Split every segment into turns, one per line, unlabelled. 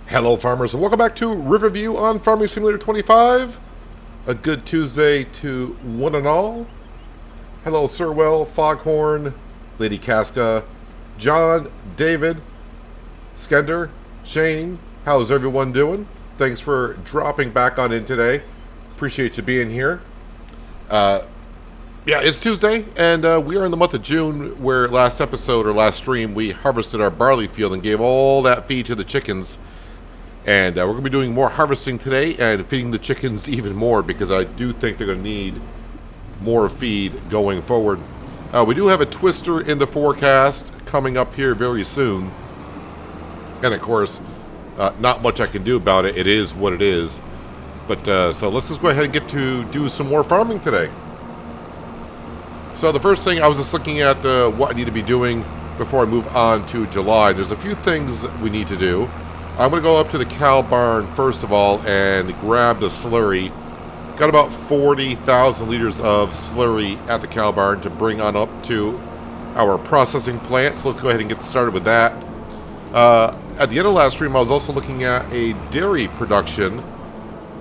Hello farmers and welcome back to Riverview on Farming Simulator 25. A good Tuesday to one and all. Hello Sirwell, Foghorn, Lady Casca, John, David, Skender, Shane. How's everyone doing? Thanks for dropping back on in today. Appreciate you being here. Yeah, it's Tuesday and we are in the month of June, where last episode or last stream we harvested our barley field and gave all that feed to the chickens. And we're going to be doing more harvesting today and feeding the chickens even more, because I do think they're going to need more feed going forward. We do have a twister in the forecast coming up here very soon. And of course, not much I can do about it. It is what it is. But so let's just go ahead and get to do some more farming today. So the first thing, I was just looking at what I need to be doing before I move on to July. There's a few things that we need to do. I'm going to go up to the cow barn first of all and grab the slurry. Got about 40,000 liters of slurry at the cow barn to bring on up to our processing plant. So let's go ahead and get started with that. At the end of last stream, I was also looking at a dairy production.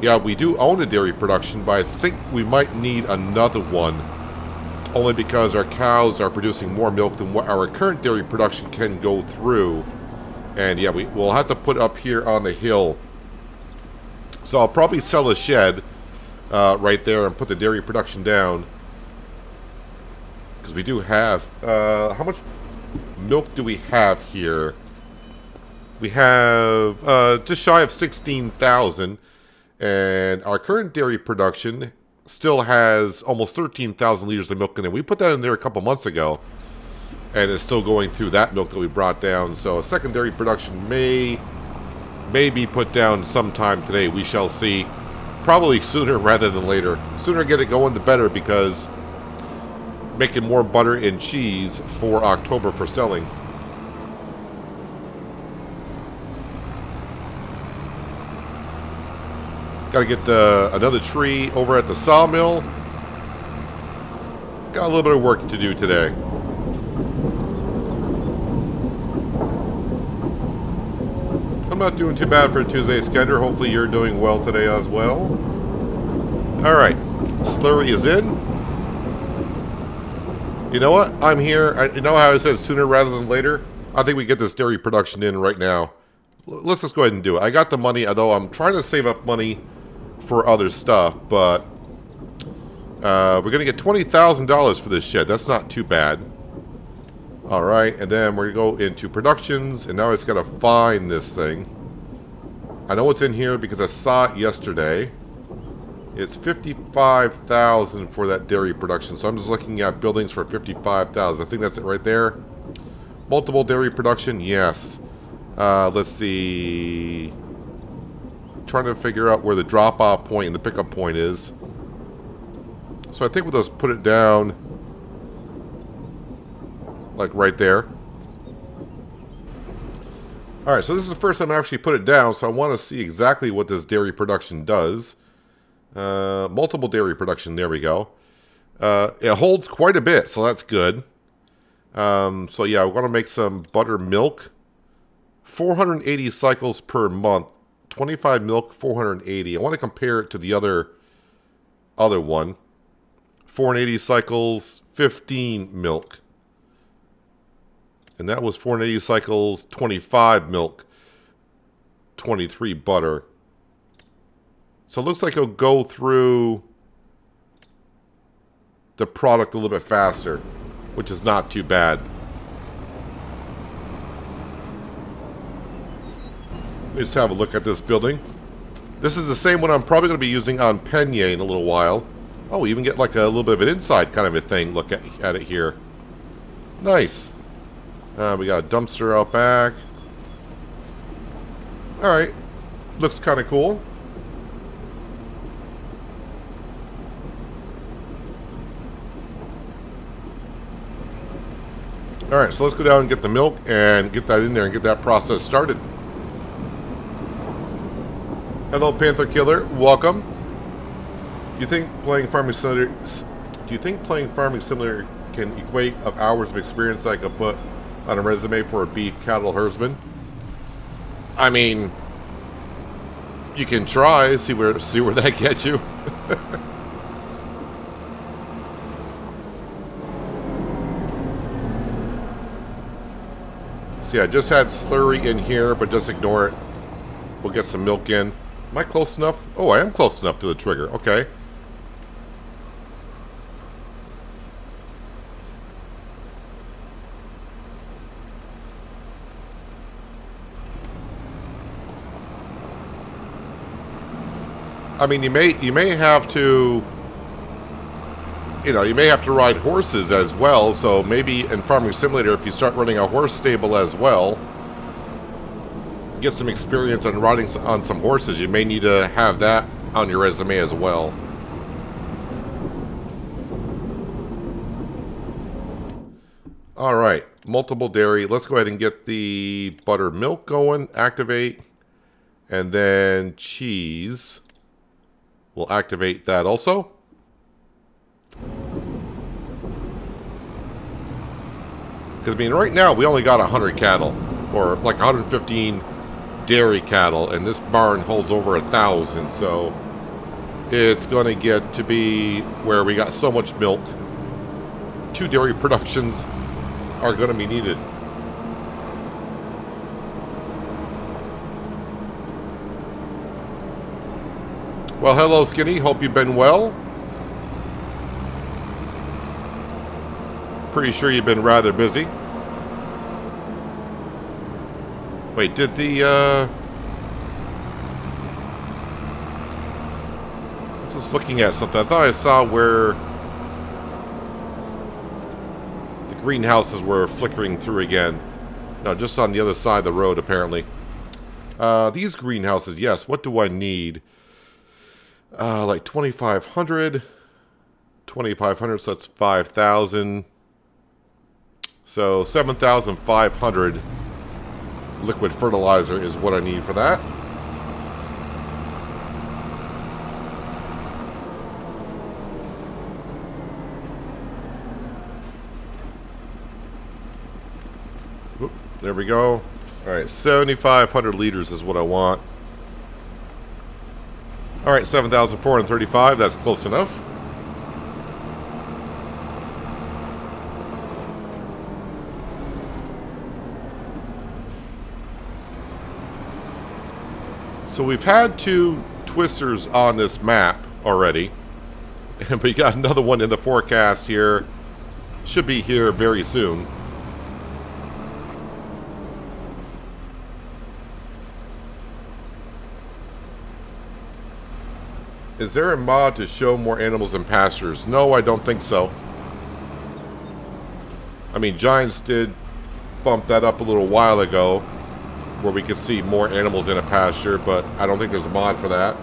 Yeah, we do own a dairy production, but I think we might need another one. Only because our cows are producing more milk than what our current dairy production can go through. And yeah, we'll have to put up here on the hill. So I'll probably sell a shed right there and put the dairy production down. Because we do have... how much milk do we have here? We have just shy of 16,000. And our current dairy production still has almost 13,000 liters of milk in it. We put that in there a couple months ago. And it's still going through that milk that we brought down. So a secondary production may be put down sometime today. We shall see. Probably sooner rather than later. Sooner get it going, the better, because making more butter and cheese for October for selling. Got to get another tree over at the sawmill. Got a little bit of work to do today. I'm not doing too bad for a Tuesday, Skender. Hopefully you're doing well today as well. Alright. Slurry is in. You know what? I'm here. You know how I said sooner rather than later? I think we get this dairy production in right now. Let's just go ahead and do it. I got the money, although I'm trying to save up money for other stuff, but we're going to get $20,000 for this shed. That's not too bad. Alright, and then we're going to go into productions, and now I just got to find this thing. I know it's in here because I saw it yesterday. It's 55,000 for that dairy production, so I'm just looking at buildings for 55,000. I think that's it right there. Multiple dairy production, yes. Let's see. Trying to figure out where the drop-off point and the pickup point is. So I think we'll just put it down like right there. Alright, so this is the first time I actually put it down, so I want to see exactly what this dairy production does. Multiple dairy production, there we go. It holds quite a bit, so that's good. So yeah, we're going to make some buttermilk. 480 cycles per month. 25 milk, 480. I want to compare it to the other one. 480 cycles, 15 milk. And that was 480 cycles, 25 milk, 23 butter. So it looks like it'll go through the product a little bit faster, which is not too bad. Let's have a look at this building. This is the same one I'm probably going to be using on Penye in a little while. Oh, we even get like a little bit of an inside kind of a thing. Look at it here. Nice. We got a dumpster out back. Alright. Looks kind of cool. Alright, so let's go down and get the milk and get that in there and get that process started. Hello, Panther Killer. Welcome. Do you think playing Farming Simulator can equate of hours of experience that I could put on a resume for a beef cattle herdsman? I mean, You can try, see where that gets you. See, I just had slurry in here, but just ignore it. We'll get some milk in. Am I close enough? Oh, I am close enough to the trigger. Okay. I mean, you may have to, you may have to ride horses as well. So maybe in Farming Simulator, if you start running a horse stable as well, get some experience on riding on some horses, you may need to have that on your resume as well. All right, multiple dairy. Let's go ahead and get the buttermilk going, activate, and then cheese. We'll activate that also. Because, I mean, right now we only got 100 cattle, or like 115 dairy cattle, and this barn holds over 1,000, so it's going to get to be where we got so much milk. 2 dairy productions are going to be needed. Well, hello, Skinny. Hope you've been well. Pretty sure you've been rather busy. Wait, did the, just looking at something. I thought I saw where the greenhouses were flickering through again. No, just on the other side of the road, apparently. These greenhouses, yes. What do I need? Like 2,500. 2,500, so that's 5,000. So 7,500 liquid fertilizer is what I need for that. Oop, there we go. All right, 7,500 liters is what I want. All right, 7,435. That's close enough. So we've had 2 twisters on this map already, and we got another one in the forecast here. Should be here very soon. Is there a mod to show more animals in pastures? No, I don't think so. I mean, Giants did bump that up a little while ago, where we could see more animals in a pasture, but I don't think there's a mod for that.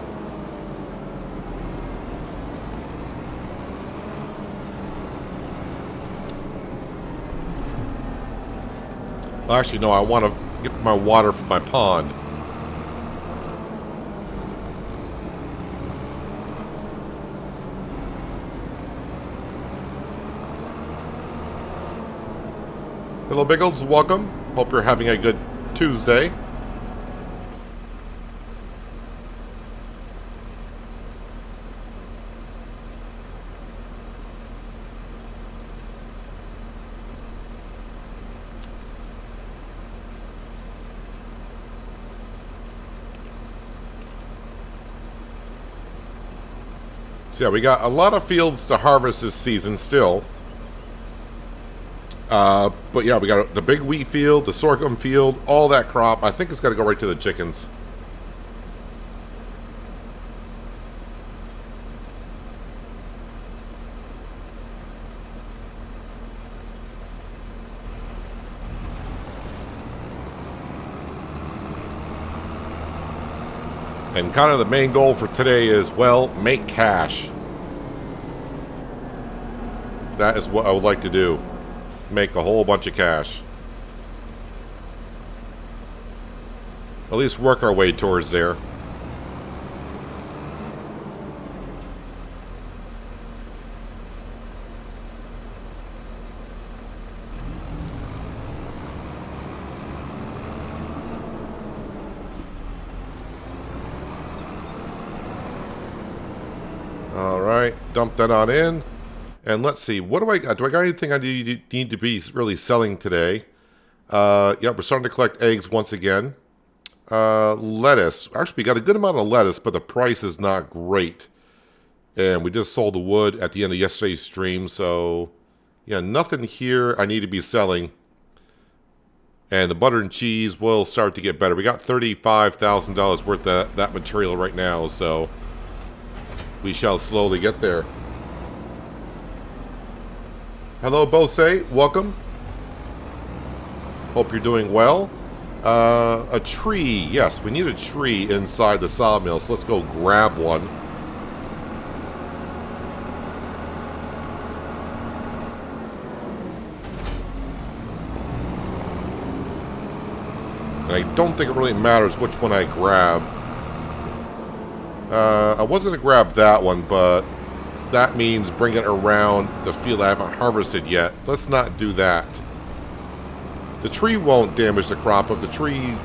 Well, actually, no, I want to get my water from my pond. Hello, Biggles. Welcome. Hope you're having a good Tuesday. So yeah, we got a lot of fields to harvest this season still. But yeah, we got the big wheat field, the sorghum field, all that crop. I think it's got to go right to the chickens. And kind of the main goal for today is, well, make cash. That is what I would like to do. Make a whole bunch of cash. At least work our way towards there. dump that on in. And let's see, what do I got? Do I got anything I need to be really selling today? Yeah, we're starting to collect eggs once again. Lettuce. Actually, we got a good amount of lettuce, but the price is not great. And we just sold the wood at the end of yesterday's stream, so yeah, nothing here I need to be selling. And the butter and cheese will start to get better. We got $35,000 worth of that material right now, so we shall slowly get there. Hello, Bose. Welcome. Hope you're doing well. A tree. Yes, we need a tree inside the sawmill, so let's go grab one. And I don't think it really matters which one I grab. I wasn't going to grab that one, but that means bringing it around the field I haven't harvested yet. Let's not do that. The tree won't damage the crop. If the tree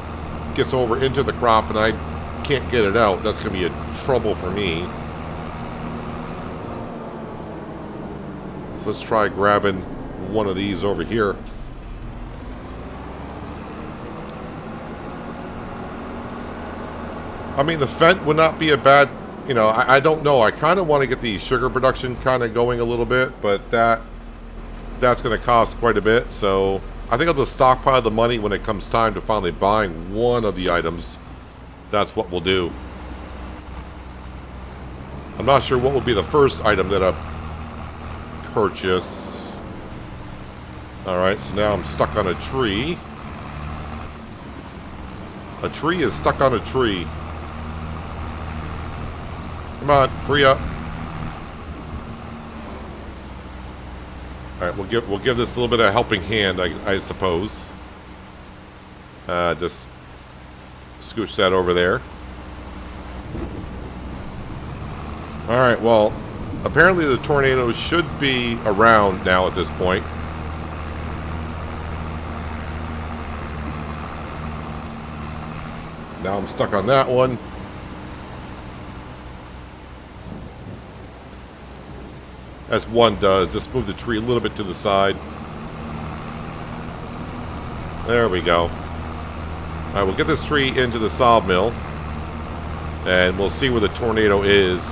gets over into the crop and I can't get it out, that's going to be a trouble for me. So let's try grabbing one of these over here. I mean, the Fent would not be a bad, you know, I don't know. I kind of want to get the sugar production kind of going a little bit, but that's going to cost quite a bit. So I think I'll just stockpile the money when it comes time to finally buying one of the items. That's what we'll do. I'm not sure what will be the first item that I purchase. Alright, so now I'm stuck on a tree. A tree is stuck on a tree. Come on, free up. All right, we'll give this a little bit of a helping hand, I suppose. Just scooch that over there. All right. Well, apparently the tornado should be around now at this point. Now I'm stuck on that one. As one does, just move the tree a little bit to the side. There we go. Alright, we'll get this tree into the sawmill. And we'll see where the tornado is.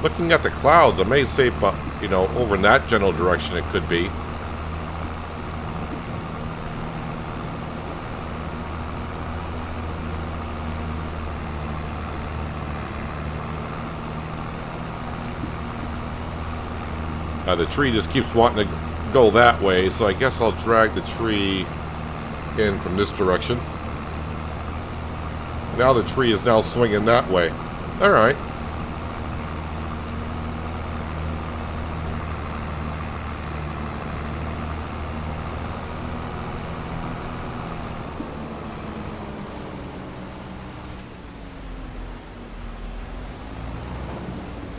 Looking at the clouds, I may say, but you know, over in that general direction it could be. The tree just keeps wanting to go that way, so I guess I'll drag the tree in from this direction. Now the tree is now swinging that way. All right.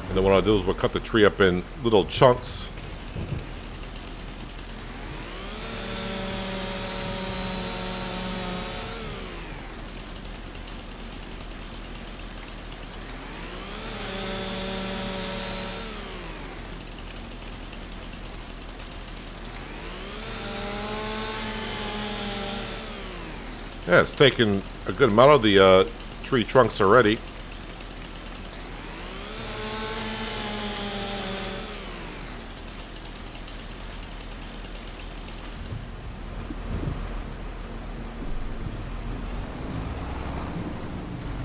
And then what I'll do is we'll cut the tree up in little chunks. Yeah, it's taken a good amount of the tree trunks already.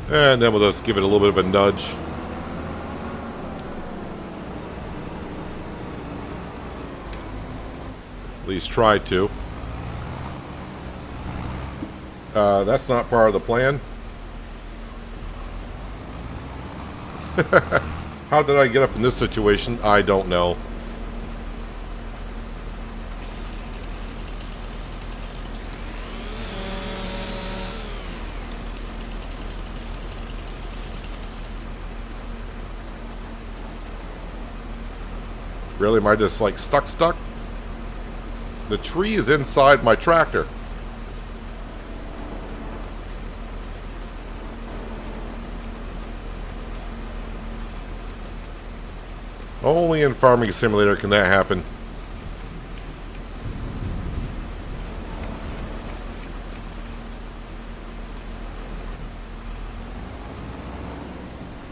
And then we'll just give it a little bit of a nudge. At least try to. That's not part of the plan. How did I get up in this situation? I don't know. Really, am I just like stuck? The tree is inside my tractor. Only in Farming Simulator can that happen.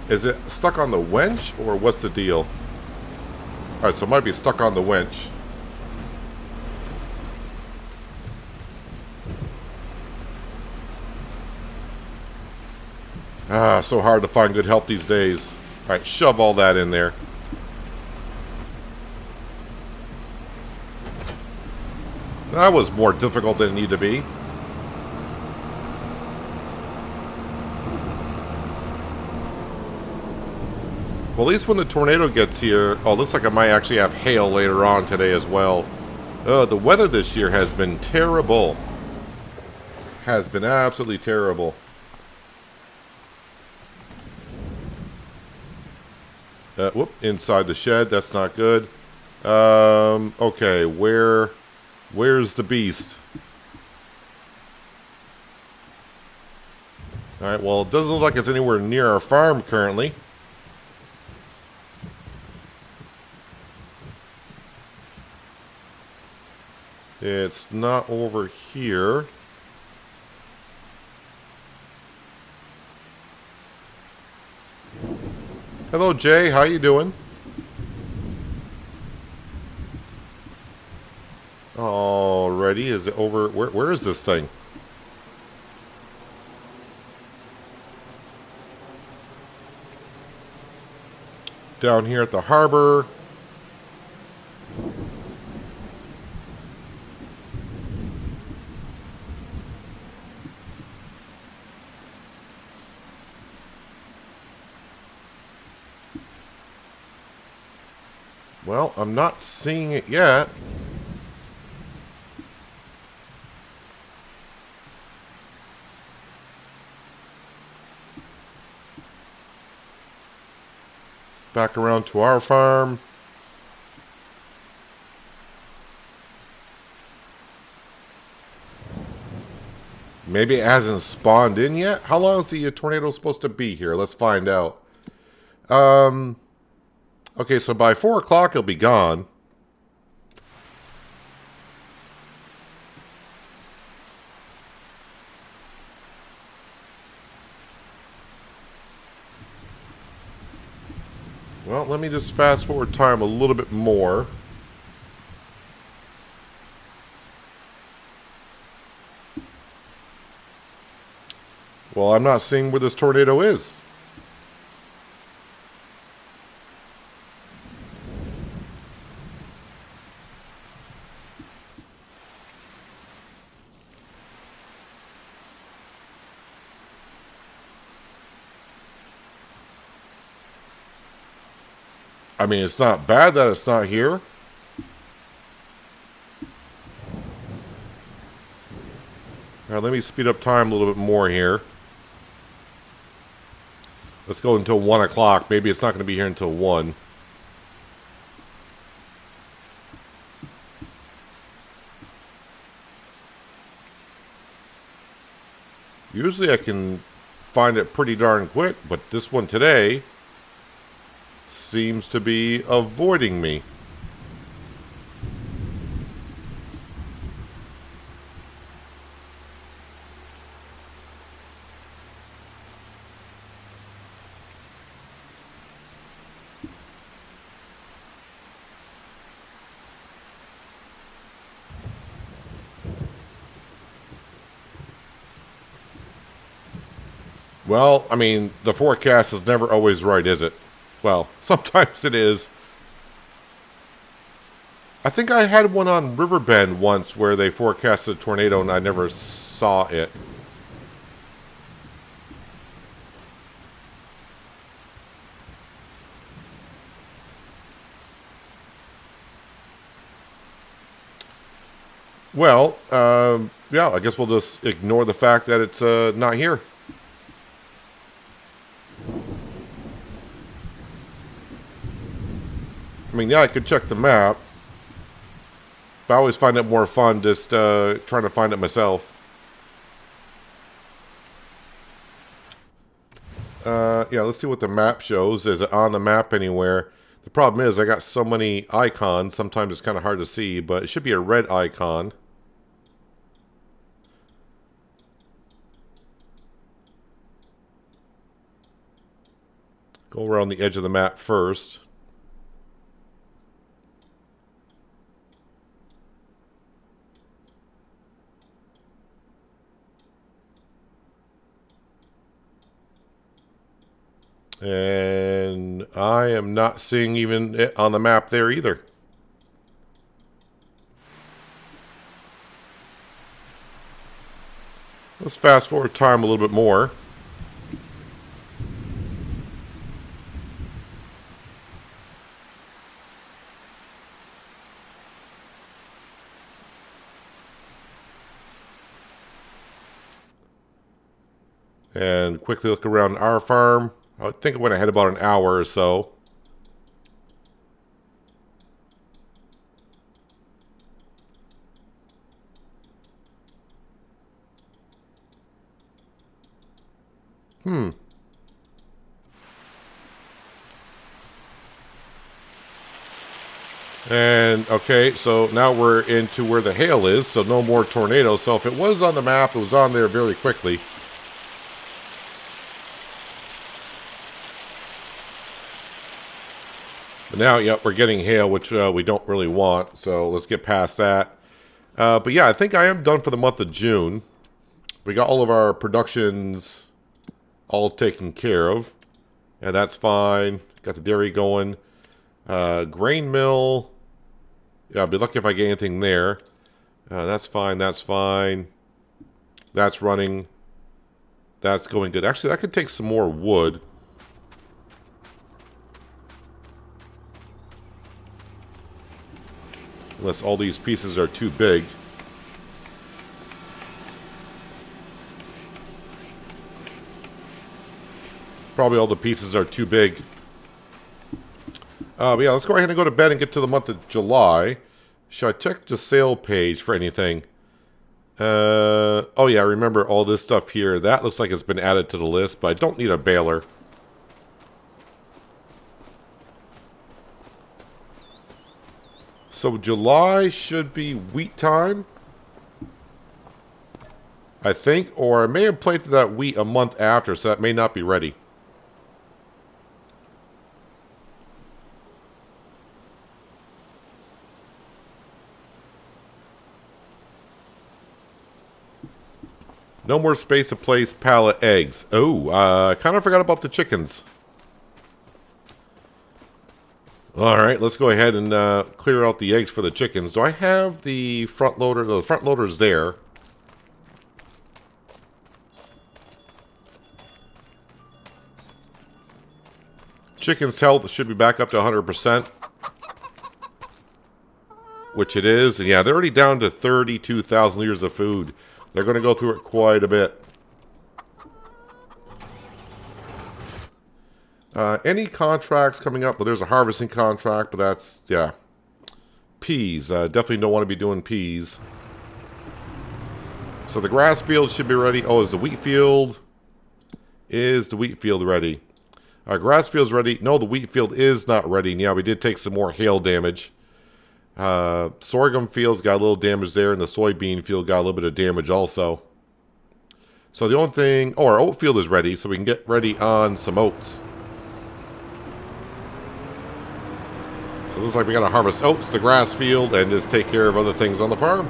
Is it stuck on the winch, or what's the deal? Alright, so it might be stuck on the winch. Ah, so hard to find good help these days. Alright, shove all that in there. That was more difficult than it needed to be. Well, at least when the tornado gets here... Oh, looks like I might actually have hail later on today as well. The weather this year has been terrible. Has been absolutely terrible. Whoop, inside the shed. That's not good. Okay, where's the beast? Alright, well, it doesn't look like it's anywhere near our farm currently. It's not over here. Hello, Jay. How you doing? Alrighty. Is it over? Where is this thing? Down here at the harbor. Well, I'm not seeing it yet. Back around to our farm. Maybe it hasn't spawned in yet? How long is the tornado supposed to be here? Let's find out. Okay, so by 4 o'clock it'll be gone. Well, let me just fast forward time a little bit more. Well, I'm not seeing where this tornado is. I mean, it's not bad that it's not here. All right, let me speed up time a little bit more here. Let's go until 1 o'clock. Maybe it's not going to be here until 1. Usually I can find it pretty darn quick, but this one today seems to be avoiding me. Well, I mean, the forecast is never always right, is it? Well, sometimes it is. I think I had one on Riverbend once where they forecasted a tornado and I never saw it. Well, yeah, I guess we'll just ignore the fact that it's not here. I mean, yeah, I could check the map. But I always find it more fun just trying to find it myself. Yeah, let's see what the map shows. Is it on the map anywhere? The problem is I got so many icons, sometimes it's kind of hard to see, but it should be a red icon. Go around the edge of the map first. And I am not seeing even it on the map there either. Let's fast forward time a little bit more. And quickly look around our farm. I think it went ahead about an hour or so. And, okay, so now we're into where the hail is, so no more tornadoes. So if it was on the map, it was on there very quickly. But now, yep, we're getting hail, which we don't really want, so let's get past that. But yeah, I think I am done for the month of June. We got all of our productions all taken care of, and that's fine. Got the dairy going. Grain mill. Yeah, I'll be lucky if I get anything there. That's fine, that's fine. That's running. That's going good. Actually, I could take some more wood. Unless all these pieces are too big. Probably all the pieces are too big. But yeah, let's go ahead and go to bed and get to the month of July. Should I check the sale page for anything? Oh yeah, I remember all this stuff here. That looks like it's been added to the list, but I don't need a baler. So July should be wheat time, I think, or I may have planted that wheat a month after, so that may not be ready. No more space to place pallet eggs. Oh, I kind of forgot about the chickens. Alright, let's go ahead and clear out the eggs for the chickens. Do I have the front loader? The front loader's there. Chicken's health should be back up to 100%. Which it is. And yeah, they're already down to 32,000 liters of food. They're going to go through it quite a bit. Any contracts coming up? Well, there's a harvesting contract, but that's, yeah. Peas. Definitely don't want to be doing peas. So the grass field should be ready. Oh, is the wheat field? Is the wheat field ready? Our grass field's ready. No, the wheat field is not ready. And yeah, we did take some more hail damage. Sorghum field's got a little damage there, and the soybean field got a little bit of damage also. So the only thing... Oh, our oat field is ready, so we can get ready on some oats. So it looks like we gotta harvest oats, the grass field, and just take care of other things on the farm.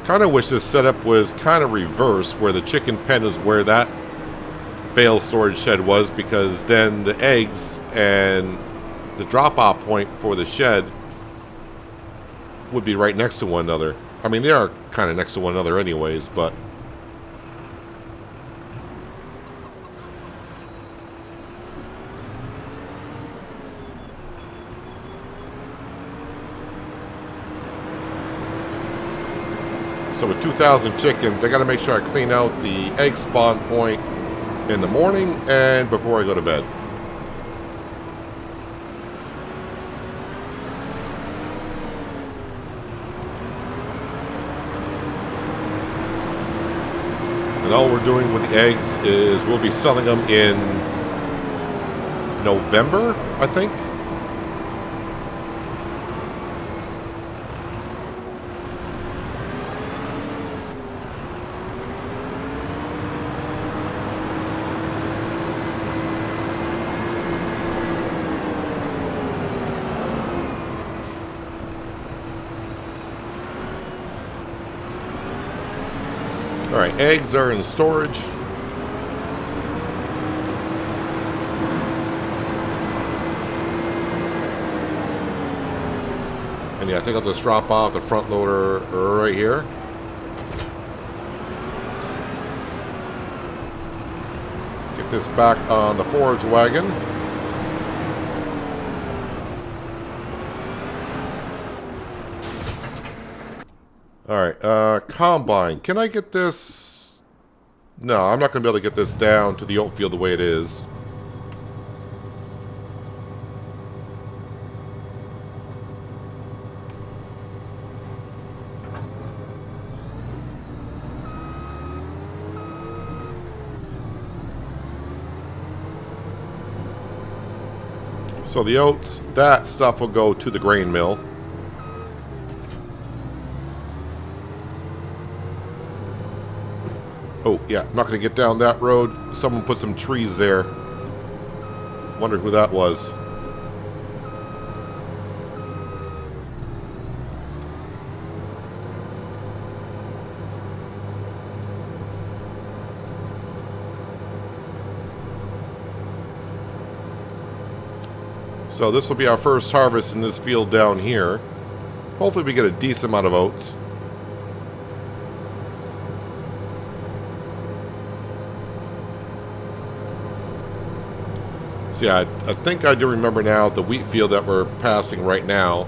Kind of wish this setup was kind of reversed, where the chicken pen is where that bale storage shed was, because then the eggs and the drop-off point for the shed would be right next to one another. I mean, they are kind of next to one another anyways, but... So with 2,000 chickens, I got to make sure I clean out the egg spawn point in the morning and before I go to bed. And all we're doing with the eggs is we'll be selling them in November, I think. All right, eggs are in storage. And yeah, I think I'll just drop off the front loader right here. Get this back on the forage wagon. Alright, combine. Can I get this? No, I'm not going to be able to get this down to the oat field the way it is. So the oats, that stuff will go to the grain mill. Oh, yeah, I'm not going to get down that road. Someone put some trees there. Wondered who that was. So this will be our first harvest in this field down here. Hopefully we get a decent amount of oats. So yeah, I think I do remember now the wheat field that we're passing right now.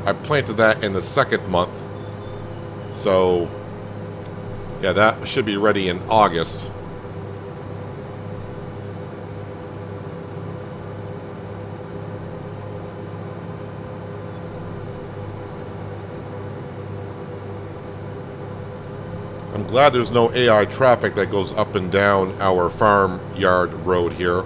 I planted that in the second month. So yeah, that should be ready in August. I'm glad there's no AI traffic that goes up and down our farm yard road here.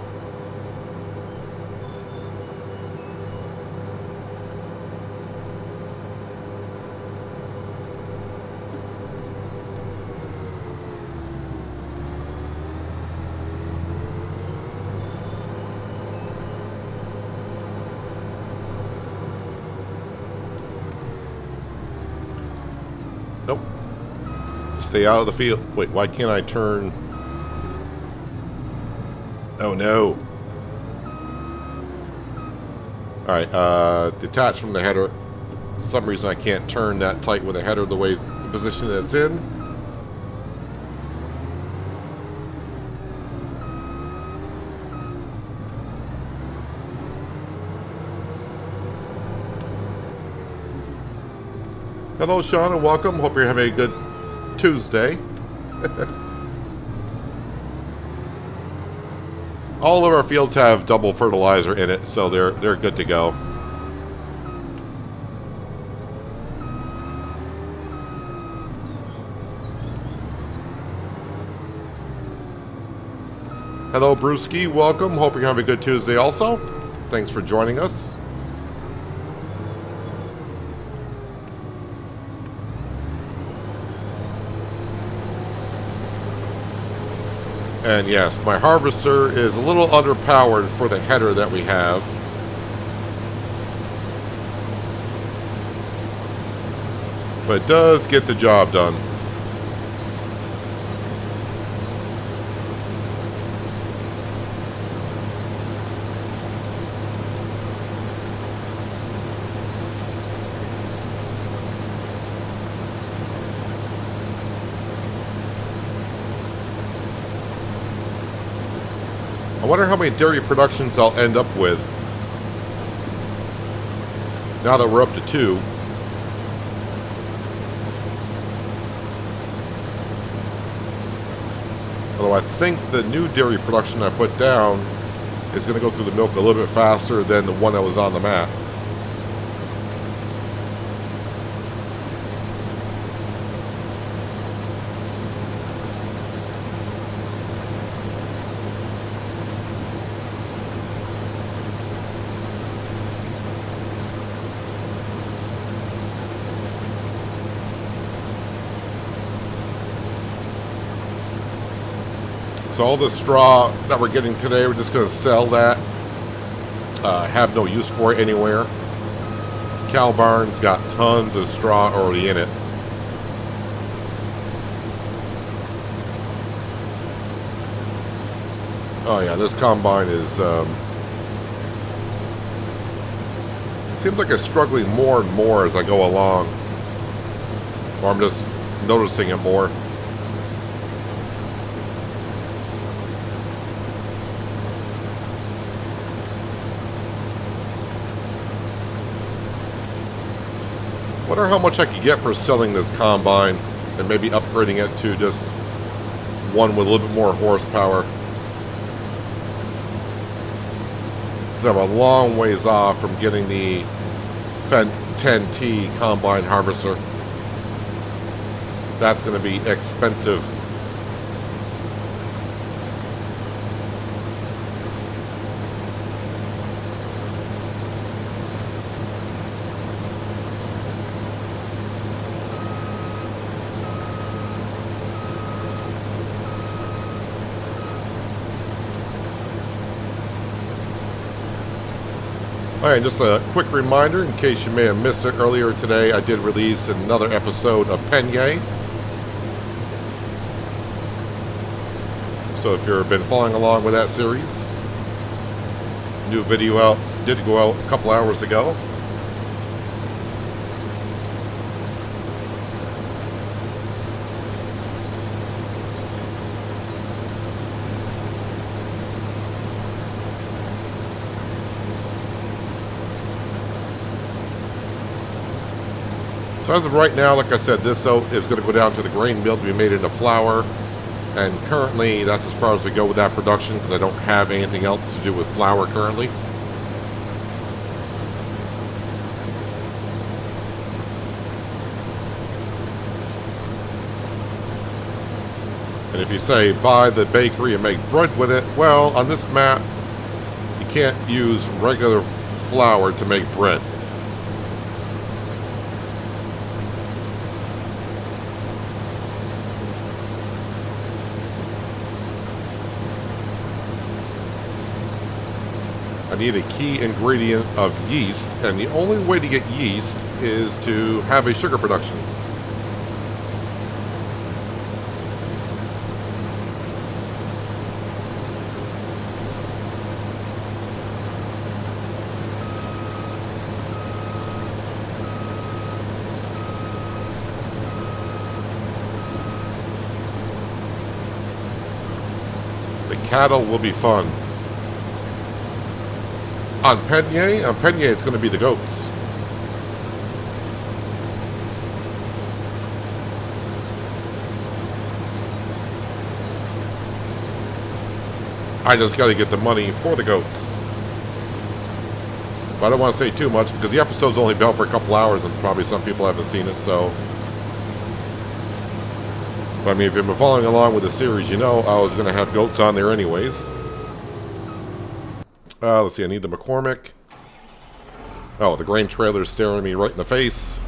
Nope. Stay out of the field. Wait, why can't I turn? Oh no. Alright, detach from the header. For some reason I can't turn that tight with the header the way the position that it's in. Hello Sean and welcome. Hope you're having a good Tuesday. All of our fields have double fertilizer in it, so they're good to go. Hello Brewski, welcome. Hope you're having a good Tuesday also. Thanks for joining us. And yes, my harvester is a little underpowered for the header that we have. But it does get the job done. I wonder how many dairy productions I'll end up with now that we're up to 2. Although I think the new dairy production I put down is going to go through the milk a little bit faster than the one that was on the map. so all the straw that we're getting today, we're just going to sell that. Have no use for it anywhere. Cow barn's got tons of straw already in it. Oh yeah, this combine is seems like it's struggling more and more as I go along, or I'm just noticing it more. Wonder how much I could get for selling this combine and maybe upgrading it to just one with a little bit more horsepower. Because I'm a long ways off from getting the Fendt 10T combine harvester. That's going to be expensive. Alright, just a quick reminder, in case you may have missed it earlier today, I did release another episode of Penye. So if you've been following along with that series, new video out, did go out a couple hours ago. So as of right now, like I said, this oat is going to go down to the grain mill to be made into flour. And currently, that's as far as we go with that production, because I don't have anything else to do with flour currently. And if you say, buy the bakery and make bread with it, well, on this map, you can't use regular flour to make bread. I need a key ingredient of yeast, and the only way to get yeast is to have a sugar production. The cattle will be fun. On Penye, it's going to be the goats. I just got to get the money for the goats. But I don't want to say too much because the episode's only been out for a couple hours and probably some people haven't seen it, so. But I mean, if you've been following along with the series, you know I was going to have goats on there anyways. Let's see, I need the McCormick. Oh, the grain trailer's staring me right in the face.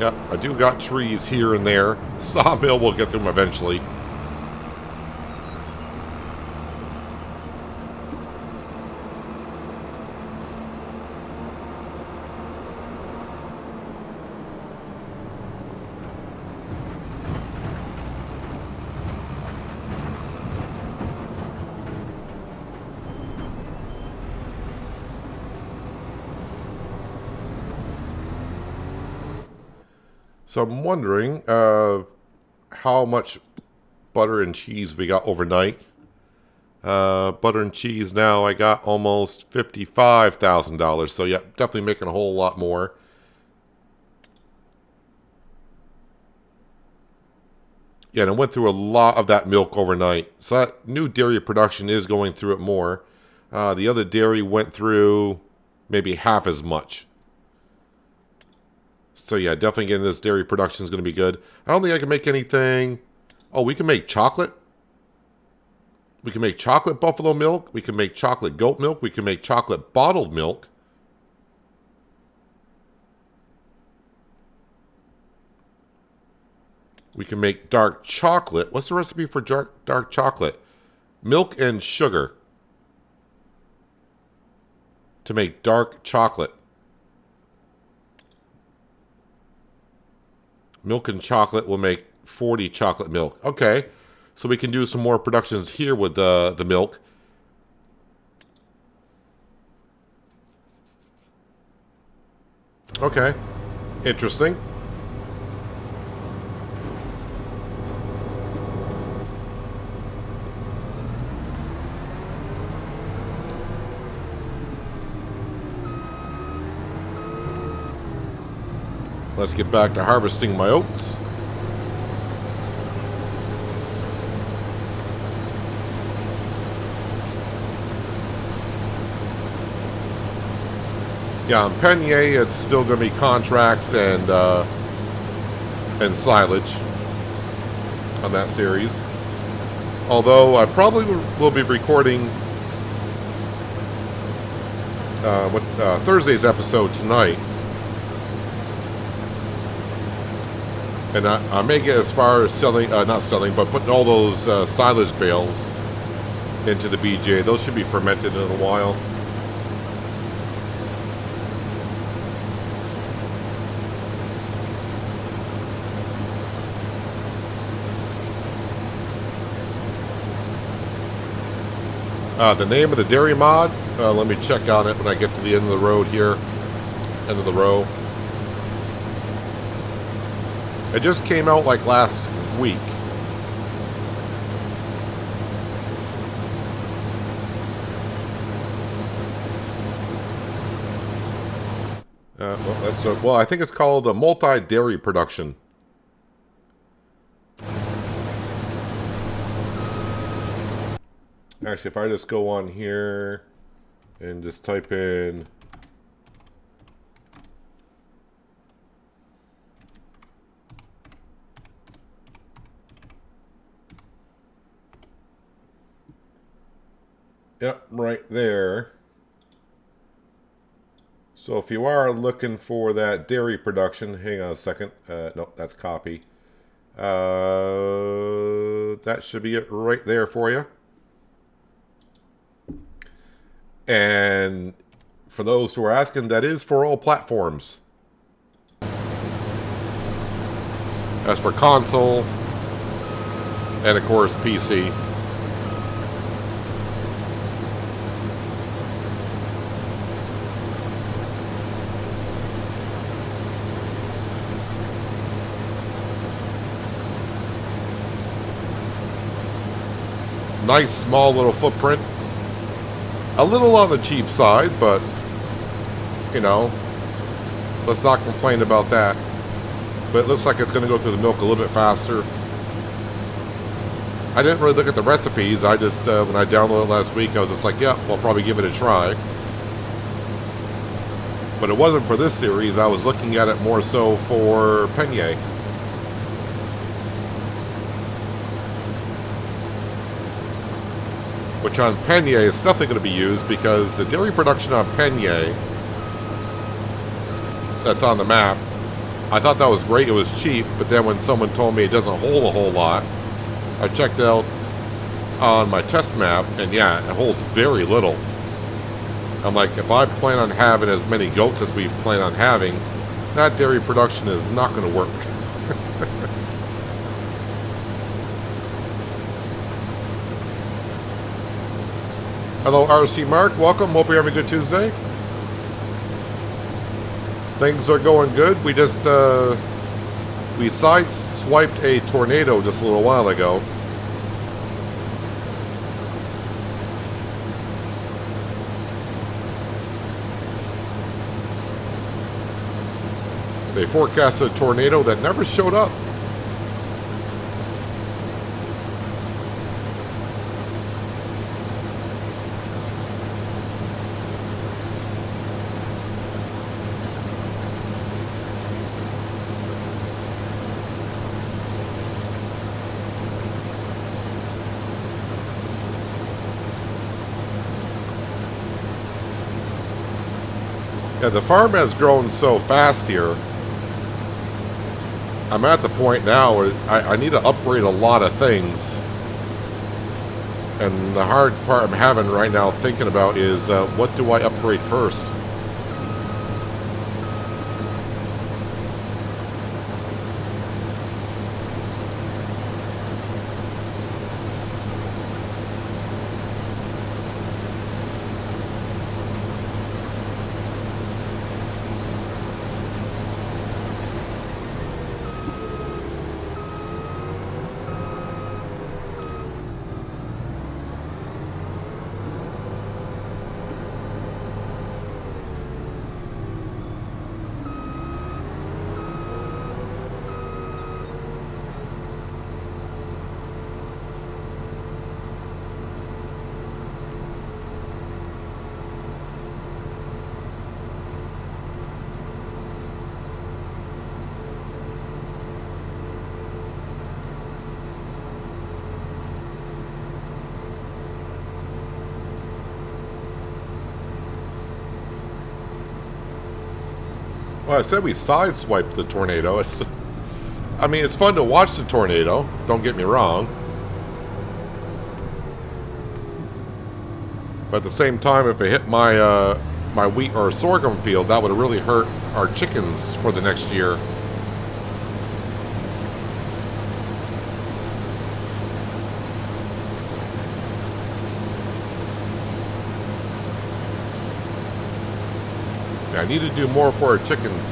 Yeah, I do got trees here and there. Sawmill will get them eventually. So I'm wondering how much butter and cheese we got overnight. Butter and cheese now, I got almost $55,000. So yeah, definitely making a whole lot more. Yeah, and I went through a lot of that milk overnight. So that new dairy production is going through it more. The other dairy went through maybe half as much. So yeah, definitely getting this dairy production is going to be good. I don't think I can make anything. Oh, we can make chocolate. We can make chocolate buffalo milk. We can make chocolate goat milk. We can make chocolate bottled milk. We can make dark chocolate. What's the recipe for dark chocolate? Milk and sugar to make dark chocolate. Milk and chocolate will make 40 chocolate milk. Okay, so we can do some more productions here with the milk. Okay, interesting. Let's get back to harvesting my oats. Yeah, on Penier, it's still going to be contracts and silage on that series. Although I probably will be recording Thursday's episode tonight. And I may get as far as selling, not selling, but putting all those silage bales into the BJ. Those should be fermented in a while. The name of the dairy mod, let me check on it when I get to the end of the road here. End of the row. It just came out like last week. Well, I think it's called a multi-dairy production. Actually, if I just go on here and just type in yep, right there. So if you are looking for that dairy production, hang on a second. No, that's copy. That should be it right there for you. And for those who are asking, that is for all platforms. As for console, and of course PC. Nice small little footprint. A little on the cheap side, but, you know, let's not complain about that. But it looks like it's going to go through the milk a little bit faster. I didn't really look at the recipes. I just, when I downloaded it last week, I was just like, yeah, I'll probably give it a try. But it wasn't for this series. I was looking at it more so for Penier. Which on Penier is definitely going to be used because the dairy production on Penier that's on the map, I thought that was great. It was cheap, but then when someone told me it doesn't hold a whole lot, I checked out on my test map, and yeah, it holds very little. I'm like, if I plan on having as many goats as we plan on having, that dairy production is not going to work. Hello, RC Mark. Welcome. Hope you're having a good Tuesday. Things are going good. We just, we sideswiped a tornado just a little while ago. They forecasted a tornado that never showed up. Yeah, the farm has grown so fast here. I'm at the point now where I need to upgrade a lot of things. And the hard part I'm having right now thinking about is what do I upgrade first? Well, I said we sideswiped the tornado. I mean, it's fun to watch the tornado. Don't get me wrong. But at the same time, if it hit my my wheat or sorghum field, that would really hurt our chickens for the next year. I need to do more for our chickens.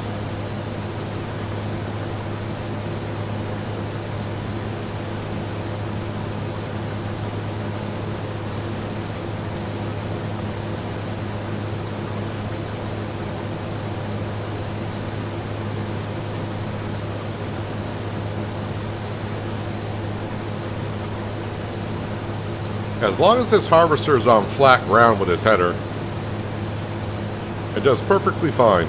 As long as this harvester is on flat ground with his header, it does perfectly fine.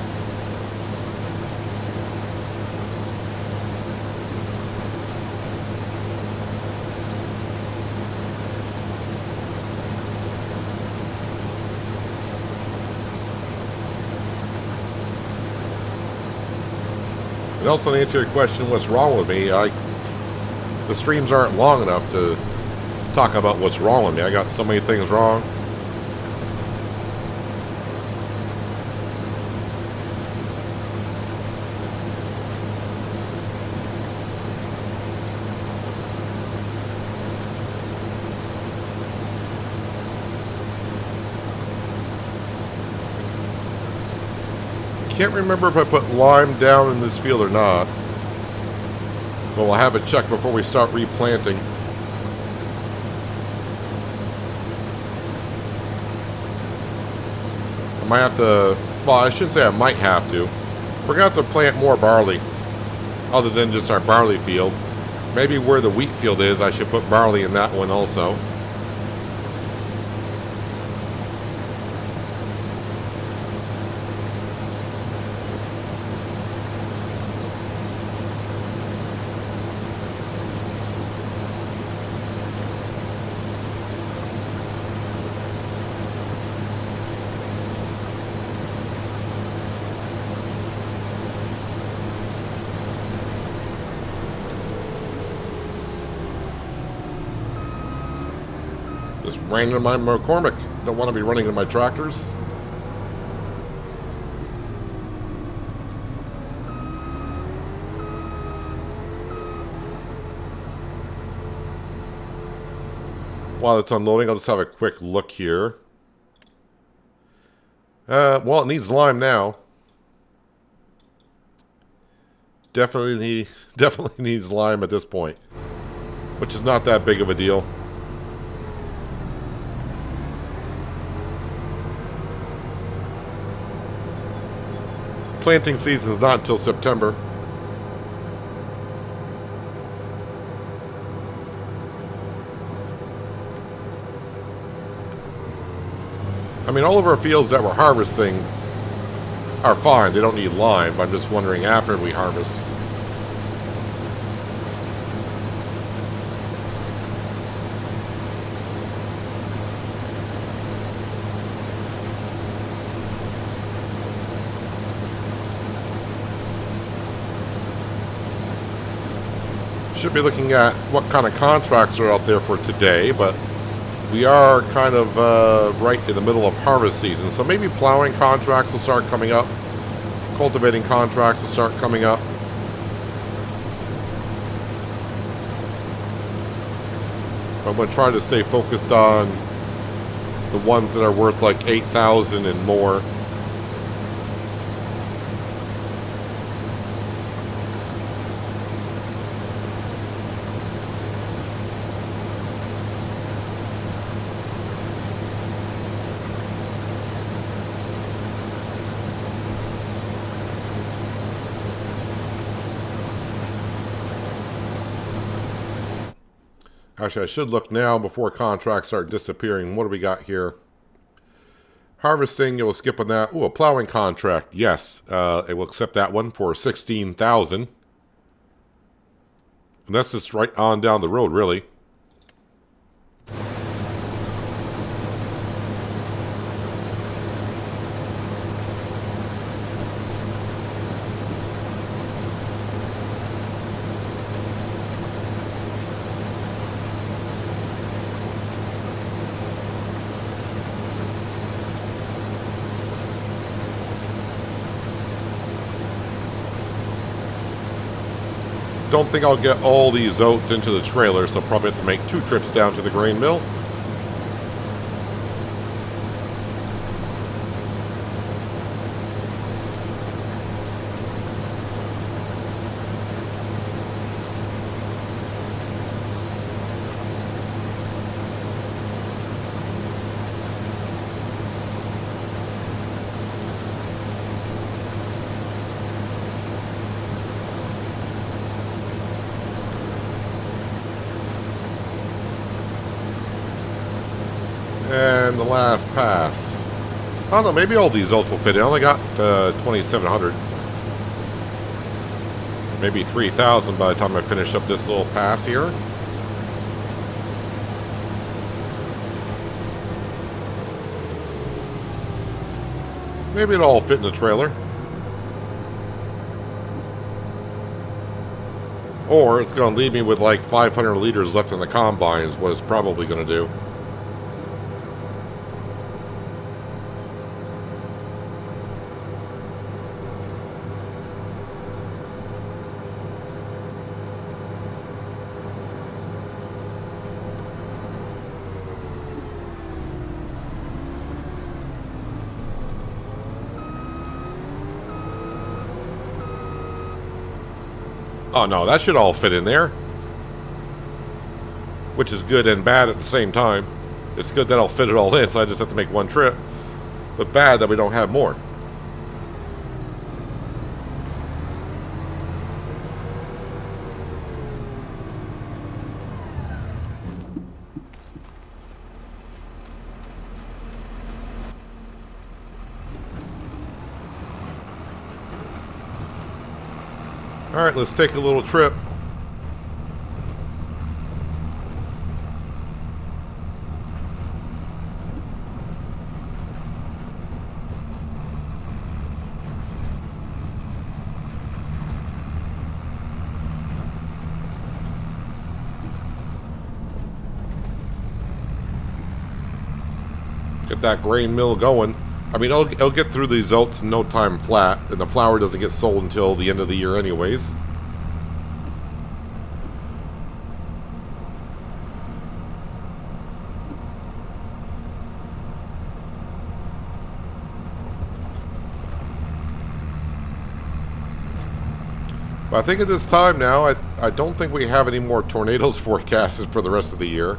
And also to answer your question, what's wrong with me, the streams aren't long enough to talk about what's wrong with me. I got so many things wrong. Can't remember if I put lime down in this field or not. But we'll have it checked before we start replanting. I might have to, well, I shouldn't say I might have to. We're going to have to plant more barley, other than just our barley field. Maybe where the wheat field is, I should put barley in that one also. Just ran into my McCormick. Don't want to be running into my tractors. While it's unloading, I'll just have a quick look here. Well, it needs lime now. Definitely needs lime at this point, which is not that big of a deal. Planting season is not until September. I mean, all of our fields that we're harvesting are fine. They don't need lime. But I'm just wondering after we harvest. Should be looking at what kind of contracts are out there for today, but we are kind of right in the middle of harvest season, so maybe plowing contracts will start coming up. Cultivating contracts will start coming up. I'm going to try to stay focused on the ones that are worth like 8,000 and more. Actually, I should look now before contracts start disappearing. What do we got here? Harvesting, you'll skip on that. Ooh, a plowing contract. Yes, it will accept that one for 16,000. And that's just right on down the road, really. Don't think I'll get all these oats into the trailer, so probably have to make 2 trips down to the grain mill. And the last pass. I don't know, maybe all these oats will fit in. I only got 2,700. Maybe 3,000 by the time I finish up this little pass here. Maybe it'll all fit in the trailer. Or it's going to leave me with like 500 liters left in the combine is what it's probably going to do. Oh no, that should all fit in there. Which is good and bad at the same time. It's good that I'll fit it all in, so I just have to make 1 trip. But bad that we don't have more. Alright, let's take a little trip. Get that grain mill going. I mean, it'll get through these oats in no time flat, and the flour doesn't get sold until the end of the year anyways. But I think at this time now, I don't think we have any more tornadoes forecasted for the rest of the year.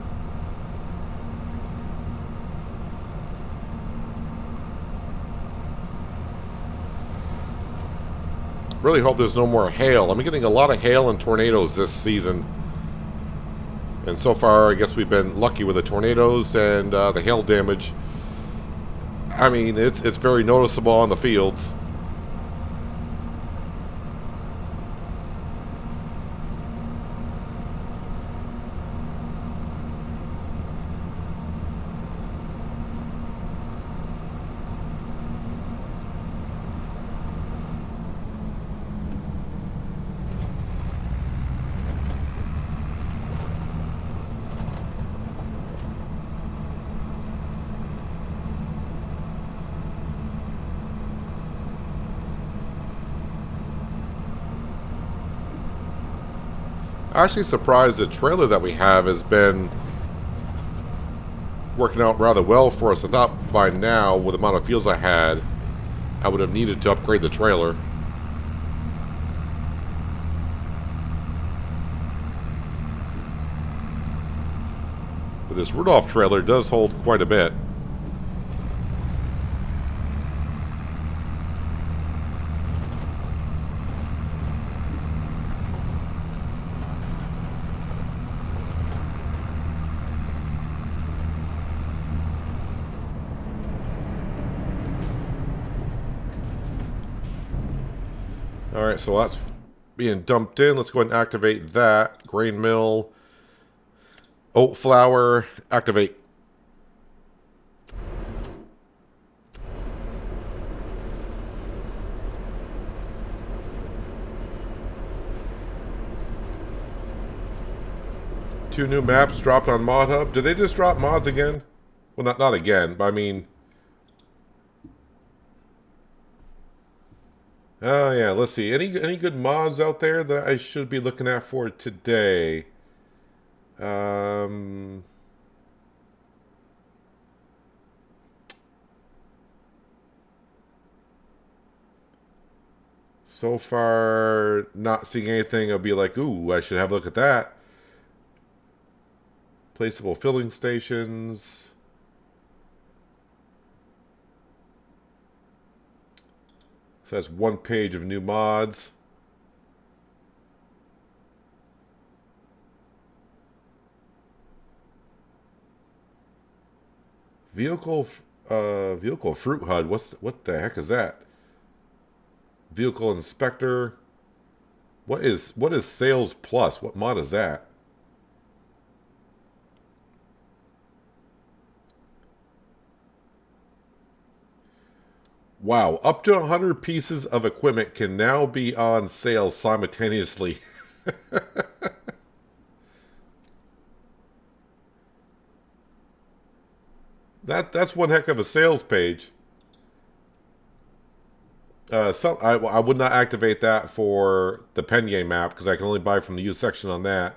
Really hope there's no more hail. I'm getting a lot of hail and tornadoes this season. And so far, I guess we've been lucky with the tornadoes and the hail damage. I mean, it's very noticeable on the fields. Actually surprised the trailer that we have has been working out rather well for us. I thought by now, with the amount of fuels I had, I would have needed to upgrade the trailer. But this Rudolph trailer does hold quite a bit. Alright, so that's being dumped in. Let's go ahead and activate that. Grain mill. Oat flour. Activate. Two new maps dropped on Mod Hub. Did they just drop mods again? Well, not again, but I mean... Oh yeah, let's see. Any good mods out there that I should be looking at for today? So far, not seeing anything. I'll be like, ooh, I should have a look at that. Placeable filling stations. So that's one page of new mods. Vehicle fruit HUD. What the heck is that? Vehicle inspector. What is sales plus? What mod is that? Wow, up to 100 pieces of equipment can now be on sale simultaneously. That's one heck of a sales page. I would not activate that for the Penye map because I can only buy from the used section on that.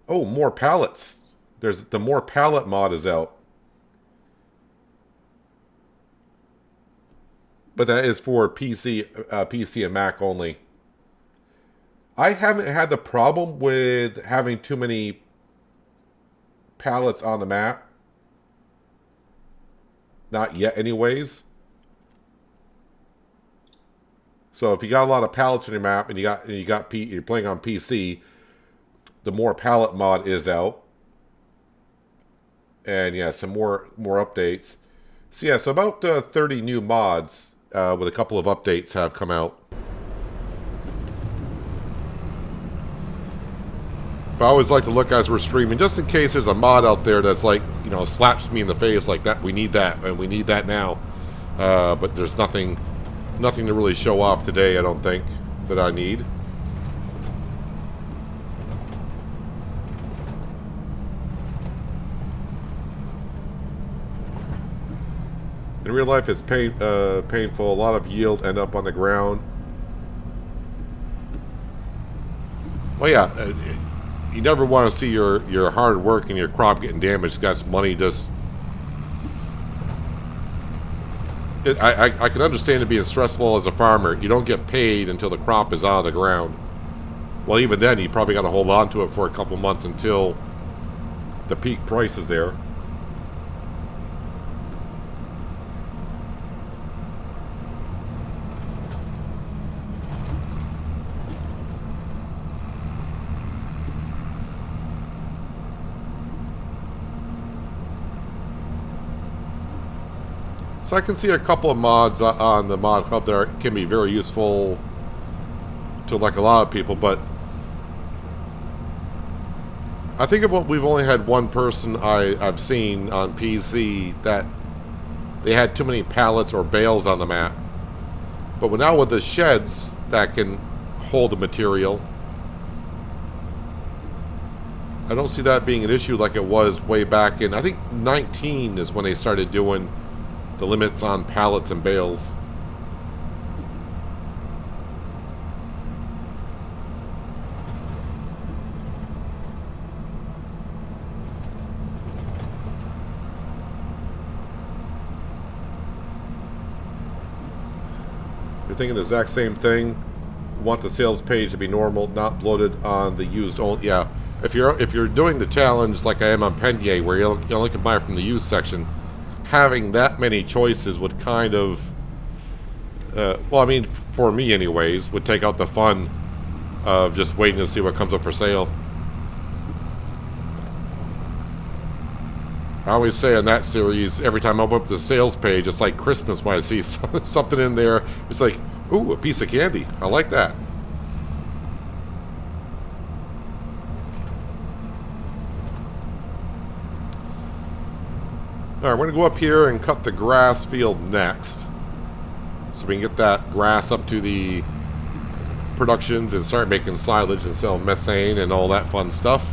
Oh, more pallets. There's the more pallet mod is out. But that is for PC and Mac only. I haven't had the problem with having too many pallets on the map. Not yet, anyways. So if you got a lot of pallets on your map and you're playing on PC, the more pallet mod is out. And yeah, some more updates. So yeah, so about 30 new mods. With a couple of updates have come out. But I always like to look as we're streaming, just in case there's a mod out there that's like, you know, slaps me in the face like that. We need that, and we need that now. But there's nothing to really show off today, I don't think, that I need. In real life, it's painful. A lot of yield end up on the ground. Well, yeah, you never want to see your hard work and your crop getting damaged. That's money just... I can understand it being stressful as a farmer. You don't get paid until the crop is out of the ground. Well, even then, you probably got to hold on to it for a couple months until the peak price is there. So I can see a couple of mods on the mod hub that can be very useful to like a lot of people, but I think we've only had one person I've seen on PC that they had too many pallets or bales on the map. But now with the sheds that can hold the material, I don't see that being an issue like it was way back in, I think 19 is when they started doing the limits on pallets and bales. You're thinking the exact same thing. Want the sales page to be normal, not bloated on the used only. Yeah, if you're doing the challenge like I am on Penier, where you only can buy from the used section, having that many choices would kind of, well, I mean, for me anyways, would take out the fun of just waiting to see what comes up for sale. I always say on that series, every time I open up the sales page, it's like Christmas when I see something in there. It's like, ooh, a piece of candy. I like that. All right, we're going to go up here and cut the grass field next, so we can get that grass up to the productions and start making silage and sell methane and all that fun stuff.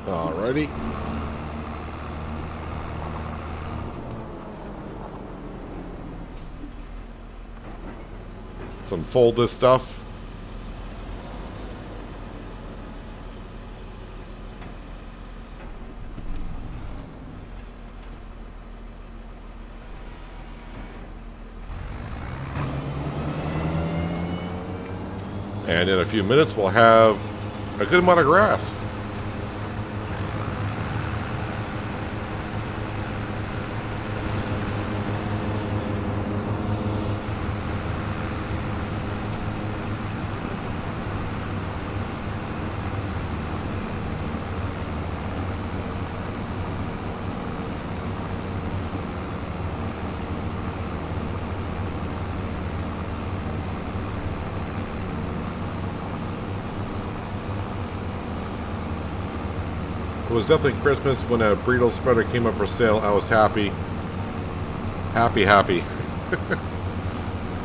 Alrighty. Let's unfold this stuff. And in a few minutes, we'll have a good amount of grass. It was definitely Christmas when a burrito spreader came up for sale. I was happy. Happy.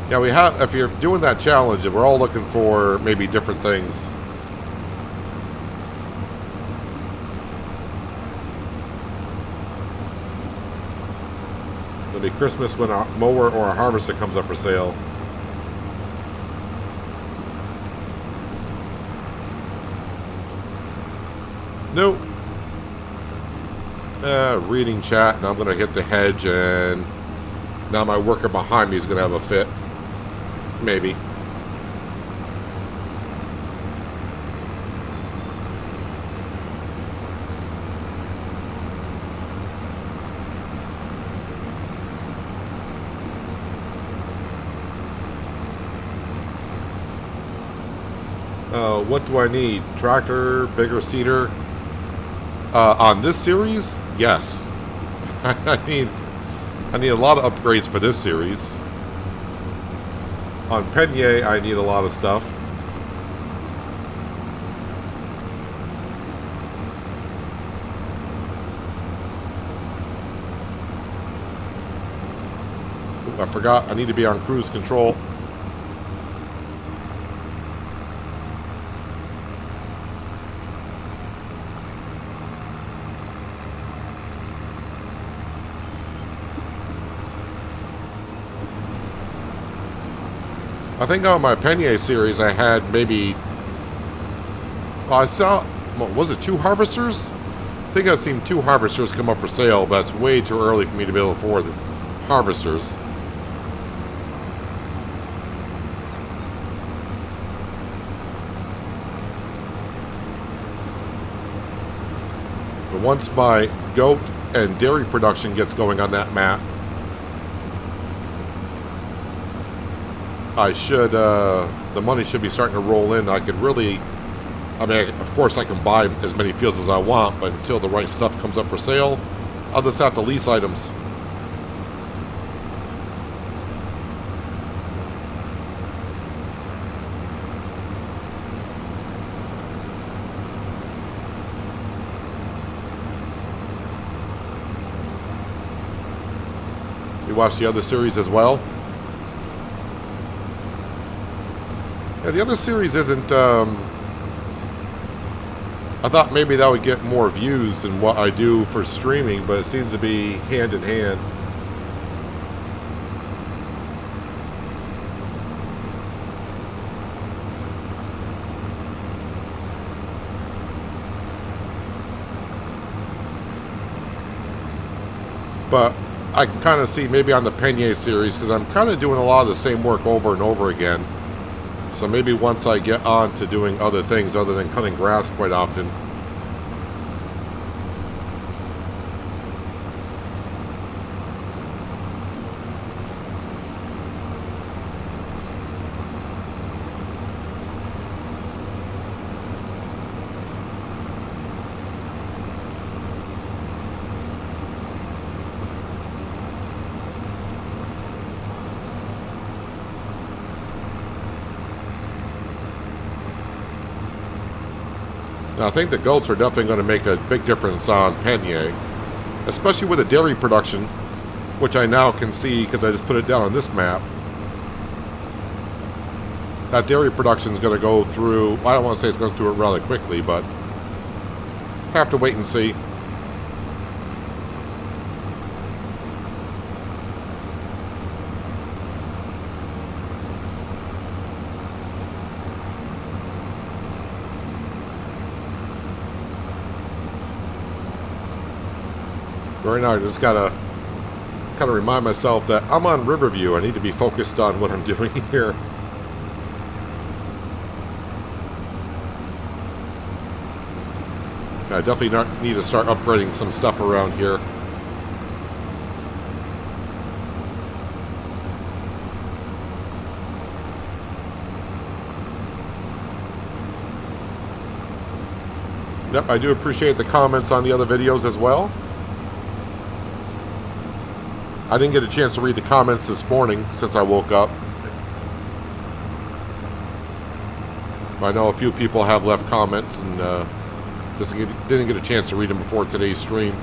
Yeah, we have. If you're doing that challenge, and we're all looking for maybe different things. It'll be Christmas when a mower or a harvester comes up for sale. Nope. Reading chat, and I'm going to hit the hedge, and now my worker behind me is going to have a fit. Maybe. What do I need? Tractor, bigger seeder? On this series, yes. I need a lot of upgrades for this series. On Penier, I need a lot of stuff. Ooh, I forgot, I need to be on cruise control. I think on my Penier series I had maybe, well, I saw, what was it, 2 harvesters? I think I've seen 2 harvesters come up for sale, but it's way too early for me to be able to afford the harvesters. But once my goat and dairy production gets going on that map, I should, the money should be starting to roll in. I could really, I mean, of course I can buy as many fields as I want, but until the right stuff comes up for sale, I'll just have to lease items. You watch the other series as well? Yeah, the other series isn't. I thought maybe that would get more views than what I do for streaming, but it seems to be hand in hand. But I can kind of see maybe on the Penne series, because I'm kind of doing a lot of the same work over and over again. So maybe once I get on to doing other things other than cutting grass quite often. Now, I think the goats are definitely going to make a big difference on Penne, especially with the dairy production, which I now can see because I just put it down on this map. That dairy production is going to go through, I don't want to say it's going to do it rather quickly, but have to wait and see. Right now, I just gotta kind of remind myself that I'm on Riverview. I need to be focused on what I'm doing here. I definitely need to start upgrading some stuff around here. Yep, I do appreciate the comments on the other videos as well. I didn't get a chance to read the comments this morning since I woke up. I know a few people have left comments and just didn't get a chance to read them before today's stream.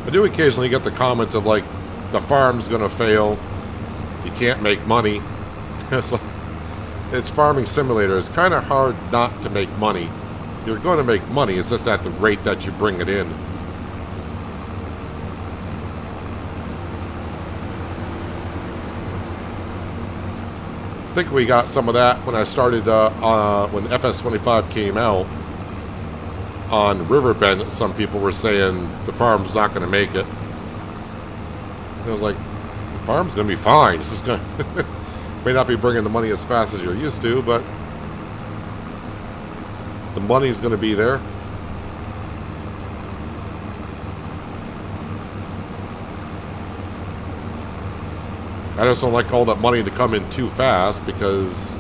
I do occasionally get the comments of like, the farm's gonna fail, you can't make money. It's farming simulator. It's kind of hard not to make money. You're going to make money, it's just at the rate that you bring it in. I think we got some of that when I started when FS25 came out on Riverbend. Some people were saying the farm's not going to make it. I was like, the farm's going to be fine. This is going to may not be bringing the money as fast as you're used to, but the money's going to be there. I just don't like all that money to come in too fast, because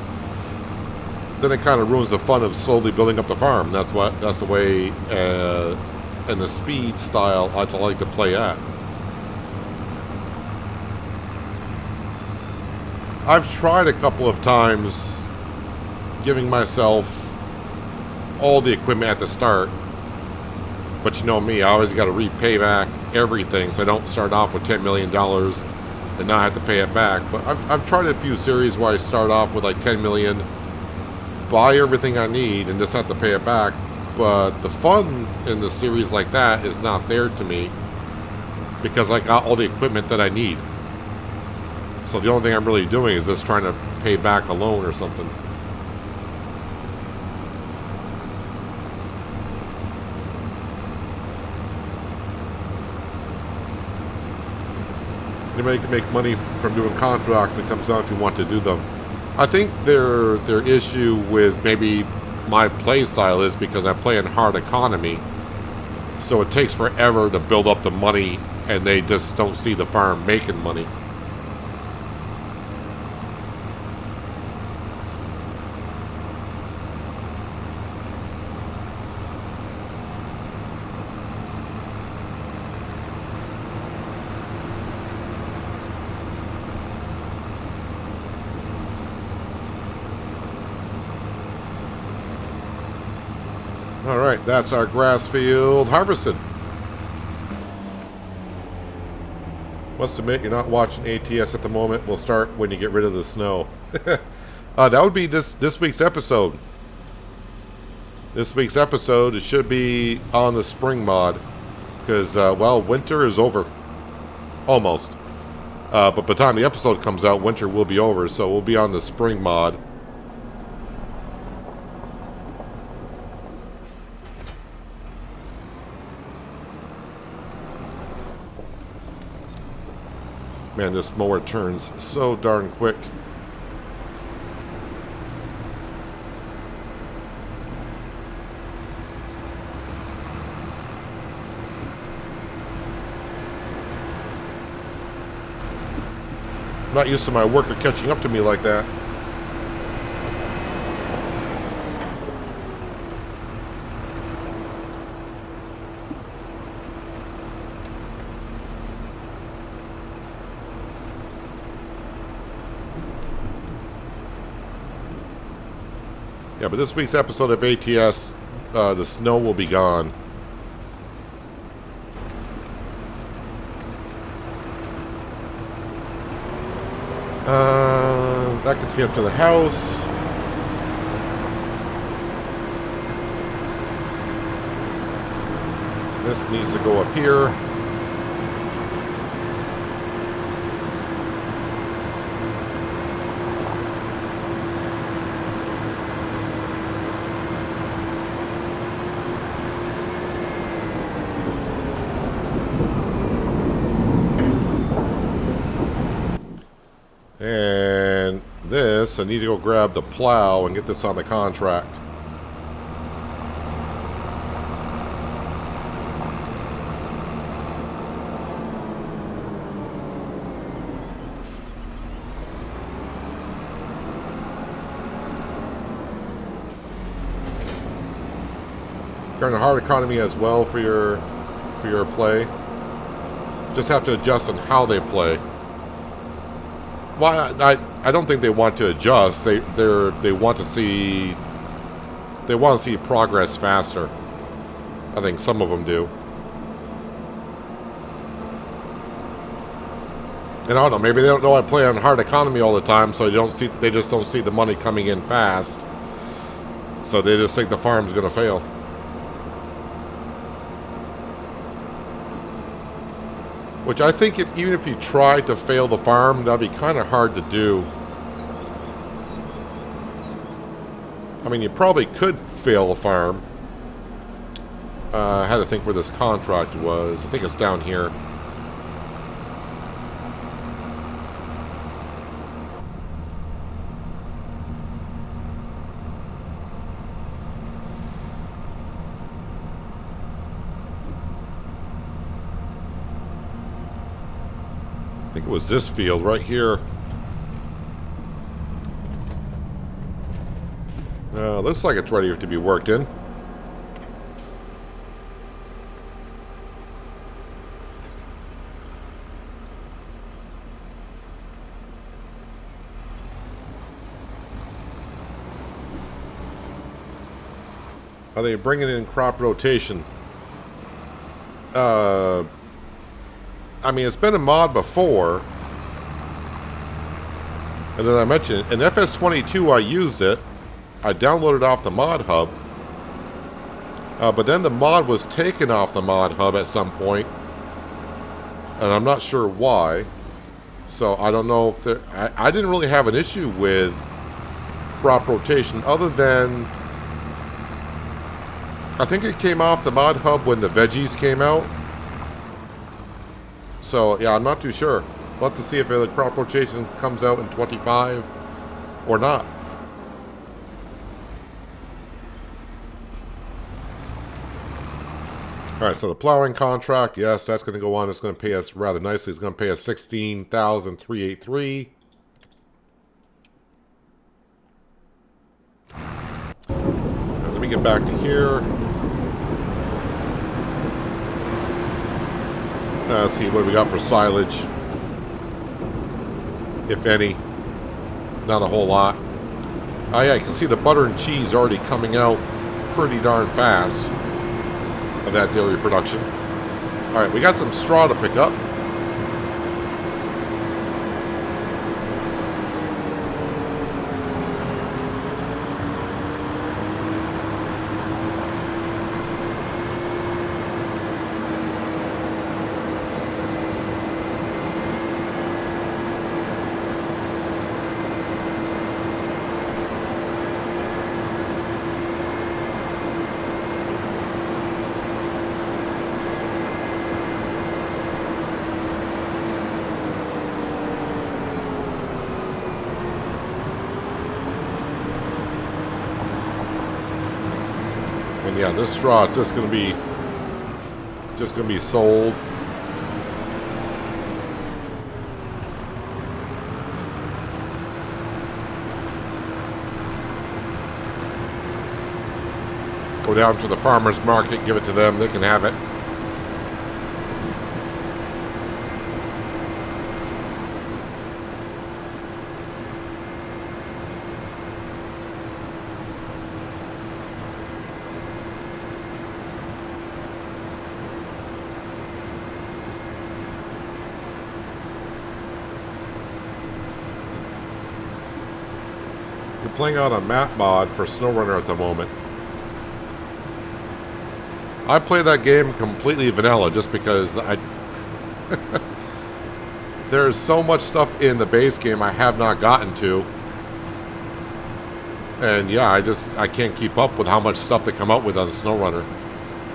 then it kind of ruins the fun of slowly building up the farm. That's the way and the speed style I like to play at. I've tried a couple of times giving myself all the equipment at the start, but you know me, I always got to repay back everything, so I don't start off with $10 million and not have to pay it back. But I've tried a few series where I start off with like 10 million, buy everything I need, and just have to pay it back. But the fun in the series like that is not there to me, because I got all the equipment that I need. So the only thing I'm really doing is just trying to pay back a loan or something. Anybody can make money from doing contracts. It comes down if you want to do them. I think their issue with maybe my play style is because I play in hard economy, so it takes forever to build up the money, and they just don't see the farm making money. All right, that's our grass field harvested. Must admit, you're not watching ATS at the moment. We'll start when you get rid of the snow. That would be this week's episode. This week's episode, it should be on the spring mod. Because, well, winter is over. Almost. But by the time the episode comes out, winter will be over. So we'll be on the spring mod. Man, this mower turns so darn quick. I'm not used to my worker catching up to me like that. Yeah, but this week's episode of ATS, the snow will be gone. That gets me up to the house. This needs to go up here. And this, I need to go grab the plow and get this on the contract. Kind of hard economy as well for your play. Just have to adjust on how they play. Well, I don't think they want to adjust. They want to see progress faster. I think some of them do. And I don't know. Maybe they don't know I play on hard economy all the time, so they just don't see the money coming in fast. So they just think the farm's going to fail. Which I think even if you tried to fail the farm, that'd be kind of hard to do. I mean, you probably could fail a farm. I had to think where this contract was. I think it's down here. I think it was this field right here. Looks like it's ready to be worked in. Are they bringing in crop rotation? I mean, it's been a mod before. And as I mentioned, in FS22 I used it. I downloaded off the mod hub. But then the mod was taken off the mod hub at some point. And I'm not sure why. So I don't know if I didn't really have an issue with crop rotation other than I think it came off the mod hub when the veggies came out. So yeah, I'm not too sure. We'll have to see if the crop rotation comes out in 25 or not. Alright, so the plowing contract, yes, that's going to go on. It's going to pay us rather nicely. It's going to pay us $16,383. Now, let me get back to here. Let's see what we got for silage. If any. Not a whole lot. Oh yeah, you can see the butter and cheese already coming out pretty darn fast of that dairy production. All right, we got some straw to pick up. And yeah, this straw is just gonna be sold. Go down to the farmer's market, give it to them, they can have it. Playing out a map mod for SnowRunner at the moment. I play that game completely vanilla just because there's so much stuff in the base game I have not gotten to. And yeah, I can't keep up with how much stuff they come out with on SnowRunner.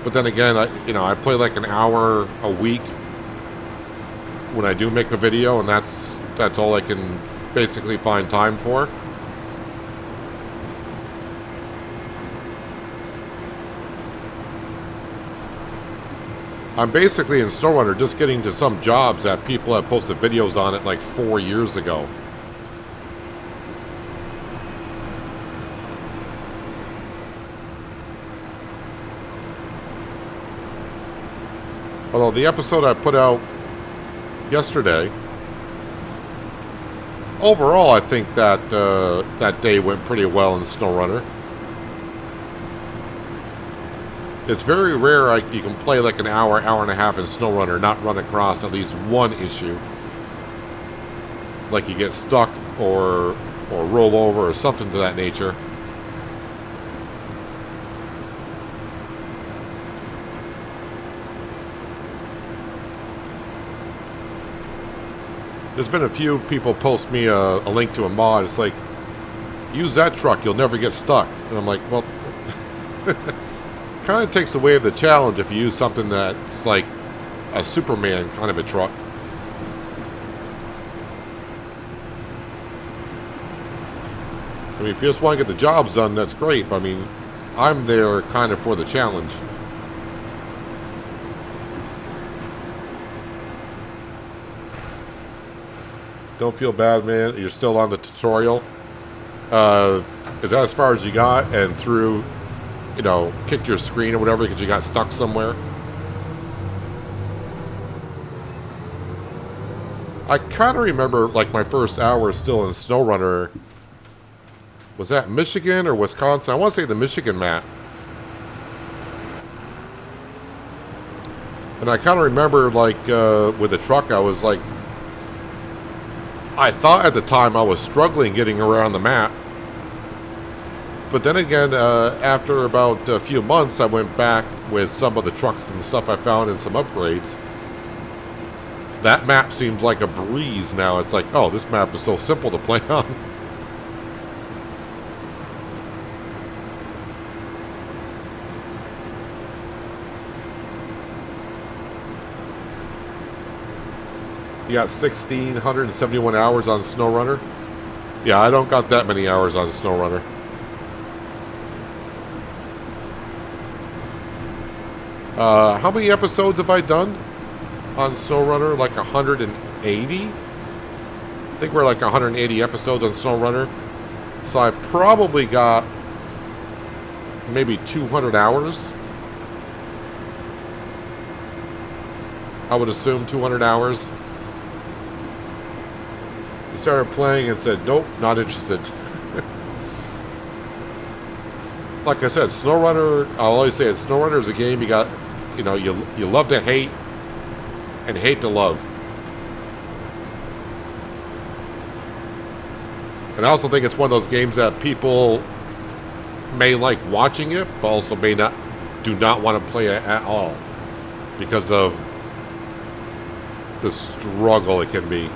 But then again, I play like an hour a week when I do make a video, and that's all I can basically find time for. I'm basically in SnowRunner just getting to some jobs that people have posted videos on it like 4 years ago. Although the episode I put out yesterday, overall I think that that day went pretty well in SnowRunner. It's very rare you can play like an hour and a half in SnowRunner, not run across at least one issue. Like you get stuck or roll over or something to that nature. There's been a few people post me a link to a mod. It's like, use that truck, you'll never get stuck. And I'm like, well... kind of takes away the challenge if you use something that's like a Superman kind of a truck. I mean, if you just want to get the jobs done, that's great. But I mean, I'm there kind of for the challenge. Don't feel bad, man. You're still on the tutorial. Is that as far as you got? And through... kick your screen or whatever because you got stuck somewhere. I kind of remember, like, my first hour still in SnowRunner. Was that Michigan or Wisconsin? I want to say the Michigan map. And I kind of remember, like, with the truck, I was like... I thought at the time I was struggling getting around the map. But then again, after about a few months, I went back with some of the trucks and stuff I found and some upgrades. That map seems like a breeze now. It's like, oh, this map is so simple to play on. You got 1,671 hours on SnowRunner? Yeah, I don't got that many hours on SnowRunner. How many episodes have I done on SnowRunner? Like 180? I think we're like 180 episodes on SnowRunner. So I probably got maybe 200 hours. I would assume 200 hours. You started playing and said, nope, not interested. like I said, SnowRunner. I'll always say it. SnowRunner is a game you got. You love to hate and hate to love. And I also think it's one of those games that people may like watching it, but also do not want to play it at all because of the struggle it can be.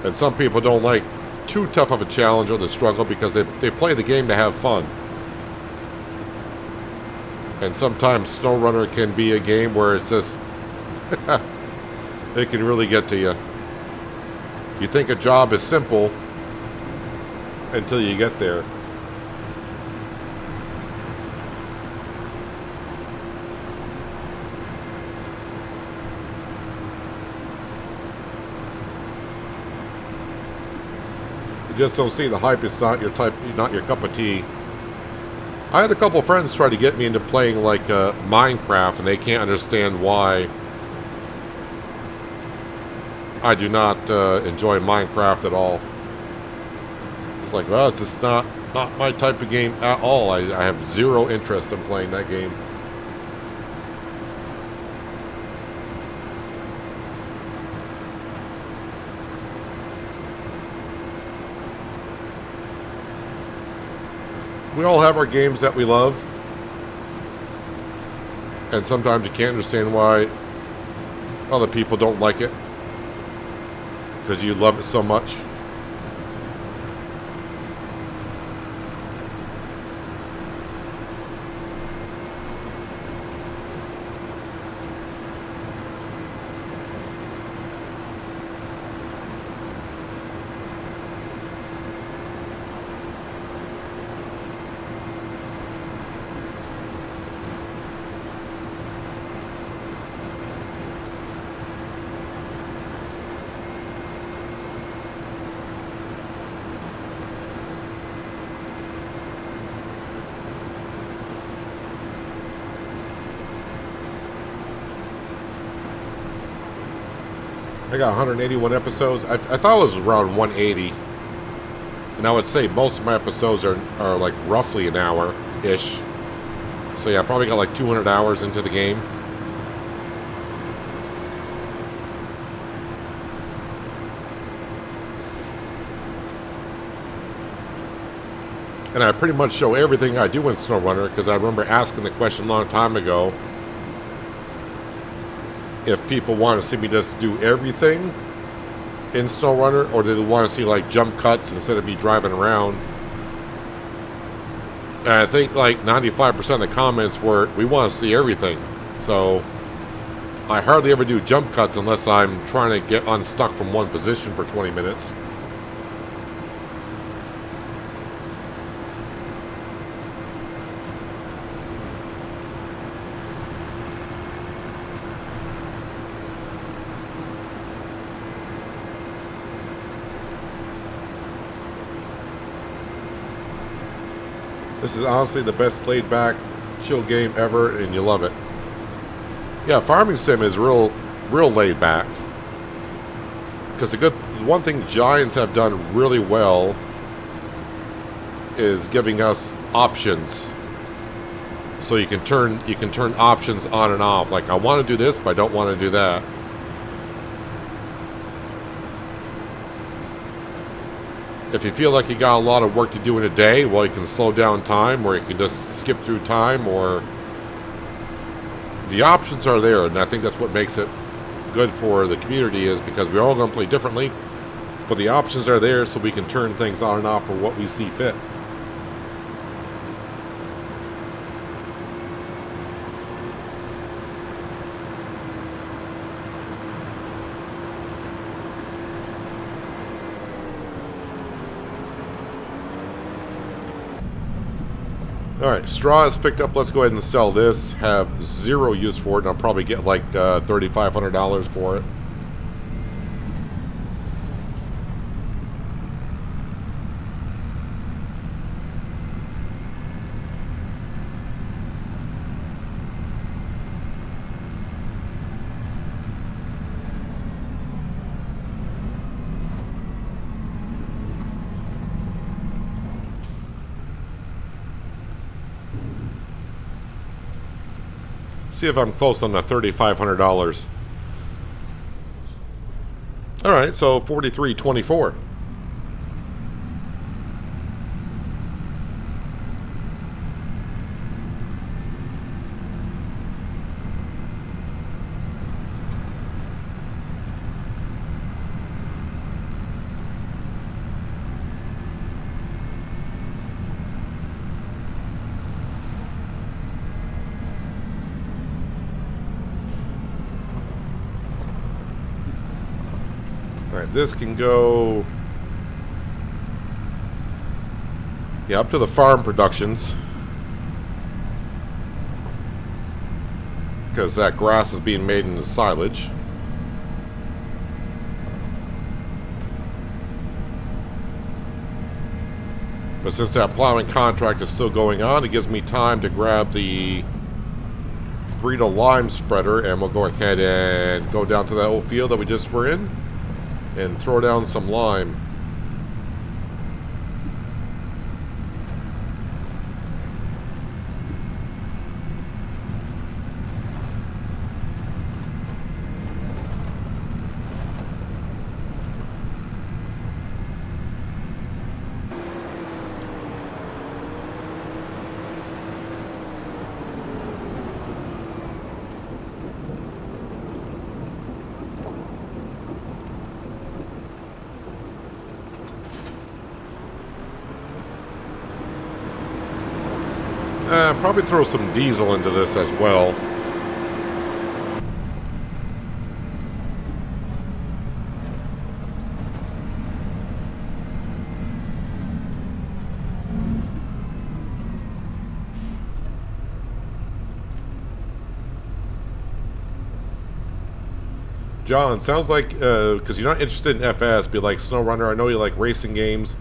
And some people don't like too tough of a challenge or the struggle because they play the game to have fun. And sometimes SnowRunner can be a game where it's just it can really get to you. You think a job is simple until you get there. You just don't see the hype. It's not your type, not your cup of tea. I had a couple friends try to get me into playing like Minecraft, and they can't understand why I do not enjoy Minecraft at all. It's like, well, it's just not my type of game at all. I have zero interest in playing that game. We all have our games that we love. And sometimes you can't understand why other people don't like it. Because you love it so much. I got 181 episodes. I thought it was around 180. And I would say most of my episodes are like roughly an hour-ish. So yeah, I probably got like 200 hours into the game. And I pretty much show everything I do in SnowRunner because I remember asking the question a long time ago if people want to see me just do everything in SnowRunner, or do they want to see like jump cuts instead of me driving around. And I think like 95% of the comments were, we want to see everything. So I hardly ever do jump cuts unless I'm trying to get unstuck from one position for 20 minutes. This is honestly the best laid back, chill game ever, and you love it. Yeah, Farming Sim is real laid back. Because the one thing Giants have done really well is giving us options. So you can turn options on and off. Like, I want to do this, but I don't want to do that. If you feel like you got a lot of work to do in a day, well, you can slow down time, or you can just skip through time, or the options are there, and I think that's what makes it good for the community, is because we're all going to play differently, but the options are there so we can turn things on and off for what we see fit. Alright, straw is picked up. Let's go ahead and sell this. Have zero use for it, and I'll probably get like $3,500 for it. See if I'm close on the $3,500. All right, so 43.24. Alright, this can go, yeah, up to the farm productions, because that grass is being made into silage. But since that plowing contract is still going on, it gives me time to grab the Burrito lime spreader, and we'll go ahead and go down to that old field that we just were in and throw down some lime. Probably throw some diesel into this as well. John, sounds like, because you're not interested in FS, be like SnowRunner. I know you like racing games.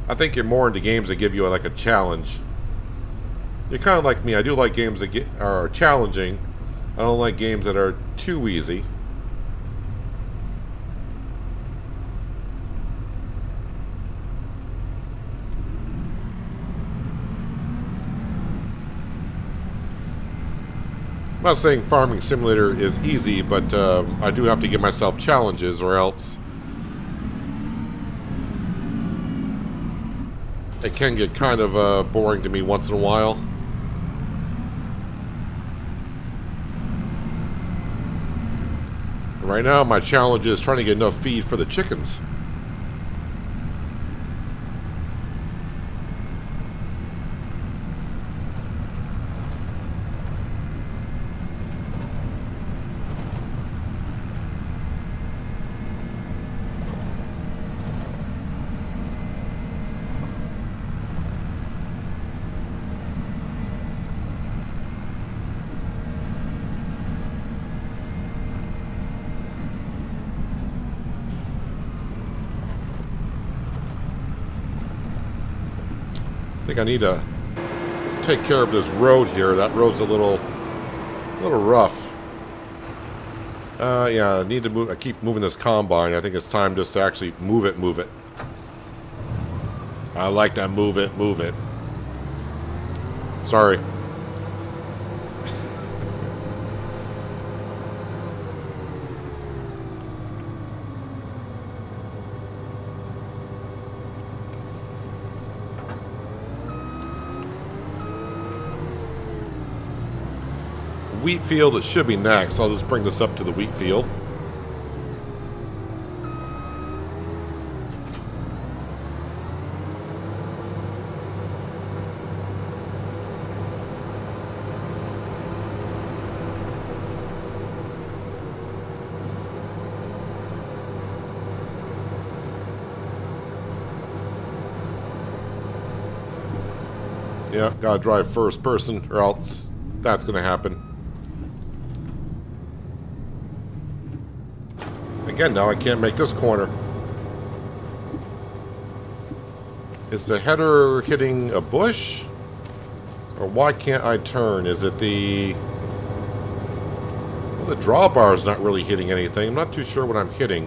I think you're more into games that give you like a challenge. You're kind of like me. I do like games that are challenging. I don't like games that are too easy. I'm not saying Farming Simulator is easy, but I do have to give myself challenges, or else it can get kind of boring to me once in a while. Right now, my challenge is trying to get enough feed for the chickens. I think I need to take care of this road here. That road's a little rough. Yeah, I need to move. I keep moving this combine. I think it's time just to actually move it. I like to move it. Sorry. Wheat field, it should be next. I'll just bring this up to the wheat field. Yeah, gotta drive first person or else that's gonna happen. Again, now I can't make this corner. Is the header hitting a bush? Or why can't I turn? Is it the... Well, the drawbar is not really hitting anything. I'm not too sure what I'm hitting.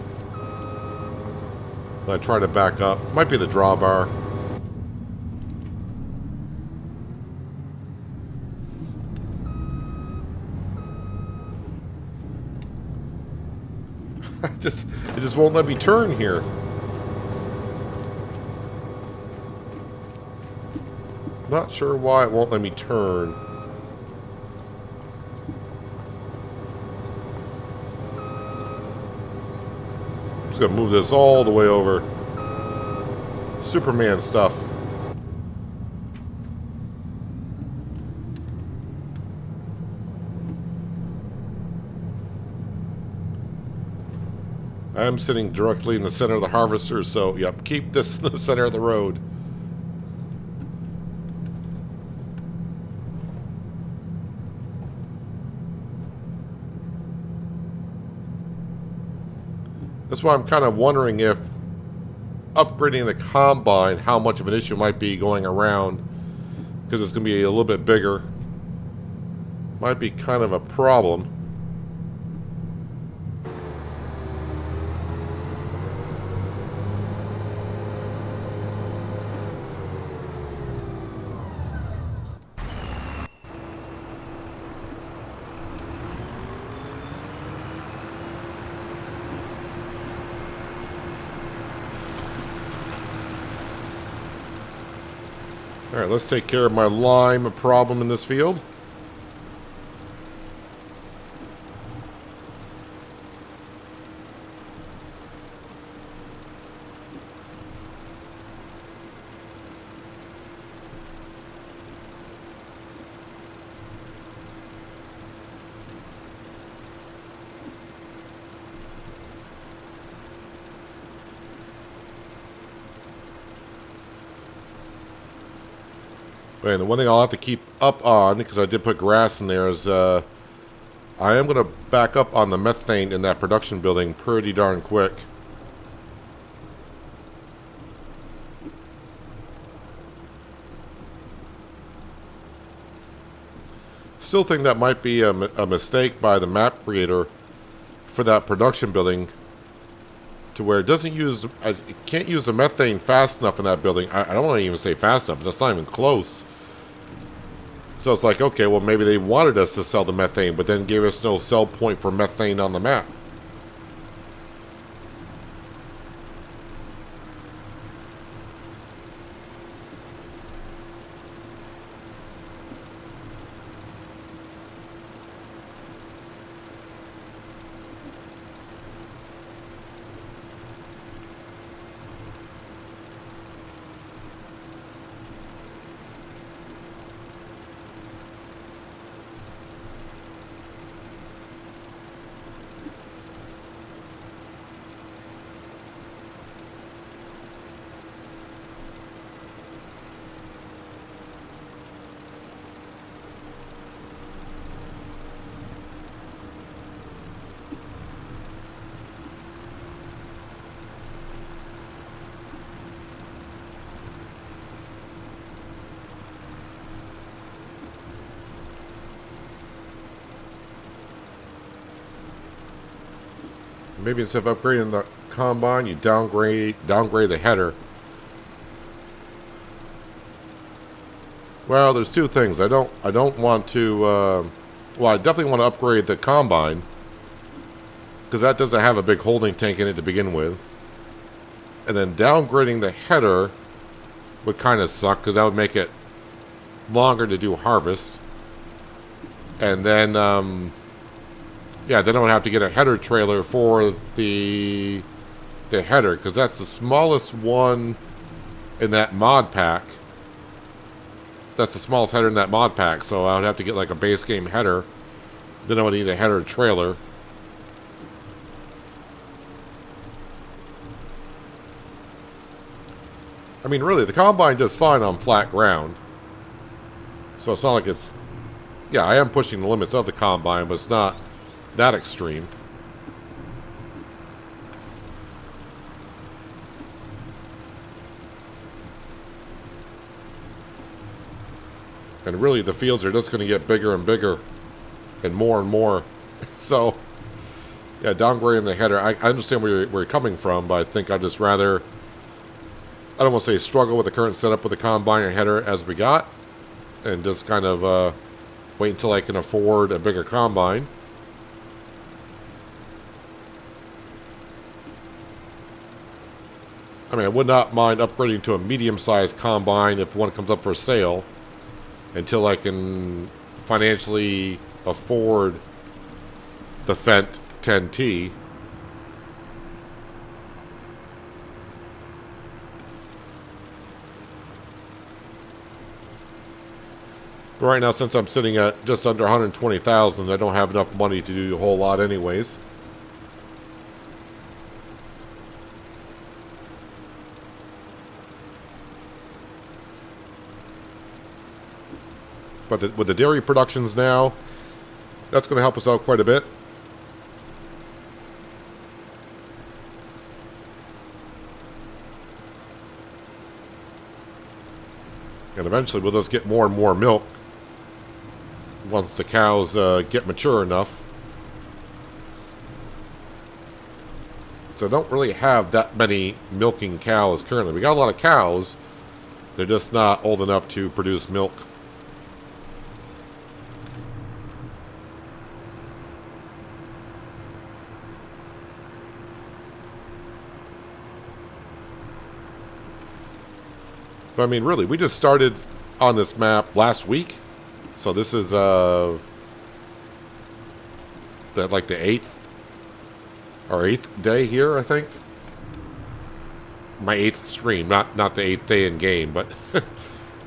When I try to back up. Might be the drawbar. It just won't let me turn here. Not sure why it won't let me turn. I'm just gonna move this all the way over. Superman stuff. I'm sitting directly in the center of the harvester, so yep, keep this in the center of the road. That's why I'm kind of wondering if upgrading the combine, how much of an issue might be going around, because it's going to be a little bit bigger. Might be kind of a problem. Alright, let's take care of my lime problem in this field. And the one thing I'll have to keep up on, because I did put grass in there, is I am going to back up on the methane in that production building pretty darn quick. Still think that might be a mistake by the map creator for that production building, to where it doesn't use, it can't use the methane fast enough in that building. I don't want to even say fast enough, that's not even close. So it's like, okay, well, maybe they wanted us to sell the methane, but then gave us no sell point for methane on the map. Maybe instead of upgrading the combine, you downgrade the header. Well, there's two things. I don't want to. Well, I definitely want to upgrade the combine, because that doesn't have a big holding tank in it to begin with. And then downgrading the header would kind of suck, because that would make it longer to do harvest. And then yeah, then I would have to get a header trailer for the header, because that's the smallest one in that mod pack. That's the smallest header in that mod pack, so I would have to get like a base game header. Then I would need a header trailer. I mean, really, the combine does fine on flat ground. So it's not like it's... Yeah, I am pushing the limits of the combine, but it's not that extreme. And really, the fields are just going to get bigger and bigger and more. So, yeah, downgrading the header. I understand where you're coming from, but I think I'd just rather... I don't want to say struggle with the current setup with the combine and header as we got, and just kind of wait until I can afford a bigger combine. I mean, I would not mind upgrading to a medium-sized combine if one comes up for sale until I can financially afford the Fendt 10T. But right now, since I'm sitting at just under 120,000, I don't have enough money to do a whole lot anyways. But with the dairy productions now, that's going to help us out quite a bit. And eventually we'll just get more and more milk once the cows get mature enough. So I don't really have that many milking cows currently. We got a lot of cows. They're just not old enough to produce milk. But I mean, really, we just started on this map last week. So this is like the 8th day here, I think. My 8th stream, not the 8th day in game, but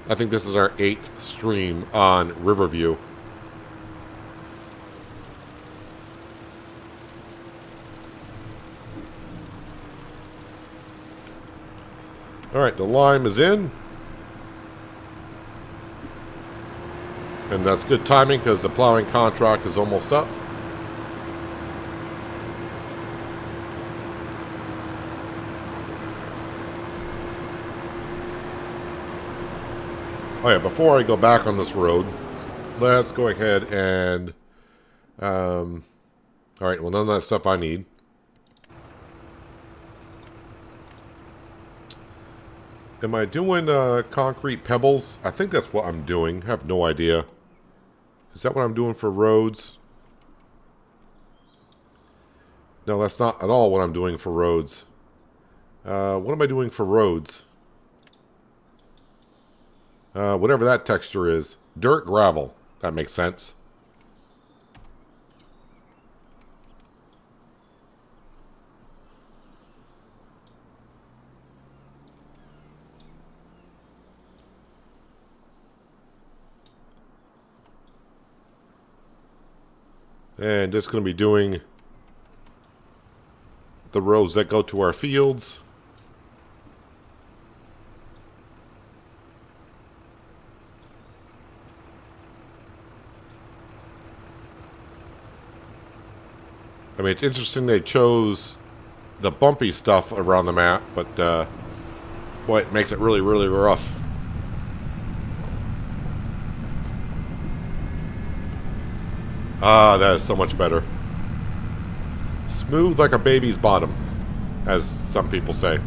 I think this is our 8th stream on Riverview. All right, the lime is in. And that's good timing because the plowing contract is almost up. Oh yeah, before I go back on this road, let's go ahead and... all right, well, none of that stuff I need. Am I doing concrete pebbles? I think that's what I'm doing. I have no idea. Is that what I'm doing for roads? No, that's not at all what I'm doing for roads. What am I doing for roads? Whatever that texture is. Dirt gravel. That makes sense. And just going to be doing the roads that go to our fields. I mean, it's interesting they chose the bumpy stuff around the map, but boy, it makes it really, really rough. Ah, that is so much better. Smooth like a baby's bottom, as some people say.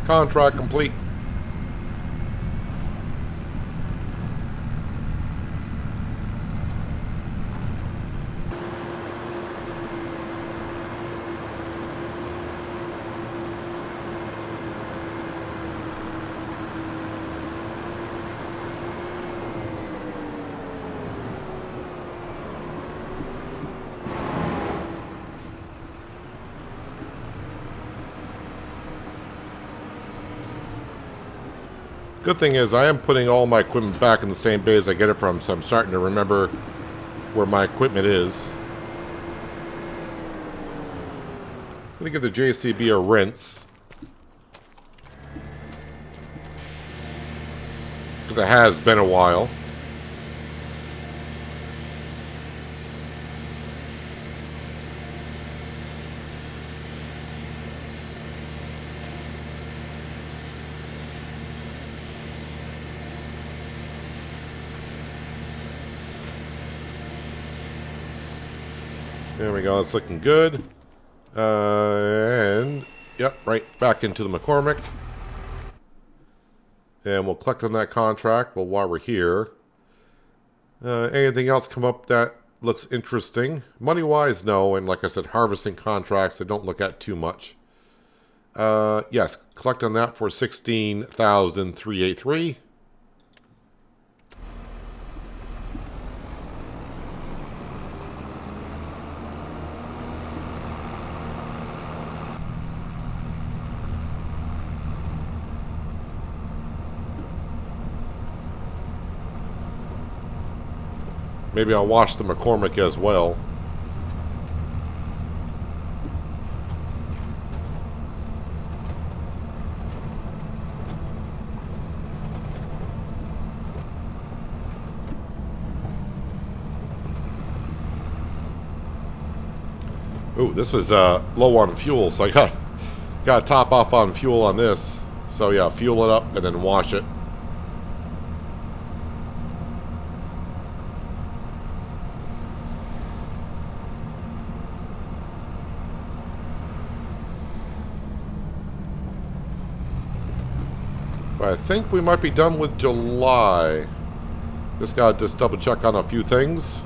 Contract complete. Good thing is I am putting all my equipment back in the same bays I get it from, so I'm starting to remember where my equipment is. I'm going to give the JCB a rinse. Because it has been a while. There we go, it's looking good. And, yep, right back into the McCormick. And we'll collect on that contract while we're here. Anything else come up that looks interesting? Money-wise, no. And like I said, harvesting contracts, I don't look at too much. Yes, collect on that for 16,383. Maybe I'll wash the McCormick as well. Ooh, this is low on fuel, so I got to top off on fuel on this. So yeah, fuel it up and then wash it. But I think we might be done with July. Just got to just double check on a few things.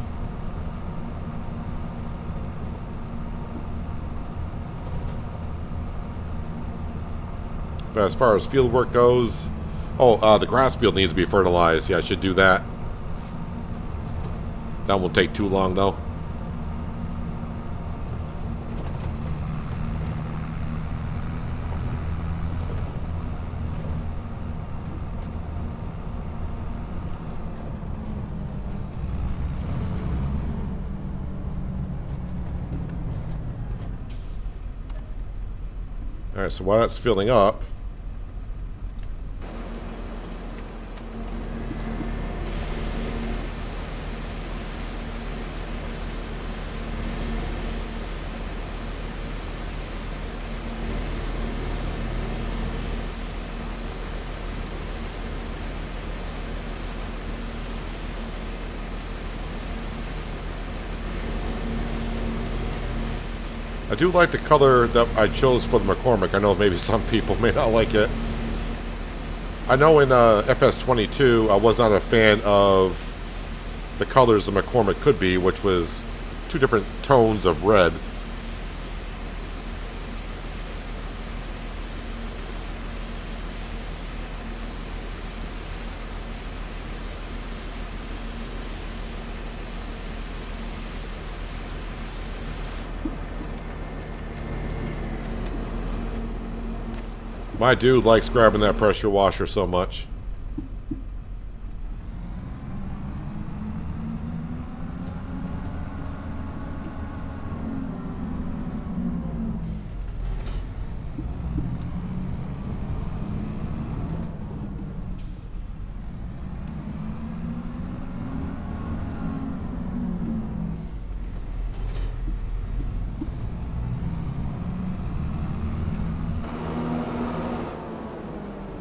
But as far as field work goes, the grass field needs to be fertilized. Yeah, I should do that. That won't take too long though. Alright, so while that's filling up, I do like the color that I chose for the McCormick. I know maybe some people may not like it. I know in FS22 I was not a fan of the colors the McCormick could be, which was two different tones of red. My dude likes grabbing that pressure washer so much.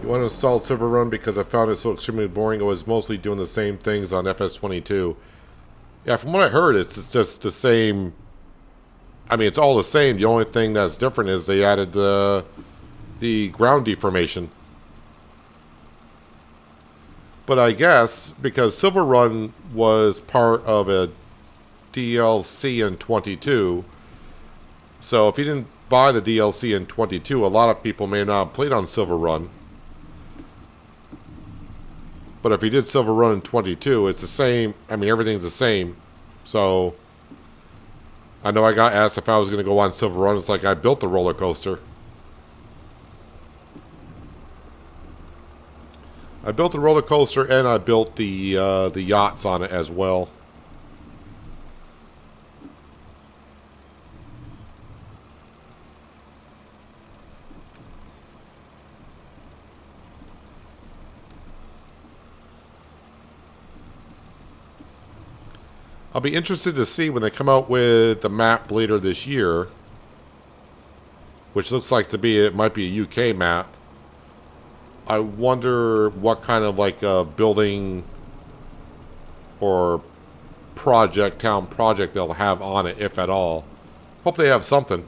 Want to install Silver Run because I found it so extremely boring. It was mostly doing the same things on FS22. Yeah, from what I heard, it's just the same. I mean, it's all the same. The only thing that's different is they added the ground deformation. But I guess because Silver Run was part of a DLC in 22, so if you didn't buy the DLC in 22, a lot of people may not have played on Silver Run. But if you did Silver Run in 22, it's the same. I mean, everything's the same. So, I know I got asked if I was going to go on Silver Run. It's like I built the roller coaster. I built the roller coaster and I built the yachts on it as well. I'll be interested to see when they come out with the map later this year, which looks like to be, it might be a UK map. I wonder what kind of like building or town project they'll have on it, if at all. Hope they have something.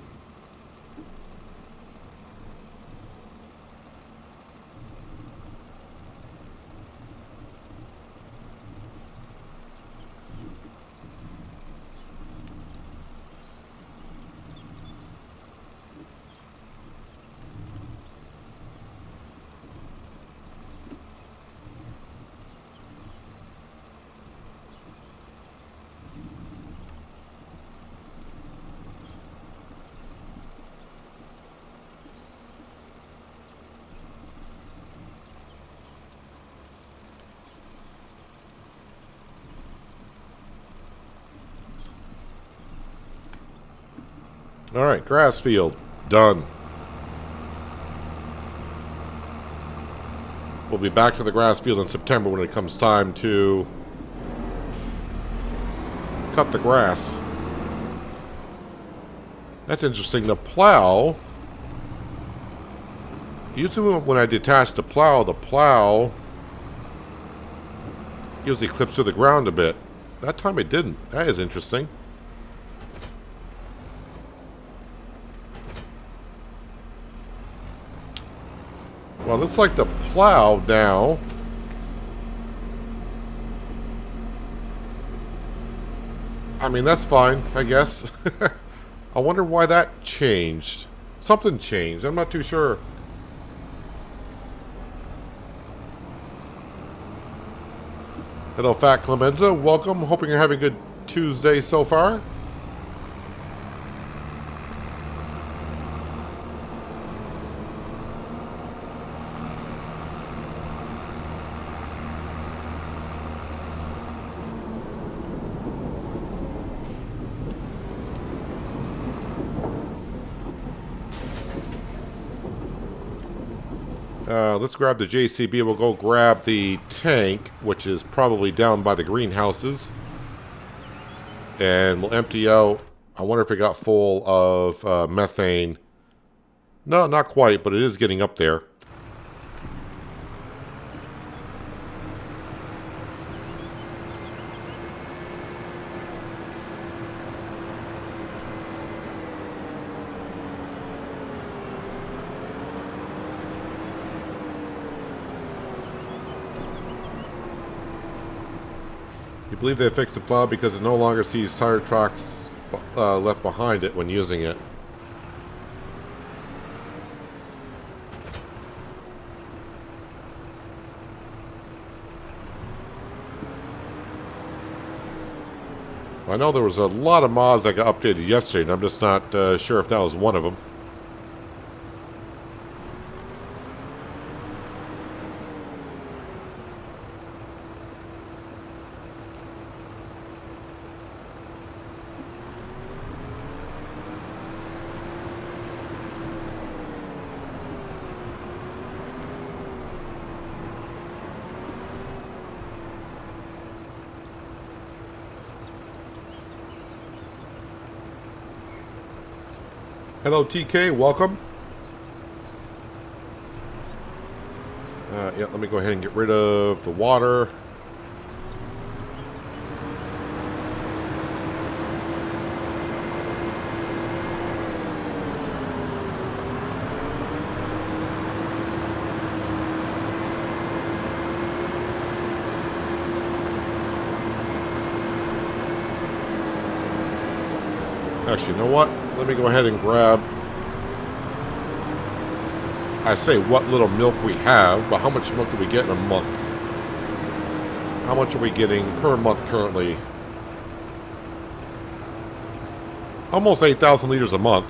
All right, grass field. Done. We'll be back to the grass field in September when it comes time to cut the grass. That's interesting. The plow... Usually when I detach the plow usually clips through the ground a bit. That time it didn't. That is interesting. Well, looks like the plow now. I mean, that's fine, I guess. I wonder why that changed. Something changed. I'm not too sure. Hello, Fat Clemenza. Welcome. Hoping you're having a good Tuesday so far. Let's grab the JCB. We'll go grab the tank, which is probably down by the greenhouses. And we'll empty out. I wonder if it got full of methane. No, not quite, but it is getting up there. You believe they fixed the plow because it no longer sees tire tracks left behind it when using it. I know there was a lot of mods that got updated yesterday, and I'm just not sure if that was one of them. Hello, TK. Welcome. Yeah, let me go ahead and get rid of the water. Actually, you know what? Let me go ahead and grab... I say what little milk we have, but how much milk do we get in a month? How much are we getting per month currently? Almost 8,000 liters a month.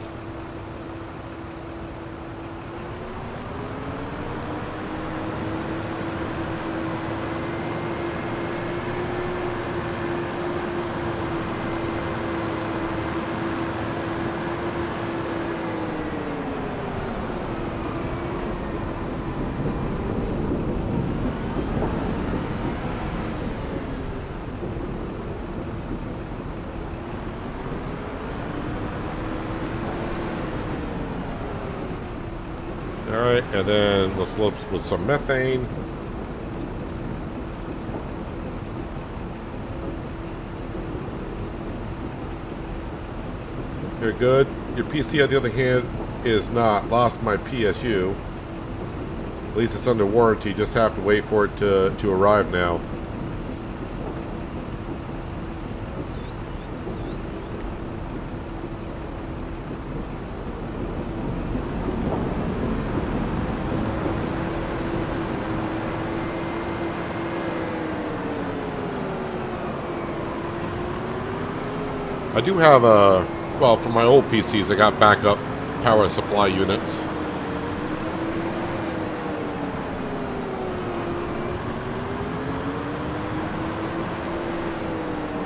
Alright, and then the slopes with some methane. You're good. Your PC, on the other hand, is not. Lost my PSU. At least it's under warranty. Just have to wait for it to arrive now. I do have a, well, from my old PCs, I got backup power supply units.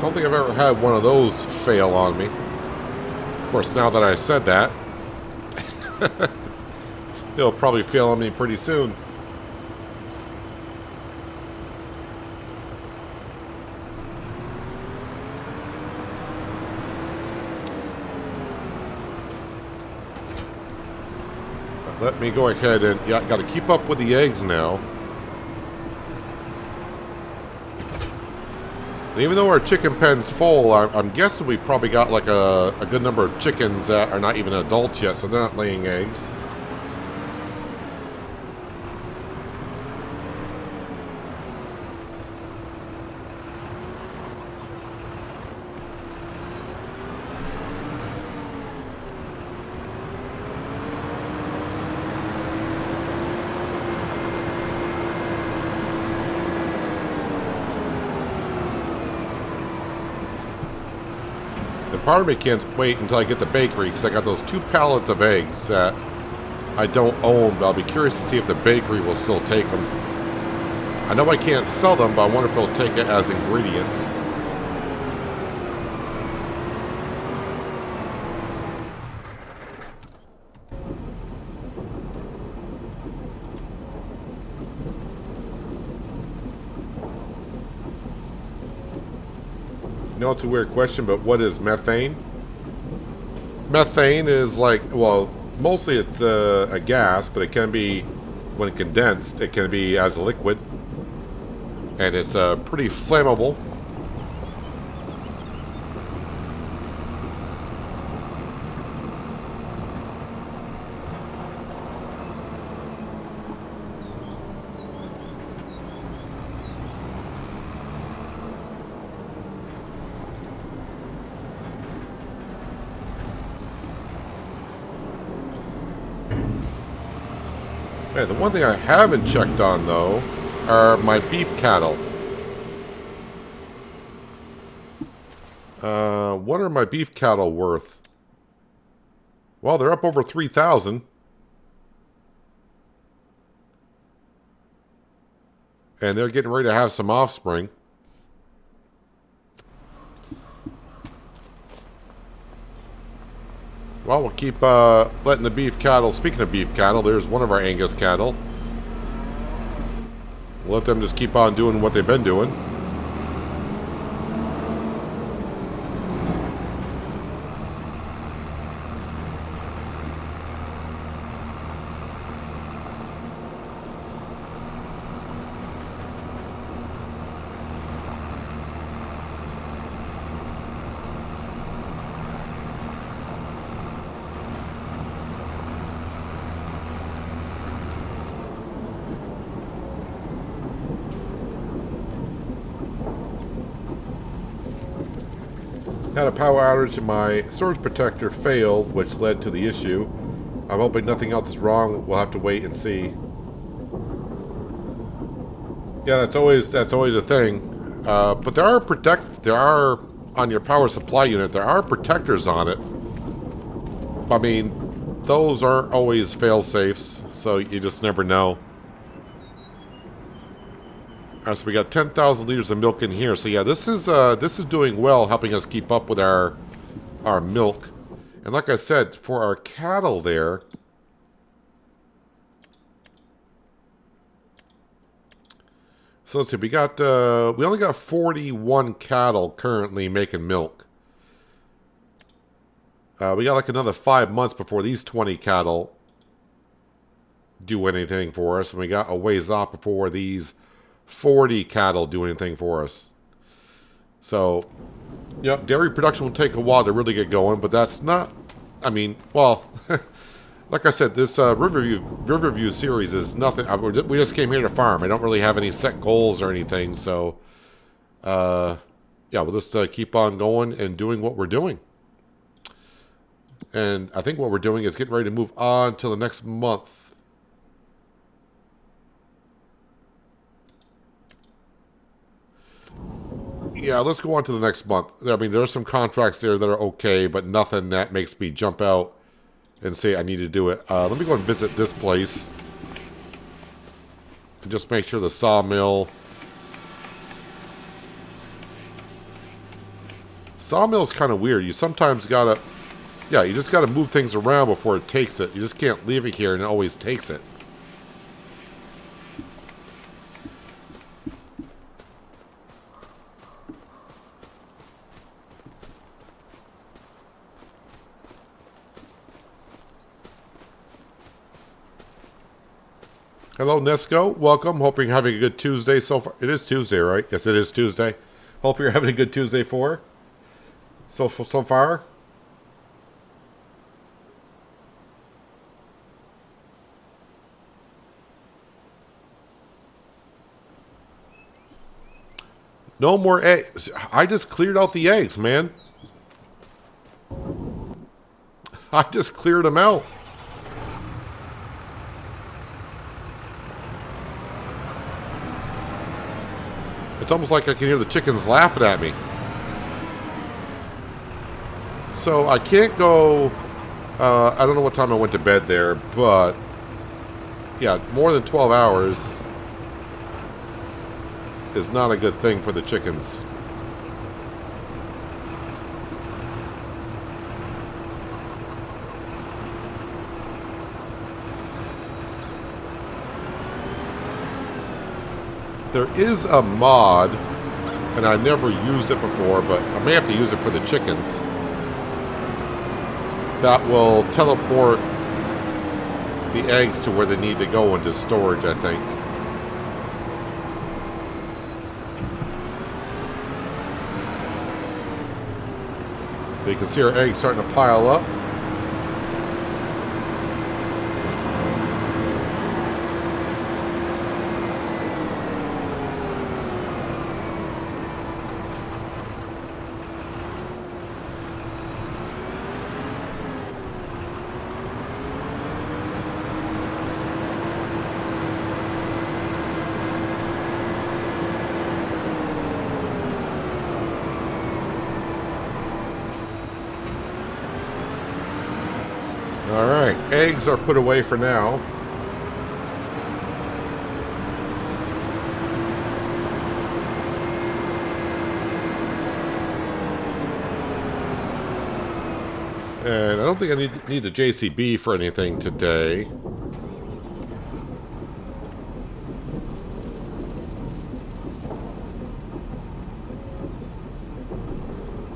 Don't think I've ever had one of those fail on me. Of course, now that I said that, he'll probably fail on me pretty soon. Let me go ahead and, yeah, got to keep up with the eggs now. And even though our chicken pen's full, I'm guessing we probably got like a good number of chickens that are not even adults yet, so they're not laying eggs. Part of me can't wait until I get the bakery because I got those 2 pallets of eggs that I don't own, but I'll be curious to see if the bakery will still take them. I know I can't sell them, but I wonder if they'll take it as ingredients. You know, it's a weird question, but what is methane? Methane is like, well, mostly it's a gas, but it can be, when condensed, it can be as a liquid. And it's pretty flammable. Hey, the one thing I haven't checked on, though, are my beef cattle. What are my beef cattle worth? Well, they're up over 3,000. And they're getting ready to have some offspring. Well, we'll keep letting the beef cattle, speaking of beef cattle, there's one of our Angus cattle. We'll let them just keep on doing what they've been doing. Had a power outage and my surge protector failed, which led to the issue. I'm hoping nothing else is wrong. We'll have to wait and see. Yeah, that's always a thing. But there are on your power supply unit, there are protectors on it. I mean, those aren't always fail safes, so you just never know. So we got 10,000 liters of milk in here. So yeah, this is doing well, helping us keep up with our milk. And like I said, for our cattle there, so let's see, we only got 41 cattle currently making milk. We got like another 5 months before these 20 cattle do anything for us, and we got a ways off before these 40 cattle do anything for us. So, yep, dairy production will take a while to really get going, but that's not, I mean, well, like I said, this Riverview series is nothing. We just came here to farm. I don't really have any set goals or anything, so, yeah, we'll just keep on going and doing what we're doing. And I think what we're doing is getting ready to move on to the next month. Yeah, let's go on to the next month. I mean, there are some contracts there that are okay, but nothing that makes me jump out and say I need to do it. Let me go and visit this place. And just make sure the sawmill... Sawmill's kind of weird. You sometimes gotta... Yeah, you just got to move things around before it takes it. You just can't leave it here and it always takes it. Hello, Nesco. Welcome. Hope you're having a good Tuesday so far. It is Tuesday, right? Yes, it is Tuesday. Hope you're having a good Tuesday so far. No more eggs. I just cleared out the eggs, man. I just cleared them out. It's almost like I can hear the chickens laughing at me. So I can't go... I don't know what time I went to bed there, but... yeah, more than 12 hours is not a good thing for the chickens. There is a mod, and I've never used it before, but I may have to use it for the chickens, that will teleport the eggs to where they need to go into storage, I think. You can see our eggs starting to pile up. Alright, eggs are put away for now. And I don't think I need a JCB for anything today.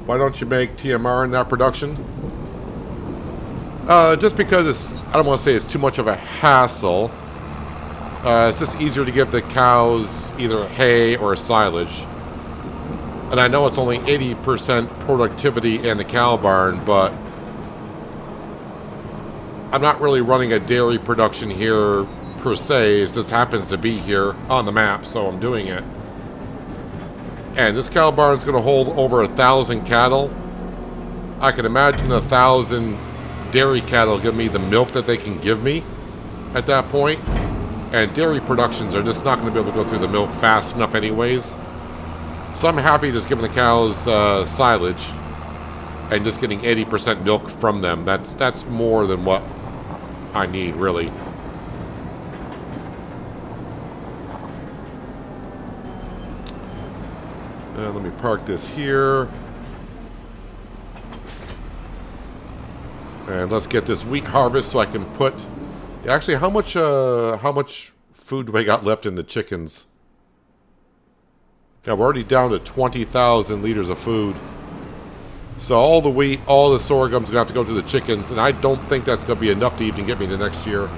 Why don't you make TMR in that production? Just because it's, I don't want to say it's too much of a hassle. It's just easier to give the cows either hay or silage. And I know it's only 80% productivity in the cow barn, but I'm not really running a dairy production here per se. It just happens to be here on the map, so I'm doing it. And this cow barn is going to hold over 1,000 cattle. I can imagine 1,000 dairy cattle give me the milk that they can give me at that point. And dairy productions are just not going to be able to go through the milk fast enough anyways. So I'm happy just giving the cows silage and just getting 80% milk from them. That's more than what I need, really. Let me park this here. And let's get this wheat harvest so I can put... Actually, how much food do I got left in the chickens? Yeah, we're already down to 20,000 liters of food. So all the wheat, all the sorghum's going to have to go to the chickens, and I don't think that's going to be enough to even get me to next year.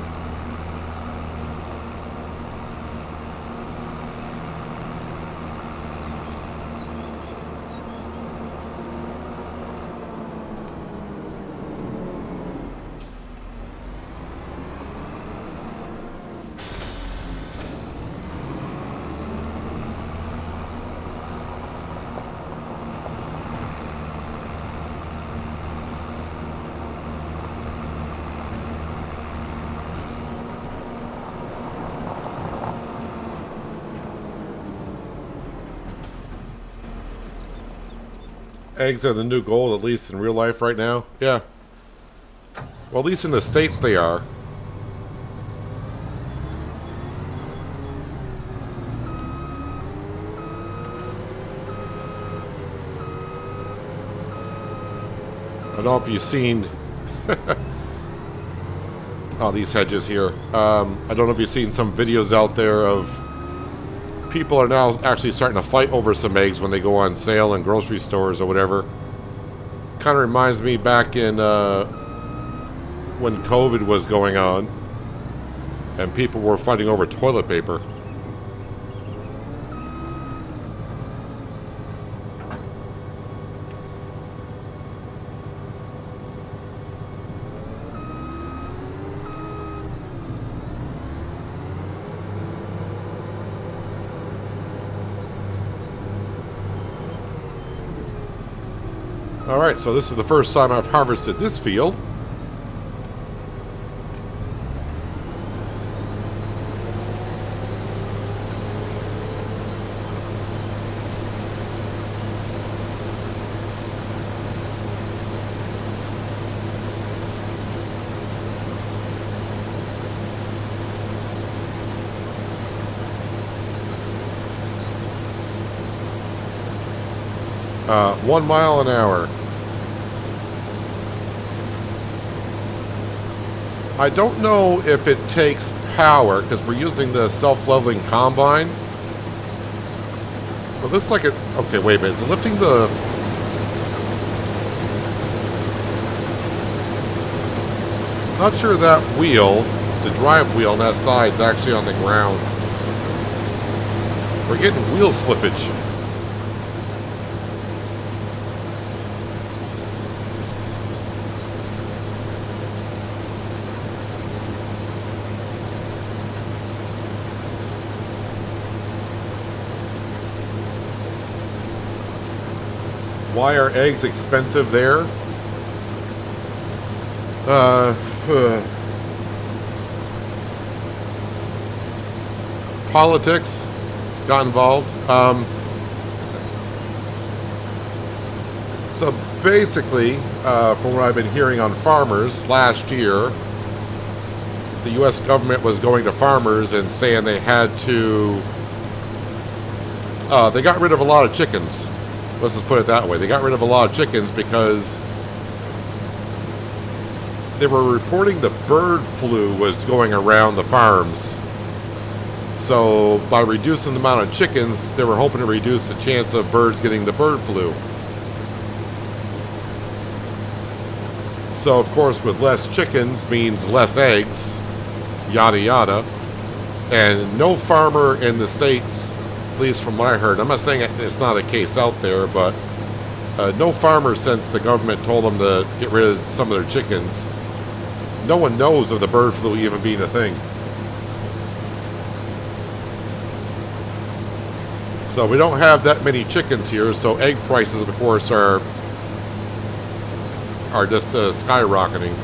Eggs are the new gold, at least in real life right now. Yeah. Well, at least in the States they are. I don't know if you've seen Oh, these hedges here. I don't know if you've seen some videos out there of people are now actually starting to fight over some eggs when they go on sale in grocery stores or whatever. Kind of reminds me back in when COVID was going on and people were fighting over toilet paper. Alright, so this is the first time I've harvested this field. Uh, 1 mile an hour. I don't know if it takes power because we're using the self-leveling combine. It looks like it. Okay, wait a minute. Is it lifting the? Not sure that wheel, the drive wheel on that side, is actually on the ground. We're getting wheel slippage. Why are eggs expensive there? Politics got involved. So basically, from what I've been hearing on farmers, last year, the U.S. government was going to farmers and saying they had to... they got rid of a lot of chickens. Let's just put it that way. They got rid of a lot of chickens because they were reporting the bird flu was going around the farms. So by reducing the amount of chickens, they were hoping to reduce the chance of birds getting the bird flu. So of course with less chickens means less eggs, yada yada. And no farmer in the States, at least from what I heard, I'm not saying it's not a case out there, but no farmer since the government told them to get rid of some of their chickens, no one knows of the bird flu even being a thing. So we don't have that many chickens here, so egg prices, of course, are just skyrocketing.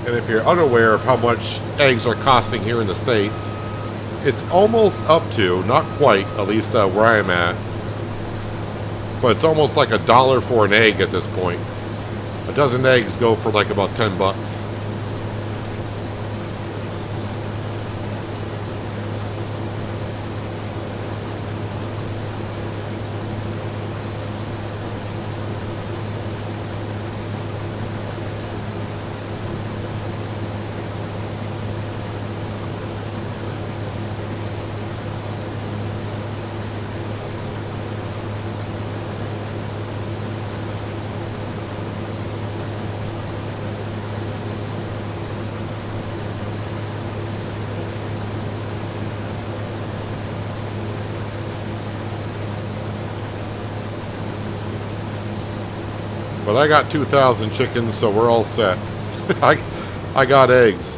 And if you're unaware of how much eggs are costing here in the States, it's almost up to, not quite, at least where I am at, but it's almost like $1 for an egg at this point. A dozen eggs go for like about 10 bucks. But I got 2,000 chickens, so we're all set. I got eggs.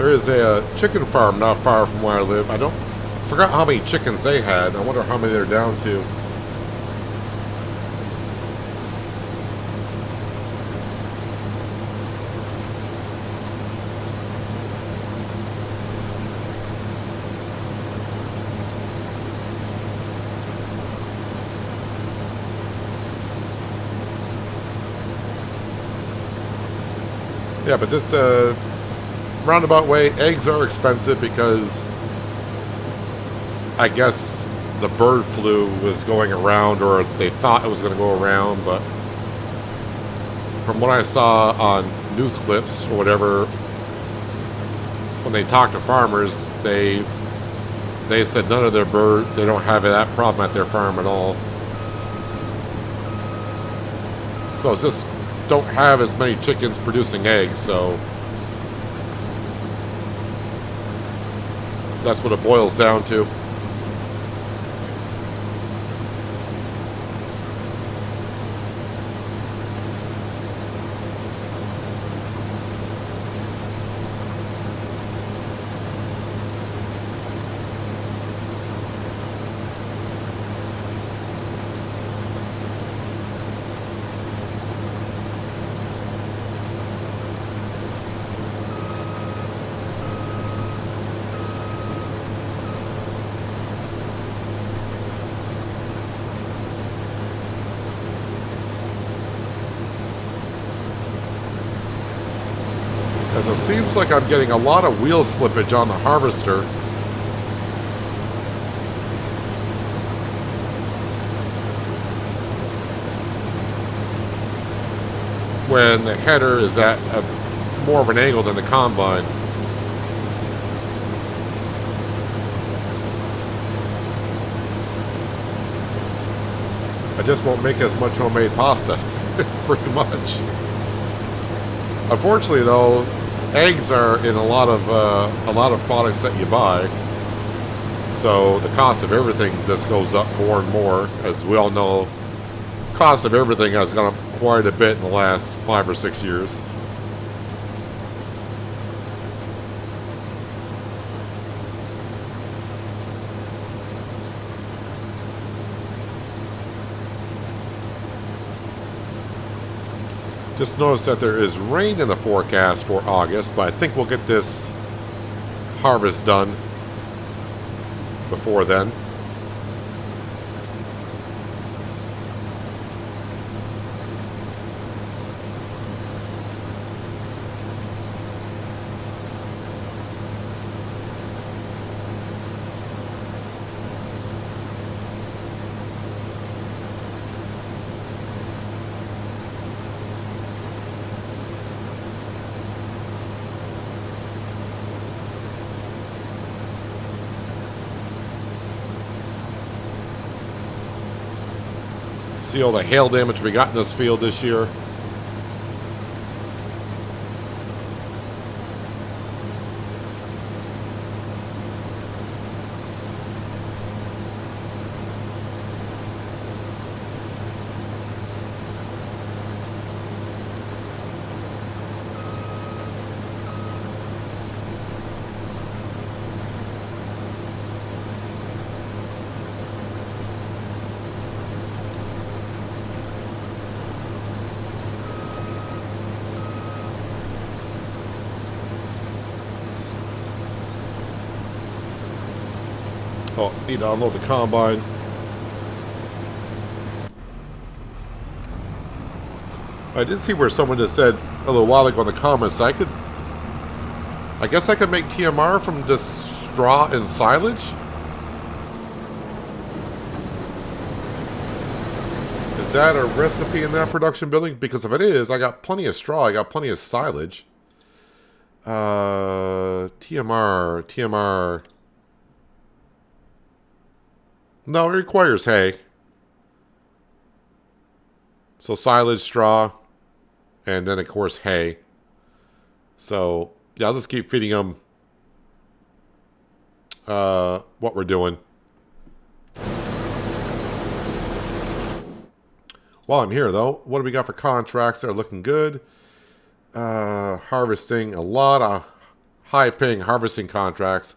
There is a chicken farm not far from where I live. I don't forgot how many chickens they had. I wonder how many they're down to. Yeah, but just roundabout way, eggs are expensive because I guess the bird flu was going around, or they thought it was going to go around, but from what I saw on news clips or whatever, when they talked to farmers, they said none of their bird, they don't have that problem at their farm at all. So it's just don't have as many chickens producing eggs, so that's what it boils down to. As it seems like I'm getting a lot of wheel slippage on the harvester. When the header is at more of an angle than the combine. I just won't make as much homemade pasta, pretty much. Unfortunately, though, eggs are in a lot of products that you buy, so the cost of everything just goes up more and more. As we all know, cost of everything has gone up quite a bit in the last 5 or 6 years. Just noticed that there is rain in the forecast for August, but I think we'll get this harvest done before then. See all the hail damage we got in this field this year. Oh, need to unload the combine. I did see where someone just said a little while ago in the comments, I guess I could make TMR from just straw and silage. Is that a recipe in that production building? Because if it is, I got plenty of straw, I got plenty of silage. TMR. No, it requires hay. So silage, straw, and then of course hay. So yeah, I'll just keep feeding them what we're doing. While I'm here though, what do we got for contracts that are looking good? Harvesting a lot high-paying harvesting contracts.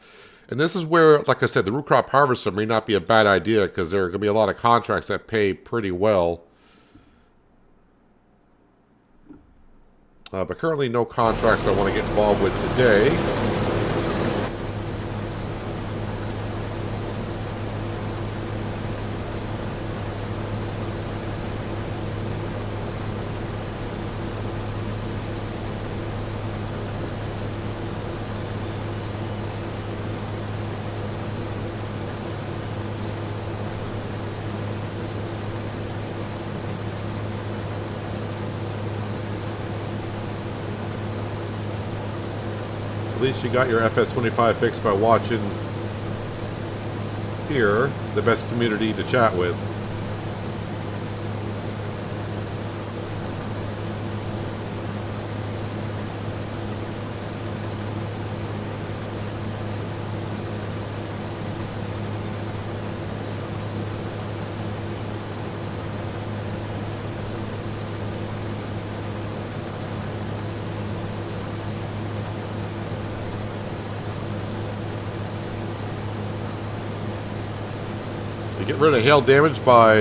And this is where, like I said, the root crop harvester may not be a bad idea because there are going to be a lot of contracts that pay pretty well. But currently no contracts I want to get involved with today. At least you got your FS25 fixed by watching here, the best community to chat with. Get rid of hail damage by,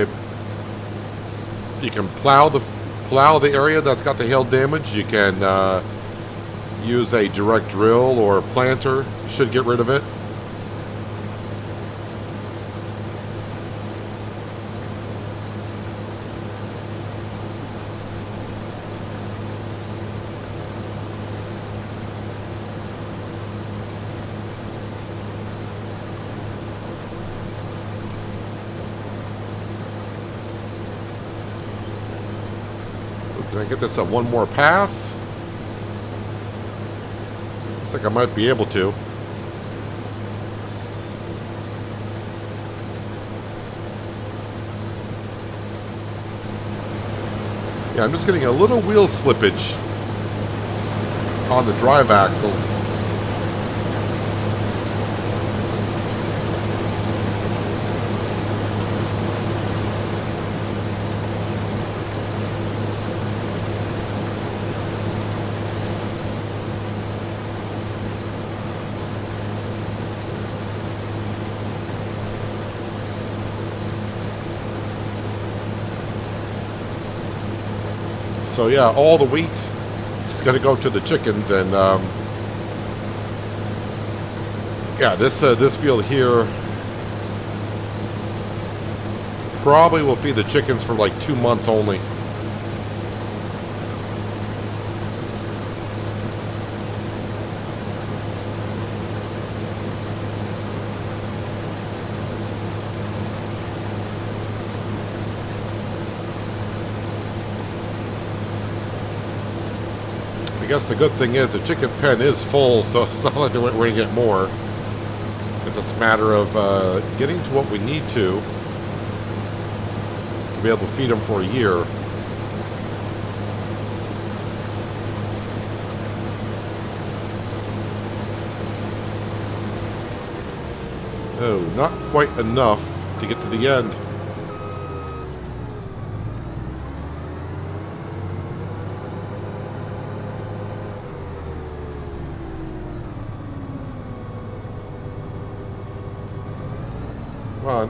you can plow the area that's got the hail damage. You can use a direct drill or a planter, should get rid of it. Can I get this at one more pass? Looks like I might be able to. Yeah, I'm just getting a little wheel slippage on the drive axles. So yeah, all the wheat is going to go to the chickens, and yeah, this field here probably will feed the chickens for like 2 months only. I guess the good thing is the chicken pen is full, so it's not like we're going to get more. It's just a matter of getting to what we need to be able to feed them for a year. Oh, not quite enough to get to the end. Come on.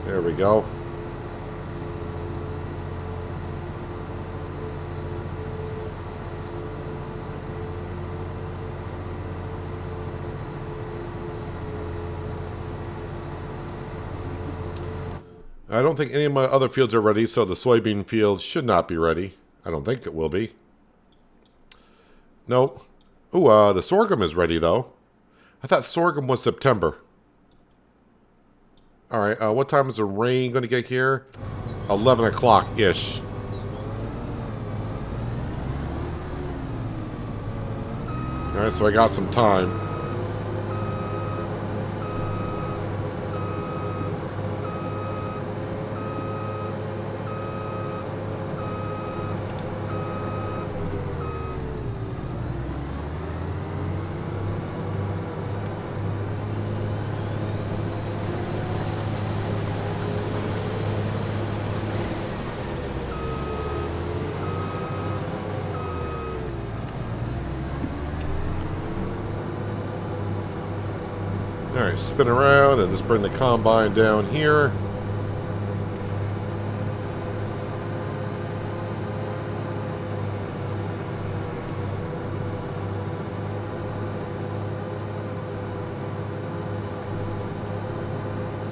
There we go. I don't think any of my other fields are ready, so the soybean field should not be ready. I don't think it will be. Nope. Ooh, the sorghum is ready, though. I thought sorghum was September. Alright, what time is the rain going to get here? 11 o'clock-ish. Alright, so I got some time. Alright, spin around and just bring the combine down here.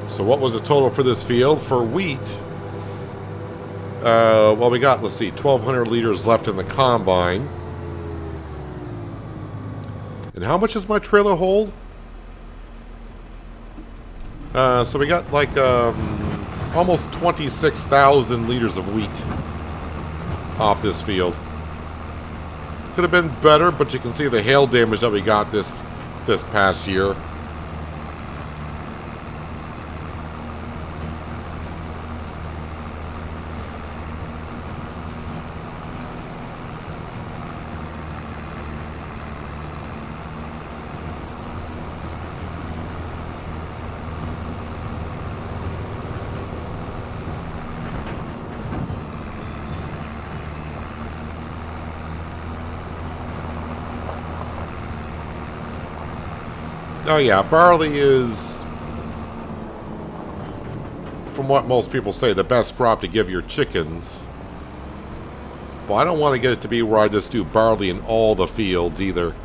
So what was the total for this field? For wheat, well, we got, let's see, 1,200 liters left in the combine. And how much does my trailer hold? So we got like almost 26,000 liters of wheat off this field. Could have been better, but you can see the hail damage that we got this past year. Oh yeah, barley is, from what most people say, the best crop to give your chickens. But I don't want to get it to be where I just do barley in all the fields either.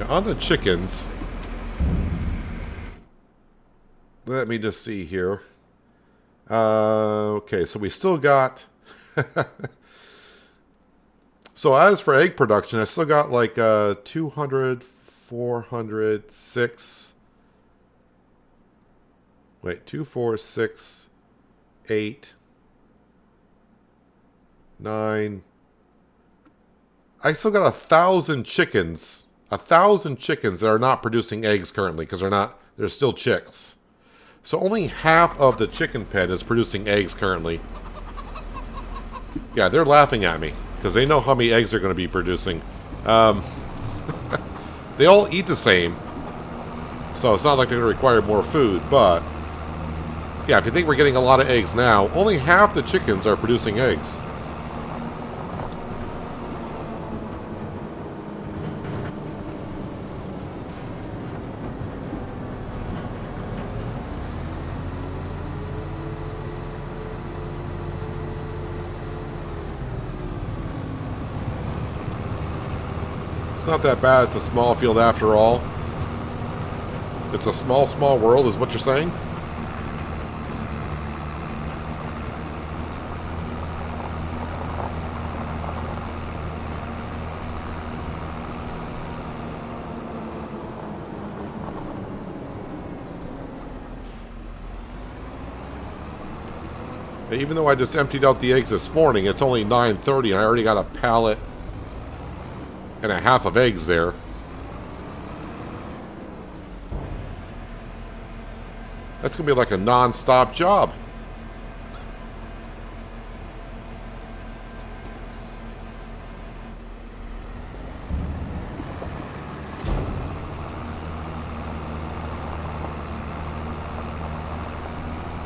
On the chickens, let me just see here. Okay, so we still got... So as for egg production, I still got like 200, 400, 6... Wait, 2, 4, 6, 8, 9... I still got 1,000 chickens. 1,000 chickens that are not producing eggs currently because they're still chicks. So only half of the chicken pen is producing eggs currently. Yeah, they're laughing at me because they know how many eggs they're going to be producing. They all eat the same, so it's not like they're going to require more food. But yeah, if you think we're getting a lot of eggs now, only half the chickens are producing eggs. Not that bad. It's a small field after all. It's a small world is what you're saying? Even though I just emptied out the eggs this morning, it's only 9:30 and I already got a pallet and a half of eggs there. That's going to be like a non-stop job.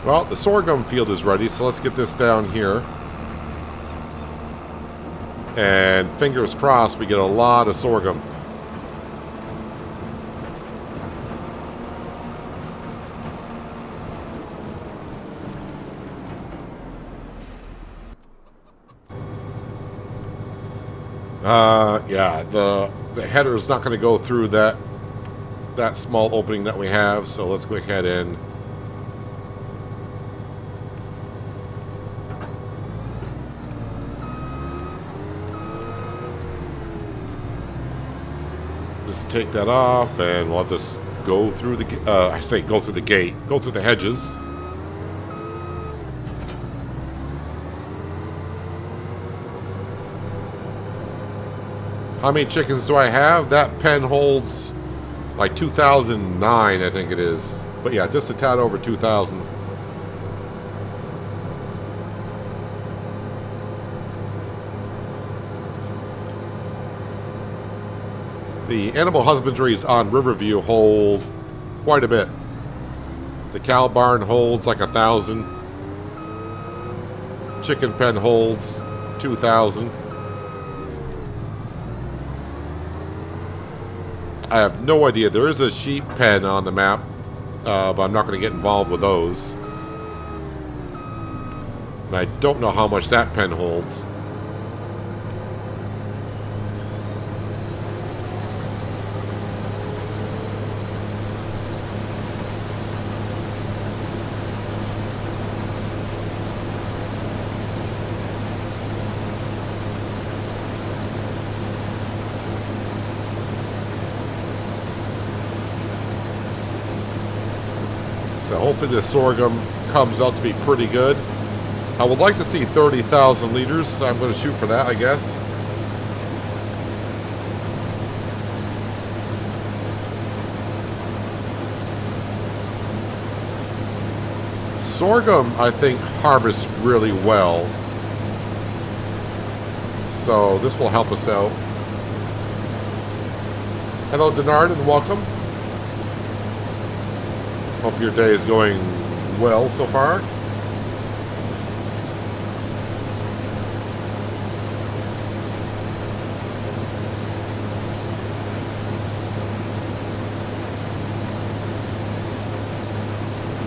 Well, the sorghum field is ready, so let's get this down here. And fingers crossed we get a lot of sorghum. Yeah, the header is not going to go through that small opening that we have, so let's go ahead and just take that off, and we'll just go through the I say go through the gate, go through the hedges. How many chickens do I have? That pen holds like 2009, I think it is. But yeah, just a tad over 2,000. The animal husbandries on Riverview hold quite a bit. The cow barn holds like 1,000. Chicken pen holds 2,000. I have no idea. There is a sheep pen on the map, but I'm not going to get involved with those. And I don't know how much that pen holds. So hopefully this sorghum comes out to be pretty good. I would like to see 30,000 liters, so I'm going to shoot for that, I guess. Sorghum, I think, harvests really well. So this will help us out. Hello, Denard, and welcome. Hope your day is going well so far.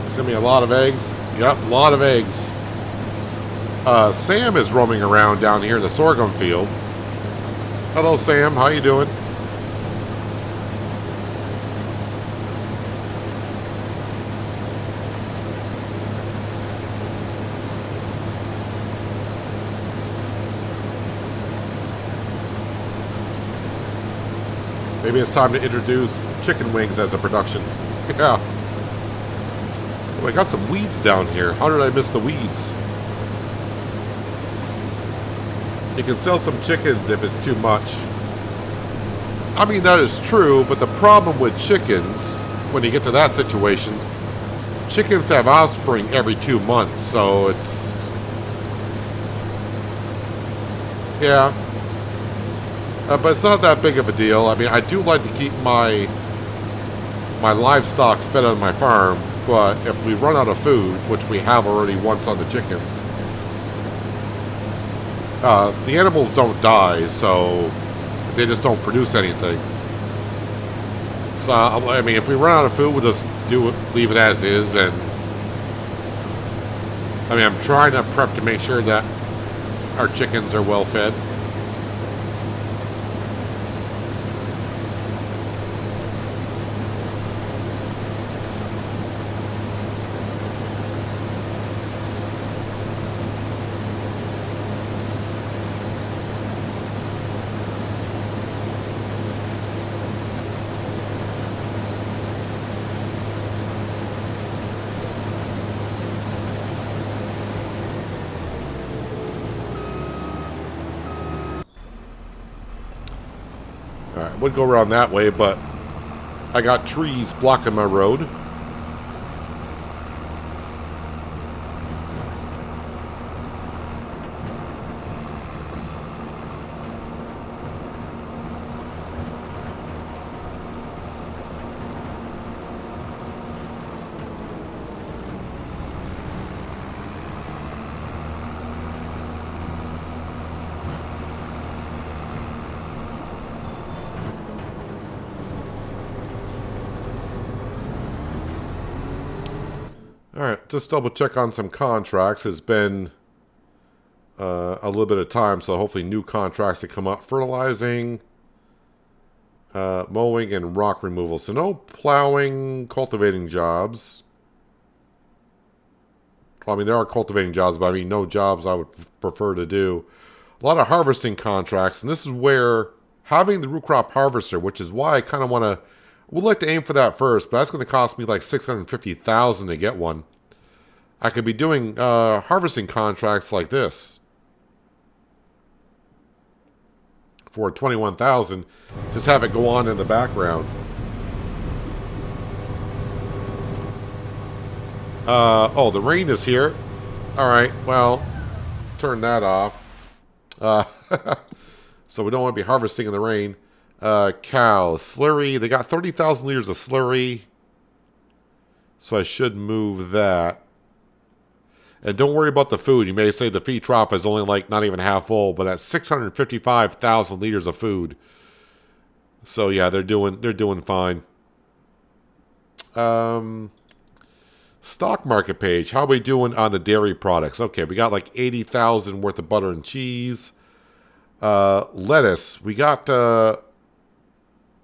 It's gonna be a lot of eggs. Yep, a lot of eggs. Sam is roaming around down here in the sorghum field. Hello, Sam. How you doing? Maybe it's time to introduce chicken wings as a production. Yeah. Oh, I got some weeds down here. How did I miss the weeds? You can sell some chickens if it's too much. I mean, that is true, but the problem with chickens, when you get to that situation, chickens have offspring every 2 months, so it's... Yeah. But it's not that big of a deal. I mean, I do like to keep my livestock fed on my farm, but if we run out of food, which we have already once on the chickens, the animals don't die, so they just don't produce anything. So, I mean, if we run out of food, we'll just leave it as is, and I mean, I'm trying to prep to make sure that our chickens are well fed. I would go around that way, but I got trees blocking my road. Alright, just double check on some contracts. It's been a little bit of time, so hopefully new contracts to come up. Fertilizing, mowing, and rock removal. So no plowing, cultivating jobs. Well, I mean, there are cultivating jobs, but I mean, no jobs I would prefer to do. A lot of harvesting contracts, and this is where having the root crop harvester, which is why I kind of want to... We'd like to aim for that first, but that's going to cost me like $650,000 to get one. I could be doing harvesting contracts like this for $21,000. Just have it go on in the background. Oh, the rain is here. All right, well, turn that off. So we don't want to be harvesting in the rain. Cows, slurry. They got 30,000 liters of slurry. So I should move that. And don't worry about the food. You may say the feed trough is only like not even half full, but that's 655,000 liters of food. So yeah, they're doing fine. Stock market page. How are we doing on the dairy products? Okay, we got like 80,000 worth of butter and cheese. Lettuce. We got well,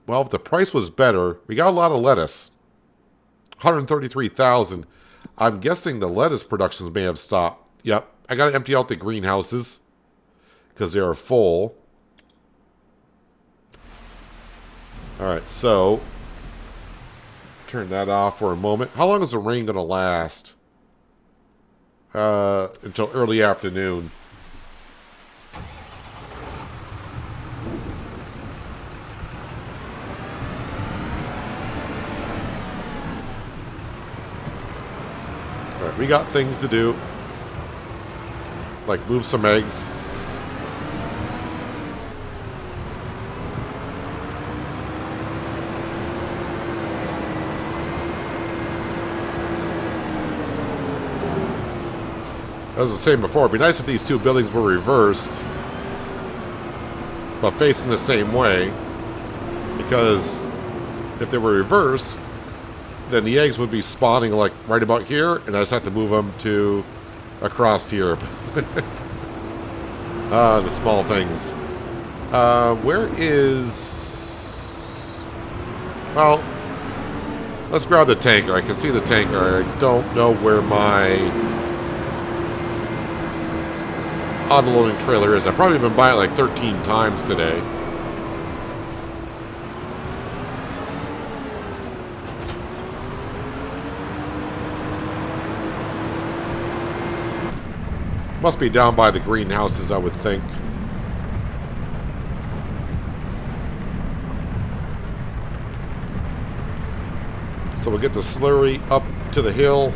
if the price was better, we got a lot of lettuce. 133,000. I'm guessing the lettuce productions may have stopped. Yep. I got to empty out the greenhouses because they are full. Alright, so turn that off for a moment. How long is the rain going to last? Until early afternoon. Alright, we got things to do. Like move some eggs. As I was saying before, it'd be nice if these two buildings were reversed, but facing the same way, because if they were reversed, then the eggs would be spawning like right about here, and I just have to move them to across here. The small things. Where is... Well, let's grab the tanker. I can see the tanker. I don't know where my auto-loading trailer is. I've probably been by it like 13 times today. Must be down by the greenhouses, I would think. So we'll get the slurry up to the hill.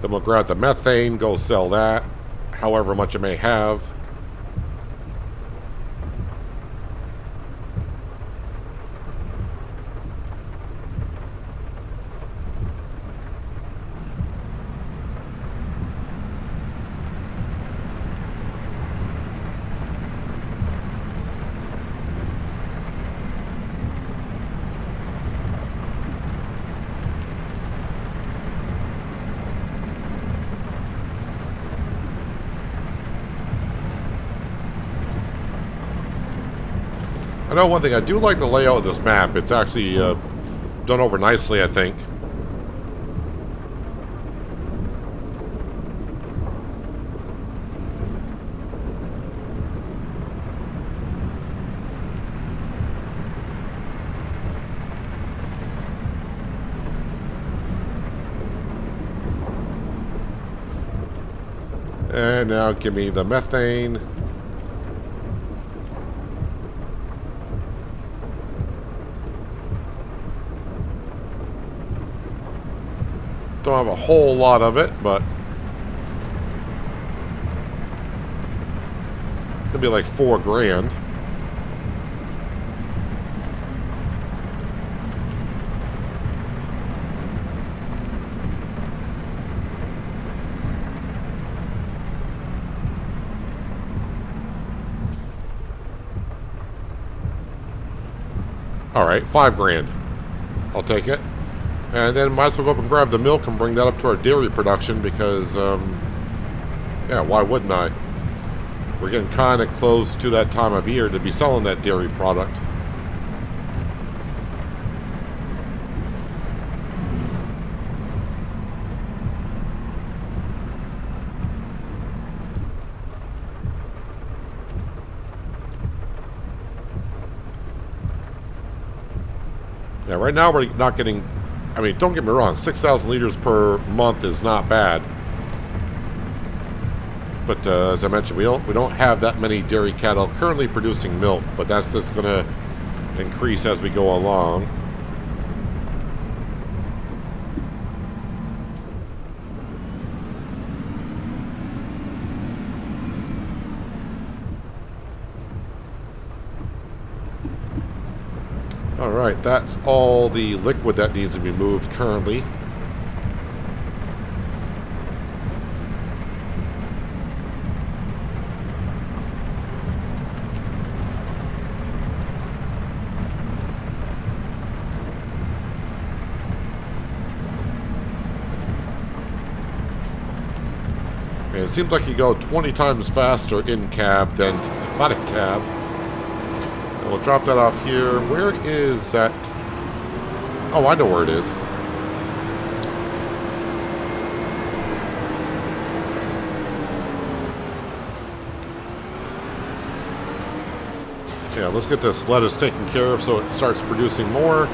Then we'll grab the methane, go sell that, however much it may have. I know one thing, I do like the layout of this map. It's actually done over nicely, I think. And now give me the methane. Don't have a whole lot of it, but it'll be like $4 grand. All right, $5 grand. I'll take it. And then might as well go up and grab the milk and bring that up to our dairy production because, yeah, why wouldn't I? We're getting kind of close to that time of year to be selling that dairy product. Yeah, right now we're not getting... I mean, don't get me wrong, 6,000 liters per month is not bad. But as I mentioned, we don't have that many dairy cattle currently producing milk, but that's just going to increase as we go along. All right, that's all the liquid that needs to be moved currently. And it seems like you go 20 times faster in cab than out of cab. And we'll drop that off here. Where is that? Oh, I know where it is. Yeah, let's get this lettuce taken care of so it starts producing more.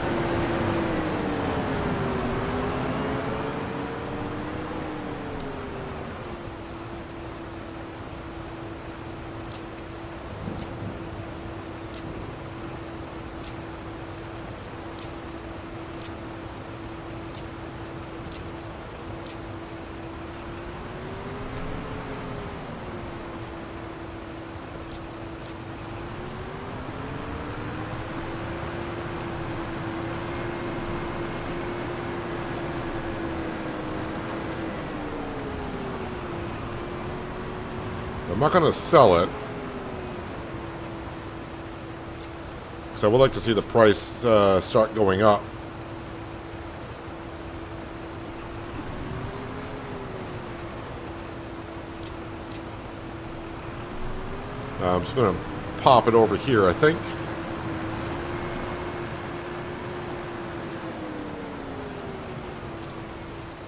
I'm not going to sell it, because I would like to see the price start going up. I'm just going to pop it over here, I think.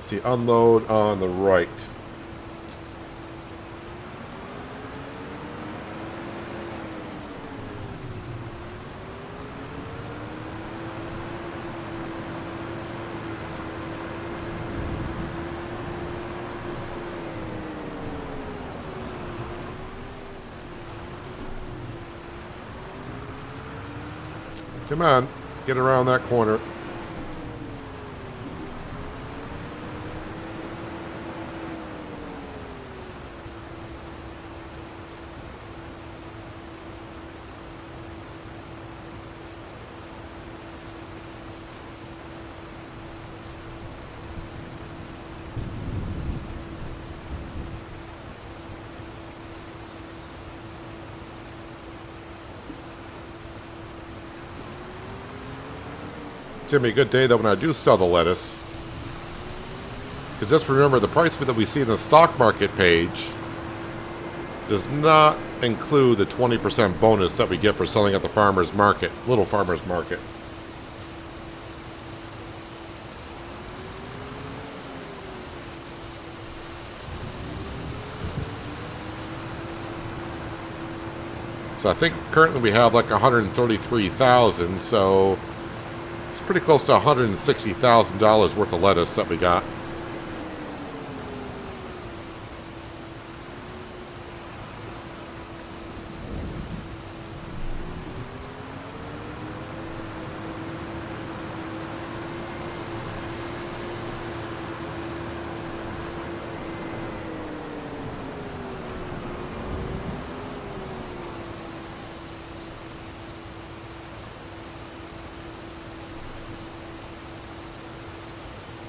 See, unload on the right. Come on, get around that corner. It's going to be a good day, though, when I do sell the lettuce. Because just remember, the price that we see in the stock market page does not include the 20% bonus that we get for selling at the farmer's market, little farmer's market. So I think currently we have like 133,000, so it's pretty close to $160,000 worth of lettuce that we got.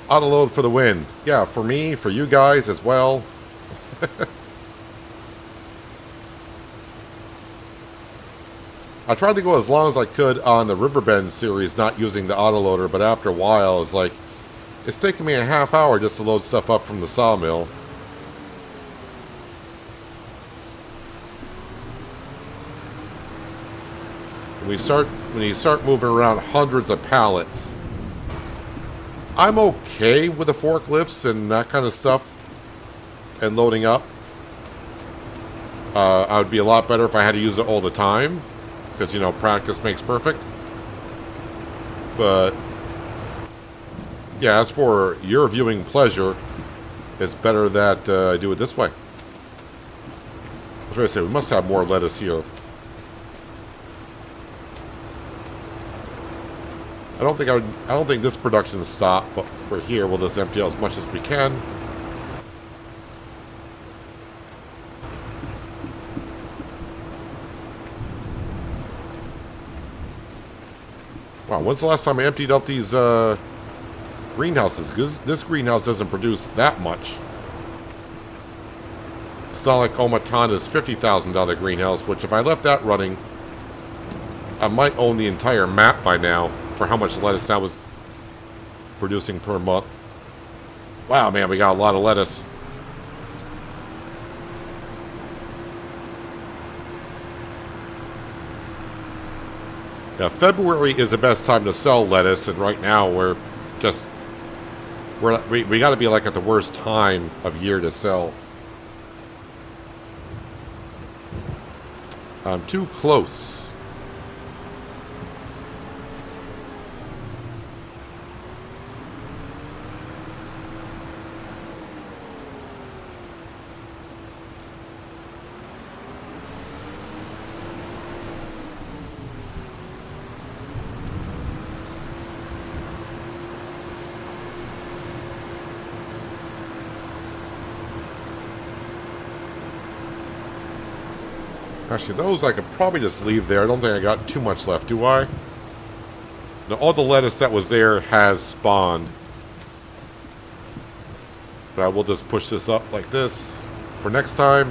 Autoload for the win. Yeah, for me, for you guys as well. I tried to go as long as I could on the Riverbend series, not using the autoloader, but after a while, it's like, it's taking me a half hour just to load stuff up from the sawmill. When you start moving around hundreds of pallets, I'm okay with the forklifts and that kind of stuff and loading up. I would be a lot better if I had to use it all the time, because, you know, practice makes perfect. But yeah, as for your viewing pleasure, it's better that I do it this way. was ready to say, we must have more lettuce here. I don't think this production stopped, but we're here. We'll just empty out as much as we can. Wow, when's the last time I emptied out these greenhouses? Because this greenhouse doesn't produce that much. It's not like Omatanda's $50,000 greenhouse, which if I left that running, I might own the entire map by now for how much lettuce that was producing per month. Wow, man, we got a lot of lettuce. Now, February is the best time to sell lettuce, and right now we got to be like at the worst time of year to sell. I'm too close. Actually, those I could probably just leave there. I don't think I got too much left, do I? Now, all the lettuce that was there has spawned. But I will just push this up like this for next time.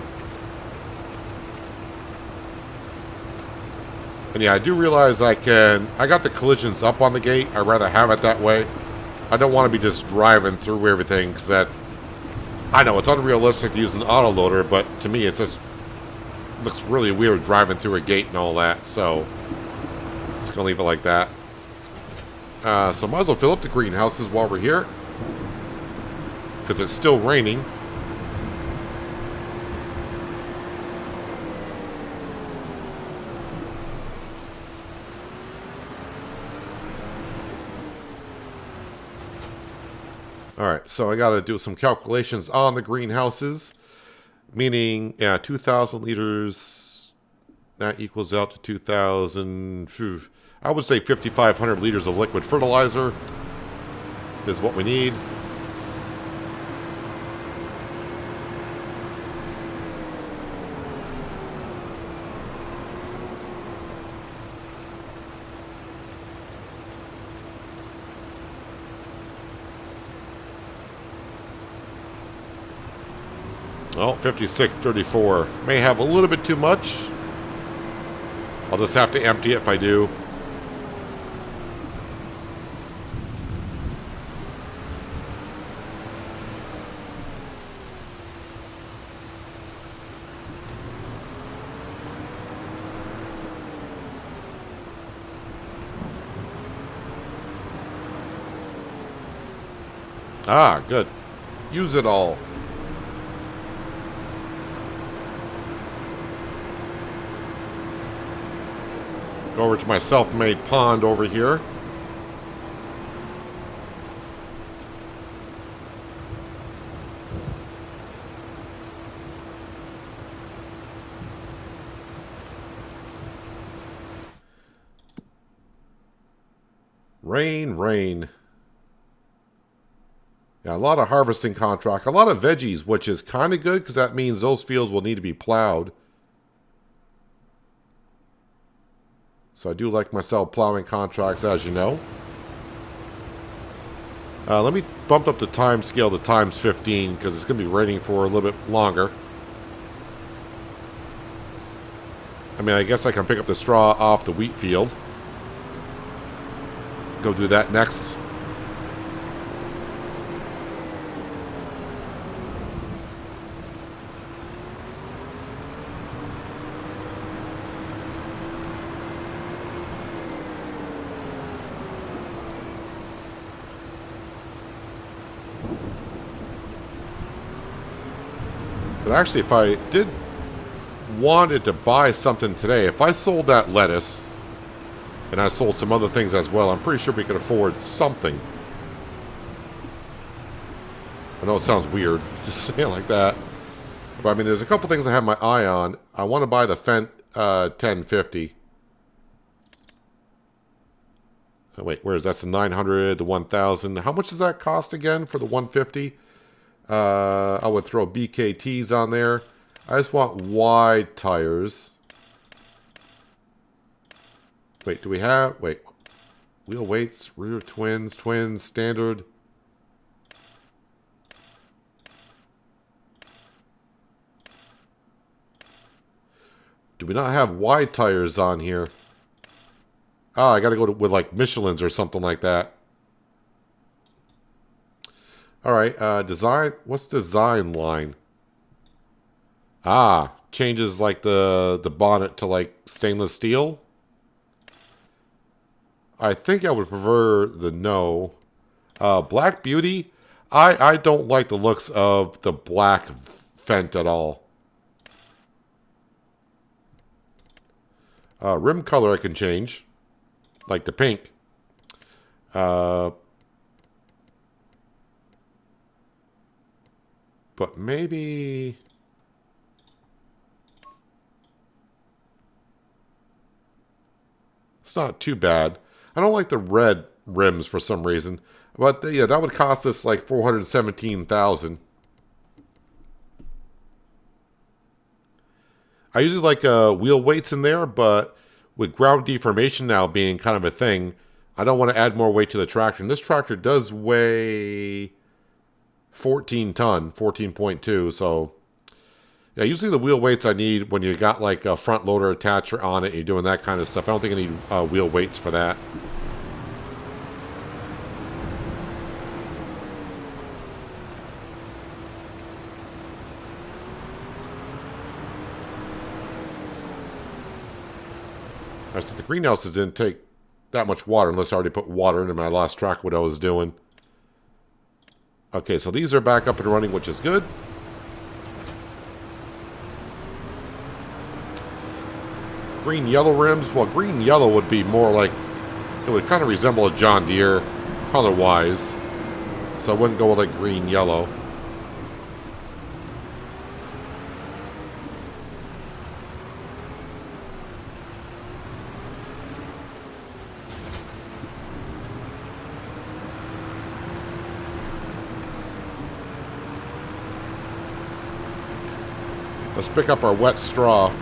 And yeah, I do realize I got the collisions up on the gate. I'd rather have it that way. I don't want to be just driving through everything, because I know it's unrealistic to use an autoloader, but to me it's just looks really weird driving through a gate and all that, so just gonna leave it like that. So might as well fill up the greenhouses while we're here, because it's still raining. Alright, so I gotta do some calculations on the greenhouses. Meaning, yeah, 2,000 liters, that equals out to 2,000, I would say 5,500 liters of liquid fertilizer is what we need. Well, 5634. May have a little bit too much. I'll just have to empty it if I do. Ah, good. Use it all. Go over to my self-made pond over here. Rain, rain. Yeah, a lot of harvesting contract, a lot of veggies, which is kind of good because that means those fields will need to be plowed. So I do like myself plowing contracts, as you know. Let me bump up the time scale to times 15 because it's going to be raining for a little bit longer. I mean, I guess I can pick up the straw off the wheat field. Go do that next. But actually, if I did wanted to buy something today, if I sold that lettuce, and I sold some other things as well, I'm pretty sure we could afford something. I know it sounds weird to say it like that. But I mean, there's a couple things I have my eye on. I want to buy the Fendt 1050. Oh, wait, where is that? That's the 900, the 1000. How much does that cost again for the 150? I would throw BKTs on there. I just want wide tires. Wait, do we have... Wait. Wheel weights, rear twins, standard. Do we not have wide tires on here? Oh, I got to go with like Michelin's or something like that. All right, design. What's design line? Ah, changes like the bonnet to like stainless steel. I think I would prefer the no. Black Beauty. I don't like the looks of the black Fendt at all. Rim color I can change. Like the pink. But maybe... It's not too bad. I don't like the red rims for some reason. But yeah, that would cost us like $417,000. I usually like wheel weights in there, but with ground deformation now being kind of a thing, I don't want to add more weight to the tractor. And this tractor does weigh 14 ton, 14.2. So yeah, usually the wheel weights I need when you got like a front loader attacher on it, you're doing that kind of stuff. I don't think I need wheel weights for that. So the greenhouses didn't take that much water unless I already put water in them and I lost track of what I was doing. Okay, so these are back up and running, which is good. Green-yellow rims. Well, green-yellow would be more like... It would kind of resemble a John Deere color-wise. So I wouldn't go with like green-yellow. Let's pick up our wet straw,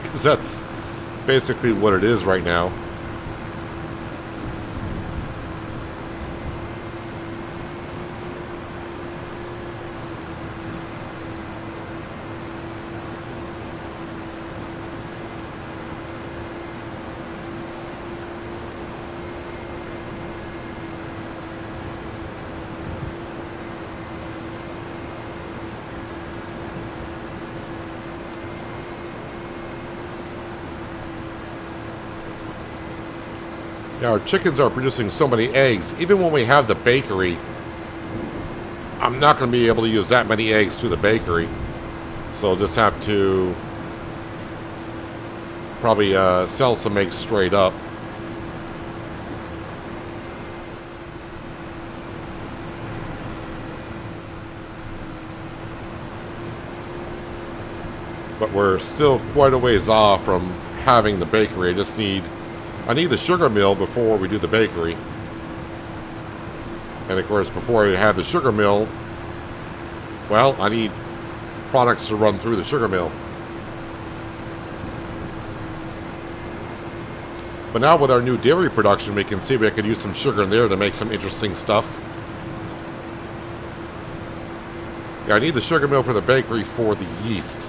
because that's basically what it is right now. Now, our chickens are producing so many eggs. Even when we have the bakery, I'm not going to be able to use that many eggs to the bakery. So I'll just have to probably sell some eggs straight up. But we're still quite a ways off from having the bakery. I need the sugar mill before we do the bakery. And of course, before I have the sugar mill, well, I need products to run through the sugar mill. But now with our new dairy production, we can see if we can use some sugar in there to make some interesting stuff. Yeah, I need the sugar mill for the bakery for the yeast.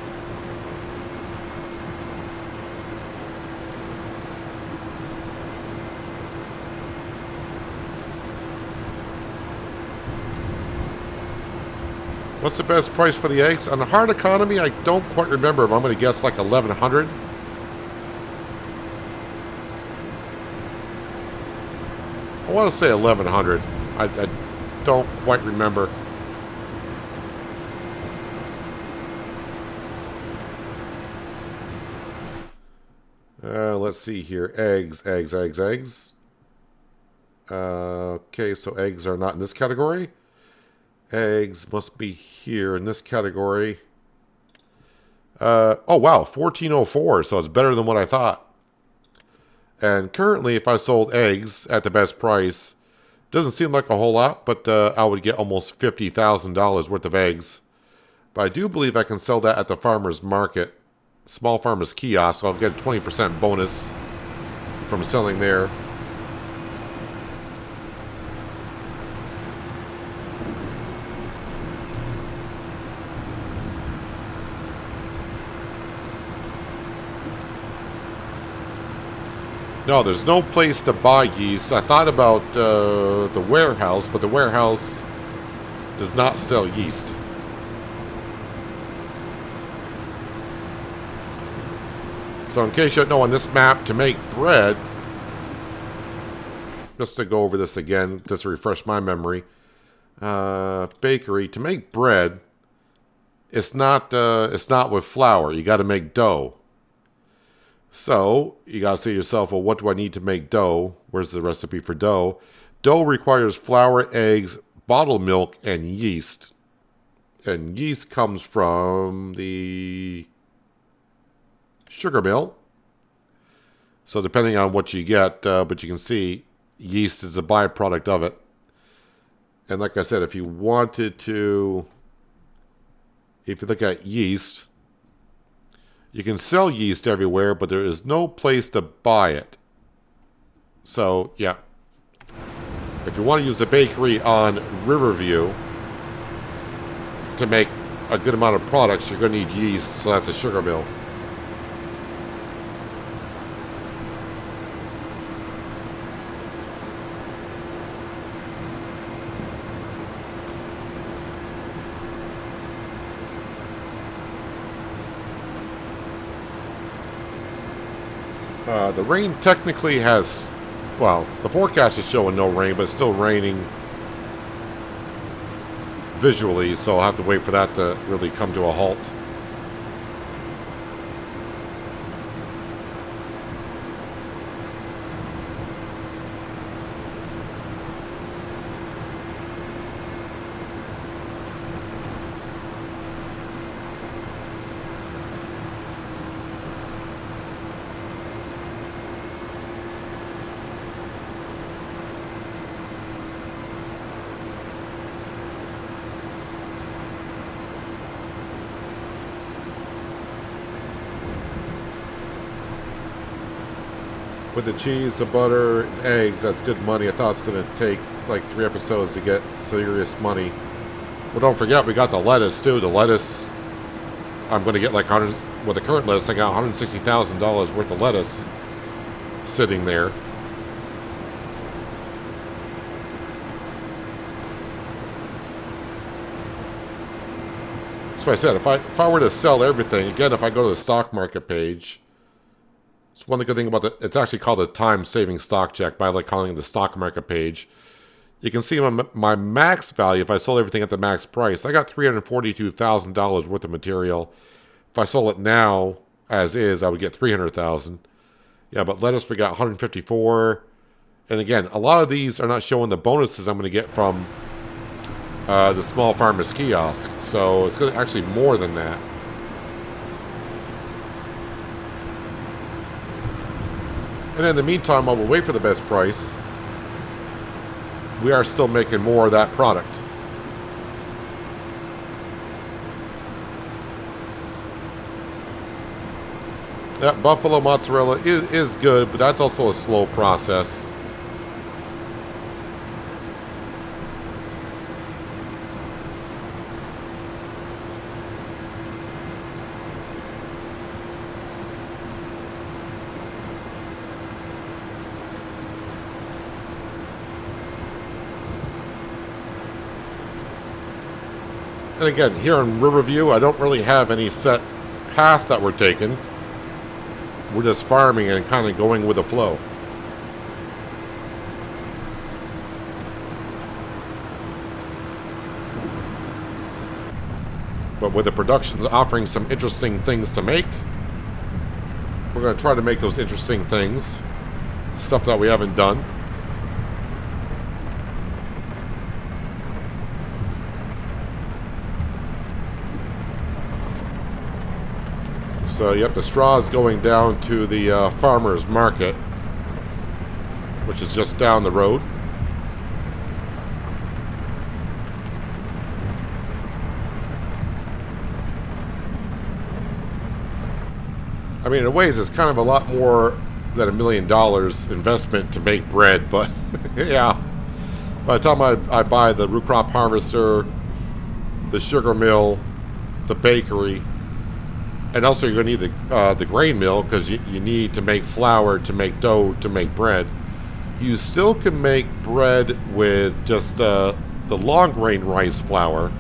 What's the best price for the eggs? On the hard economy, I don't quite remember, but I'm going to guess like 1,100. I want to say 1,100. I don't quite remember. Let's see here. Eggs. Okay, so eggs are not in this category. Eggs must be here in this category. Oh, wow, 1404, so it's better than what I thought. And currently, if I sold eggs at the best price, doesn't seem like a whole lot, but I would get almost $50,000 worth of eggs. But I do believe I can sell that at the farmer's market, small farmer's kiosk, so I'll get a 20% bonus from selling there. No, there's no place to buy yeast. I thought about the warehouse, but the warehouse does not sell yeast. So in case you don't know, on this map, to make bread, just to go over this again, just to refresh my memory, bakery, to make bread, it's not with flour. You got to make dough. So, you got to say to yourself, well, what do I need to make dough? Where's the recipe for dough? Dough requires flour, eggs, bottled milk, and yeast. And yeast comes from the sugar mill. So, depending on what you get, but you can see yeast is a byproduct of it. And like I said, if you look at yeast, you can sell yeast everywhere, but there is no place to buy it. So, yeah. If you want to use the bakery on Riverview to make a good amount of products, you're going to need yeast, so that's a sugar mill. The rain technically has, well, the forecast is showing no rain, but it's still raining visually, so I'll have to wait for that to really come to a halt. With the cheese, the butter, and eggs, that's good money. I thought it's going to take like 3 episodes to get serious money. Well, don't forget, we got the lettuce, too. The lettuce, I'm going to get like with the current lettuce, I got $160,000 worth of lettuce sitting there. That's what I said. If I were to sell everything, again, if I go to the stock market page, it's one good thing about it. It's actually called a time-saving stock check, but I like calling it the stock market page. You can see my max value, if I sold everything at the max price, I got $342,000 worth of material. If I sold it now, as is, I would get $300,000. Yeah, but lettuce, we got 154. And again, a lot of these are not showing the bonuses I'm going to get from the small farmer's kiosk. So it's going to actually more than that. And in the meantime, while we wait for the best price, we are still making more of that product. That buffalo mozzarella is good, but that's also a slow process. And again, here in Riverview, I don't really have any set path that we're taking. We're just farming and kind of going with the flow. But with the productions offering some interesting things to make, we're going to try to make those interesting things. Stuff that we haven't done. So, yep, the straw is going down to the farmer's market, which is just down the road. I mean, in ways, it's kind of a lot more than $1 million investment to make bread, but yeah. By the time I buy the root crop harvester, the sugar mill, the bakery, and also you're going to need the grain mill because you need to make flour, to make dough, to make bread. You still can make bread with just the long grain rice flour,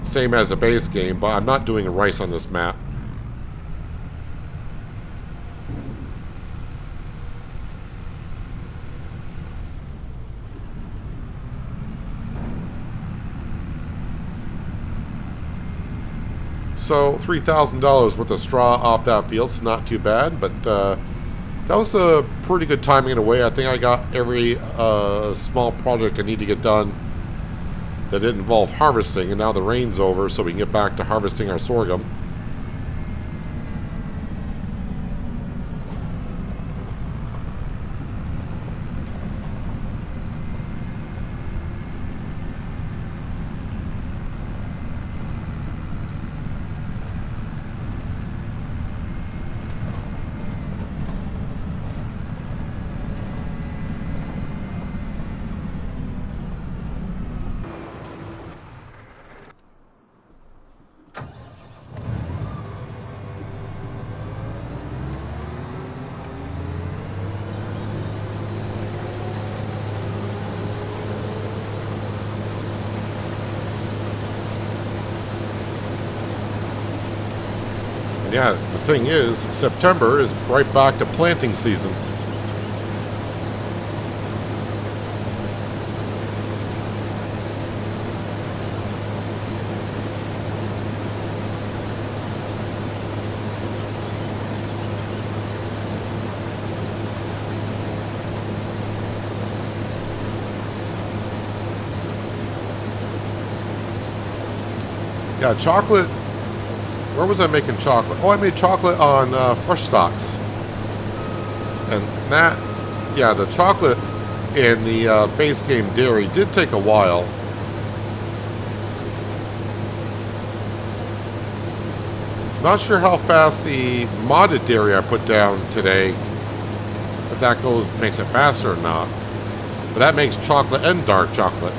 same as the base game, but I'm not doing a rice on this map. So $3,000 worth of straw off that field, so not too bad, but that was a pretty good timing in a way. I think I got every small project I need to get done that didn't involve harvesting, and now the rain's over, so we can get back to harvesting our sorghum. Yeah, the thing is, September is right back to planting season. Yeah, chocolate. Where was I making chocolate? Oh, I made chocolate on Fresh Stocks. And that, yeah, the chocolate in the base game dairy did take a while. Not sure how fast the modded dairy I put down today, if that makes it faster or not. But that makes chocolate and dark chocolate.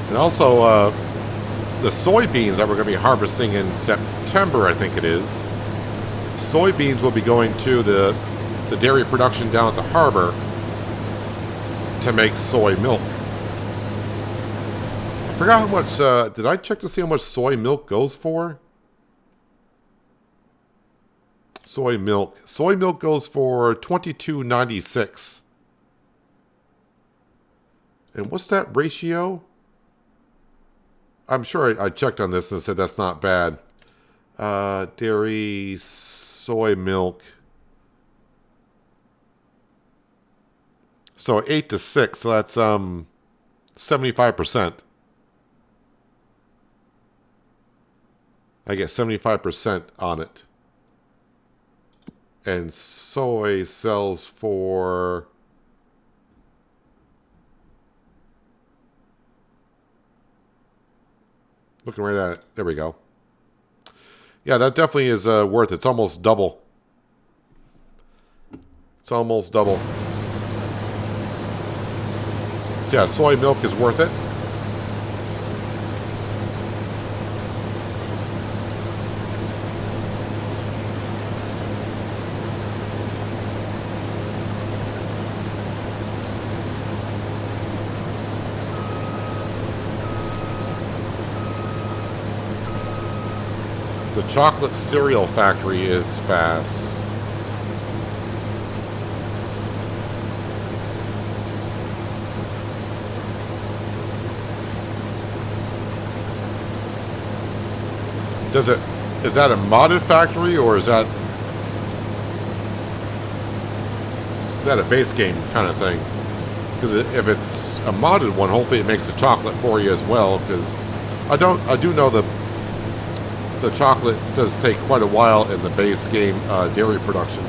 And also, the soybeans that we're going to be harvesting in September, I think it is. Soybeans will be going to the dairy production down at the harbor to make soy milk. I forgot how much, did I check to see how much soy milk goes for? Soy milk. Soy milk goes for $22.96. And what's that ratio? I'm sure I checked on this and said that's not bad. Dairy, soy milk. So 8 to 6, so that's 75%. I get 75% on it. And soy sells for... Looking right at it. There we go. Yeah, that definitely is worth it. It's almost double. It's almost double. So yeah, soy milk is worth it. The chocolate cereal factory is fast. Is that a modded factory, or is that a base game kind of thing? Because if it's a modded one, hopefully it makes the chocolate for you as well, because I do know that the chocolate does take quite a while in the base game dairy production.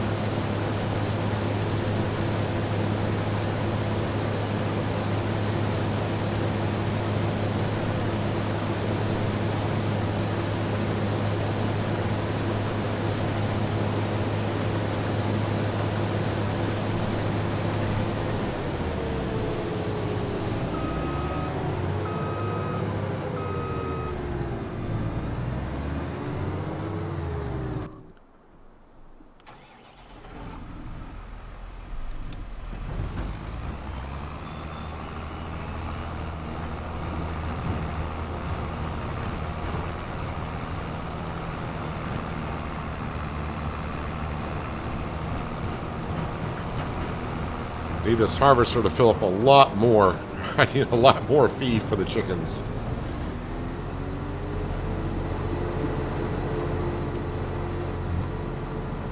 Need this harvester to fill up a lot more. I need a lot more feed for the chickens.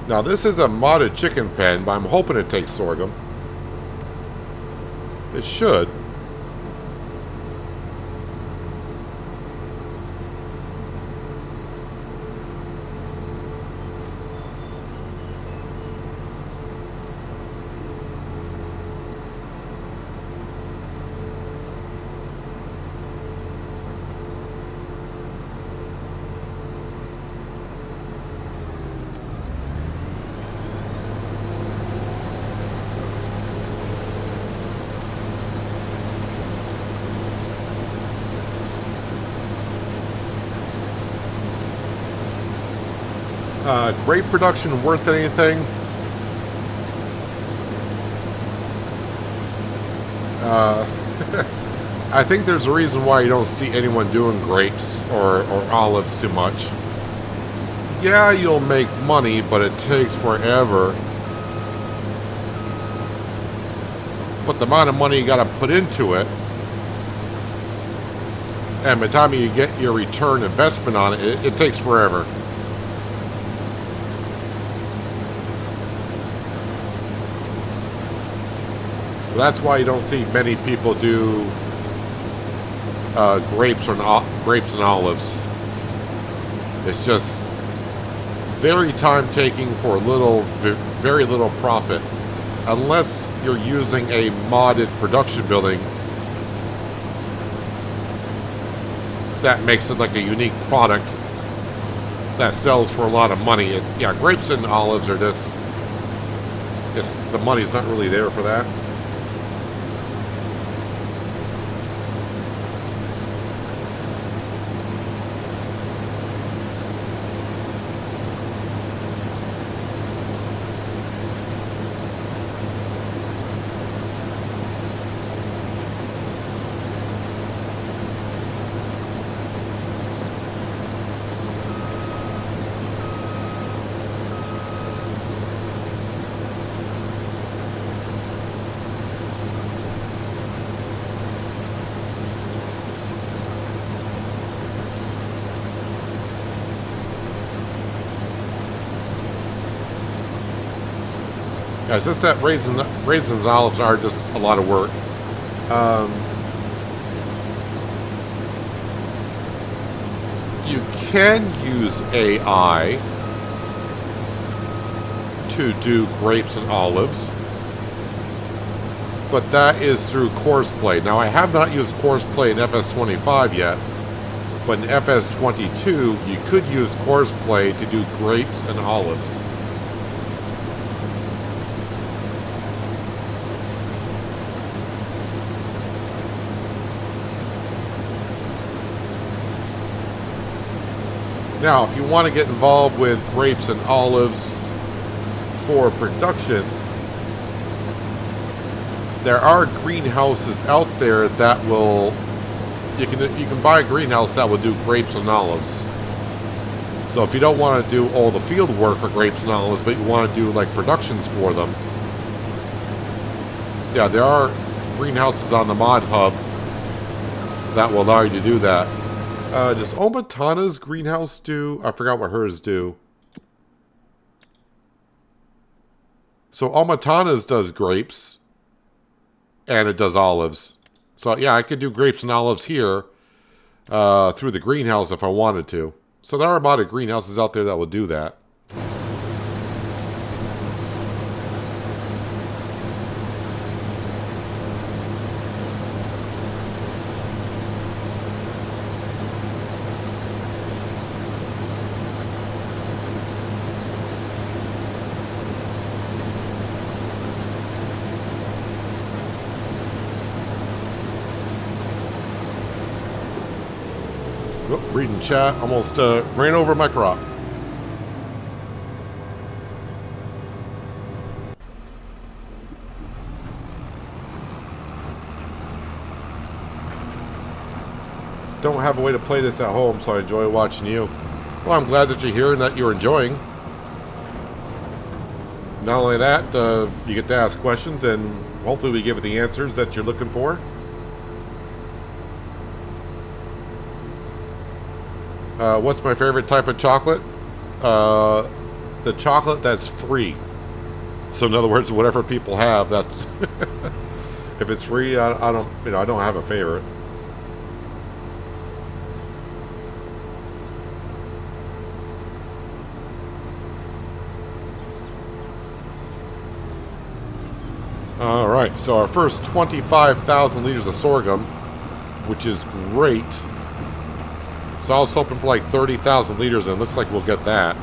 Now this is a modded chicken pen, but I'm hoping it takes sorghum. It should. Grape production worth anything? I think there's a reason why you don't see anyone doing grapes or olives too much. Yeah, you'll make money, but it takes forever. But the amount of money you gotta put into it, and by the time you get your return investment on it, it takes forever. That's why you don't see many people do grapes and olives. It's just very time-taking for very little profit, unless you're using a modded production building that makes it like a unique product that sells for a lot of money. Yeah, grapes and olives are just the money's not really there for that. Yeah, it's just that raisins and olives are just a lot of work. You can use AI to do grapes and olives, but that is through Courseplay. Now, I have not used Courseplay in FS25 yet, but in FS22, you could use Courseplay to do grapes and olives. Now, if you want to get involved with grapes and olives for production, there are greenhouses out there that will, you can buy a greenhouse that will do grapes and olives. So if you don't want to do all the field work for grapes and olives, but you want to do like productions for them, yeah, there are greenhouses on the Mod Hub that will allow you to do that. Does Omatana's greenhouse do? I forgot what hers do. So Omatana's does grapes, and it does olives. So yeah, I could do grapes and olives here through the greenhouse if I wanted to. So there are a lot of greenhouses out there that will do that. Oh, reading chat, almost ran over my crop. Don't have a way to play this at home, so I enjoy watching you. Well, I'm glad that you're here and that you're enjoying. Not only that, you get to ask questions, and hopefully we give it the answers that you're looking for. What's my favorite type of chocolate? The chocolate that's free. So in other words, whatever people have, that's if it's free, I don't, I don't have a favorite. All right, so our first 25,000 liters of sorghum, which is great. So I was hoping for like 30,000 liters, and it looks like we'll get that.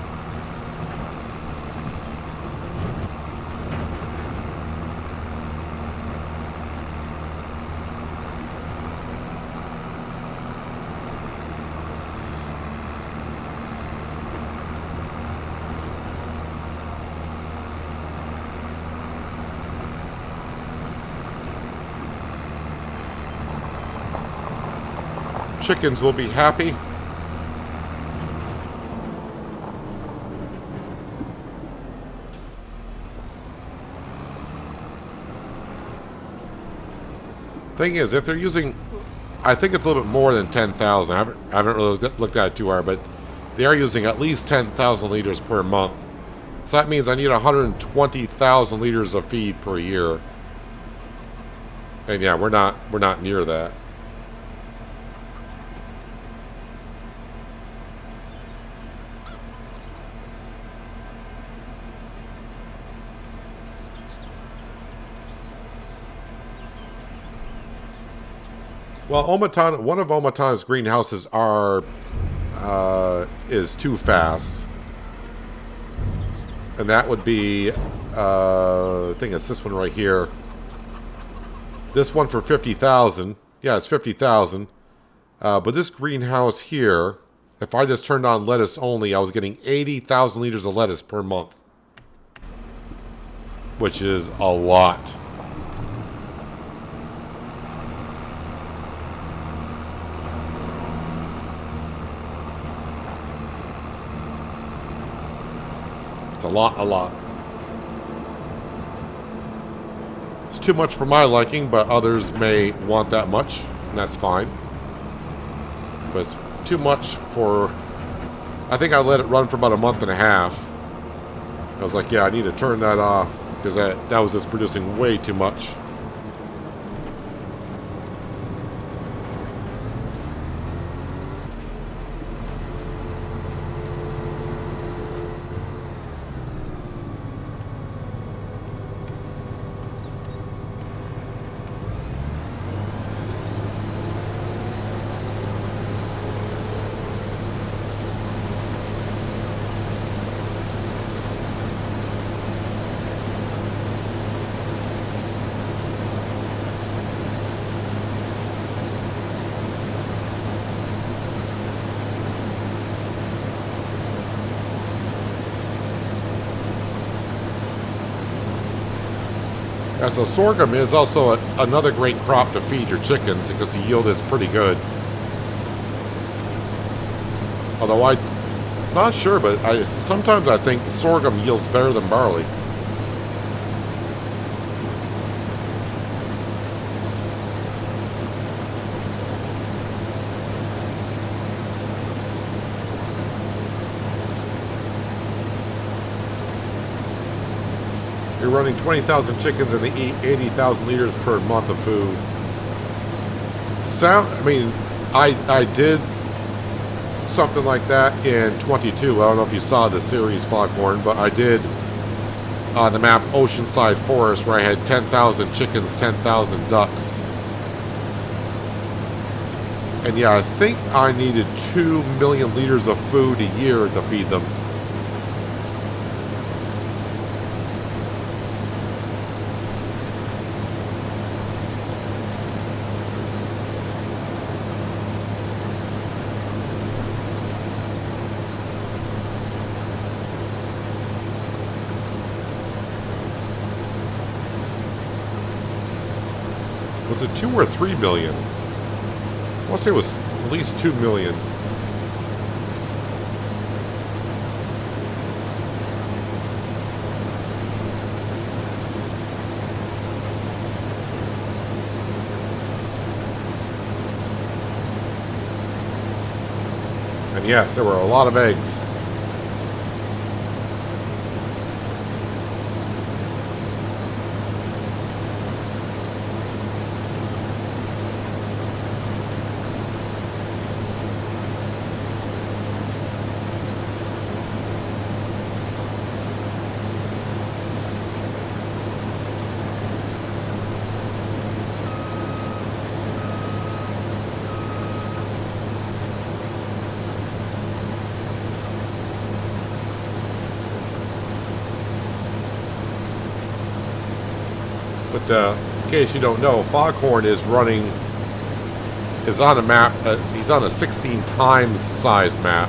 Chickens will be happy. Thing is, if they're using, I think it's a little bit more than 10,000. I haven't really looked at it too hard, but they are using at least 10,000 liters per month. So that means I need 120,000 liters of feed per year. And yeah, we're not near that. Well, one of Omatana's greenhouses is too fast, and that would be I think it's this one right here. This one for 50,000. Yeah, it's 50,000. But this greenhouse here, if I just turned on lettuce only, I was getting 80,000 liters of lettuce per month, which is a lot. It's a lot. It's too much for my liking, but others may want that much, and that's fine. But it's too much for... I think I let it run for about a month and a half. I was like, yeah, I need to turn that off, because that was just producing way too much. As the sorghum is also another great crop to feed your chickens because the yield is pretty good. Although Not sure, but sometimes I think sorghum yields better than barley. You're running 20,000 chickens and they eat 80,000 liters per month of food. I did something like that in 22. I don't know if you saw the series Foghorn, but I did on the map Oceanside Forest where I had 10,000 chickens, 10,000 ducks. And yeah, I think I needed 2 million liters of food a year to feed them. Was it 2 or 3 million? I want to say it was at least 2 million. And yes, there were a lot of eggs. But in case you don't know, Foghorn is on a map. He's on a 16 times size map.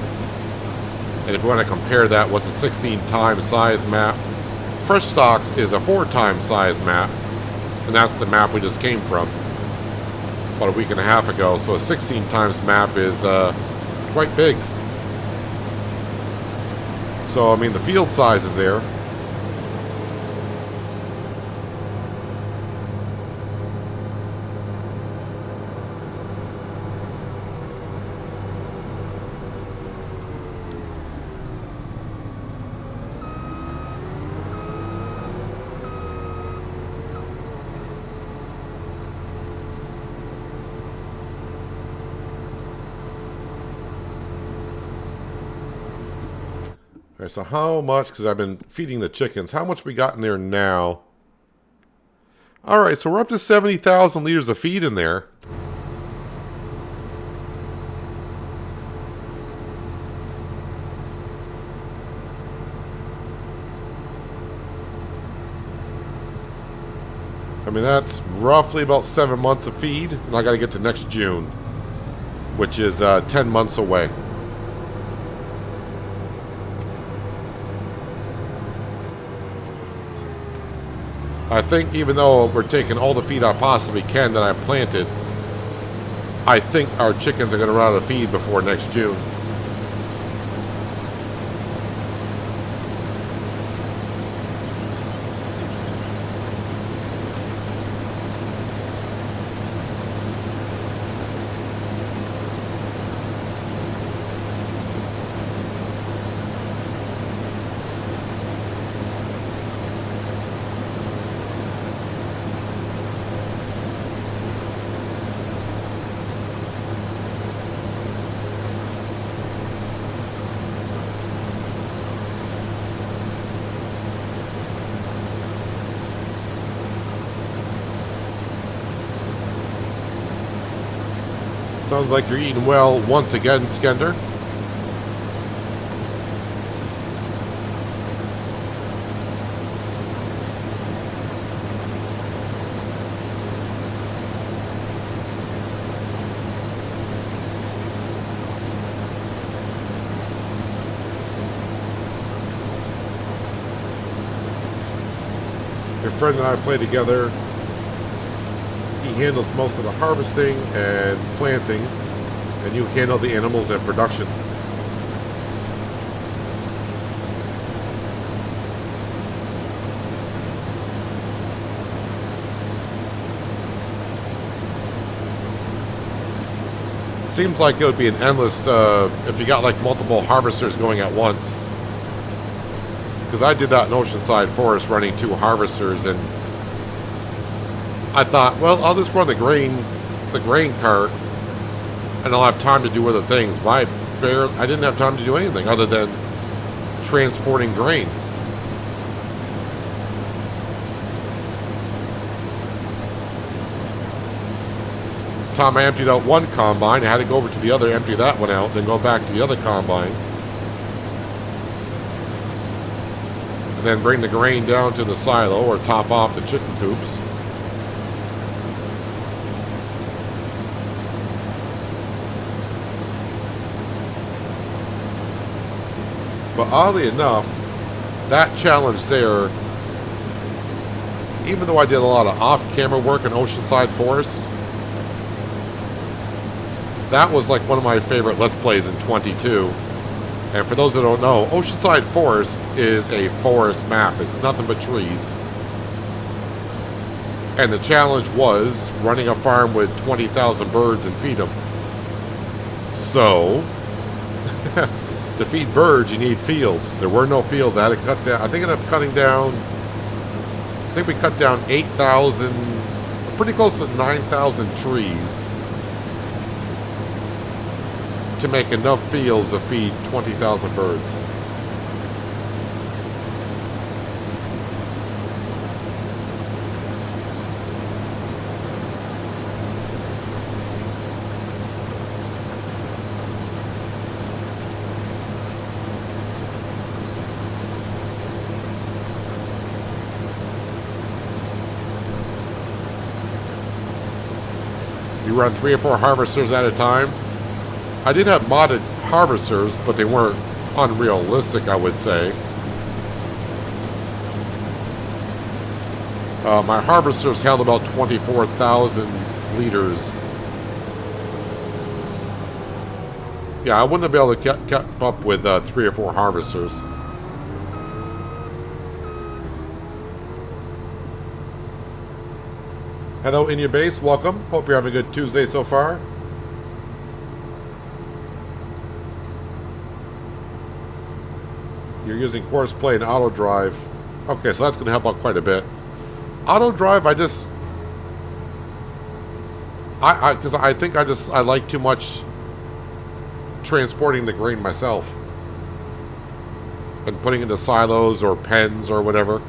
And if you want to compare that, what's a 16 times size map? Fresh Stocks is a 4 times size map. And that's the map we just came from about a week and a half ago. So a 16 times map is quite big. So, I mean, the field size is there. All right, so how much, because I've been feeding the chickens, how much we got in there now? All right, so we're up to 70,000 liters of feed in there. I mean, that's roughly about 7 months of feed, and I got to get to next June, which is 10 months away. I think even though we're taking all the feed I possibly can that I planted, I think our chickens are going to run out of feed before next June. Sounds like you're eating well once again, Skender. Your friend and I play together. He handles most of the harvesting and planting, and you handle the animals and production. Seems like it would be an endless, if you got like multiple harvesters going at once. Because I did that in Oceanside Forest, running 2 harvesters, and I thought, well, I'll just run the grain cart, and I'll have time to do other things. But I didn't have time to do anything other than transporting grain. Time I emptied out one combine, I had to go over to the other, empty that one out, then go back to the other combine. And then bring the grain down to the silo or top off the chicken coops. But oddly enough, that challenge there, even though I did a lot of off-camera work in Oceanside Forest, that was like one of my favorite Let's Plays in 22. And for those that don't know, Oceanside Forest is a forest map. It's nothing but trees. And the challenge was running a farm with 20,000 birds and feed them. So, to feed birds, you need fields. There were no fields. I had to cut down, I think I ended up cutting down, I think we cut down 8,000, pretty close to 9,000 trees to make enough fields to feed 20,000 birds. You run 3 or 4 harvesters at a time. I did have modded harvesters, but they weren't unrealistic, I would say. My harvesters held about 24,000 liters. Yeah, I wouldn't have been able to keep up with 3 or 4 harvesters. Hello, in your base, welcome. Hope you're having a good Tuesday so far. You're using course play and auto drive. Okay, so that's going to help out quite a bit. Auto drive, because I think I like too much transporting the grain myself and putting it into silos or pens or whatever.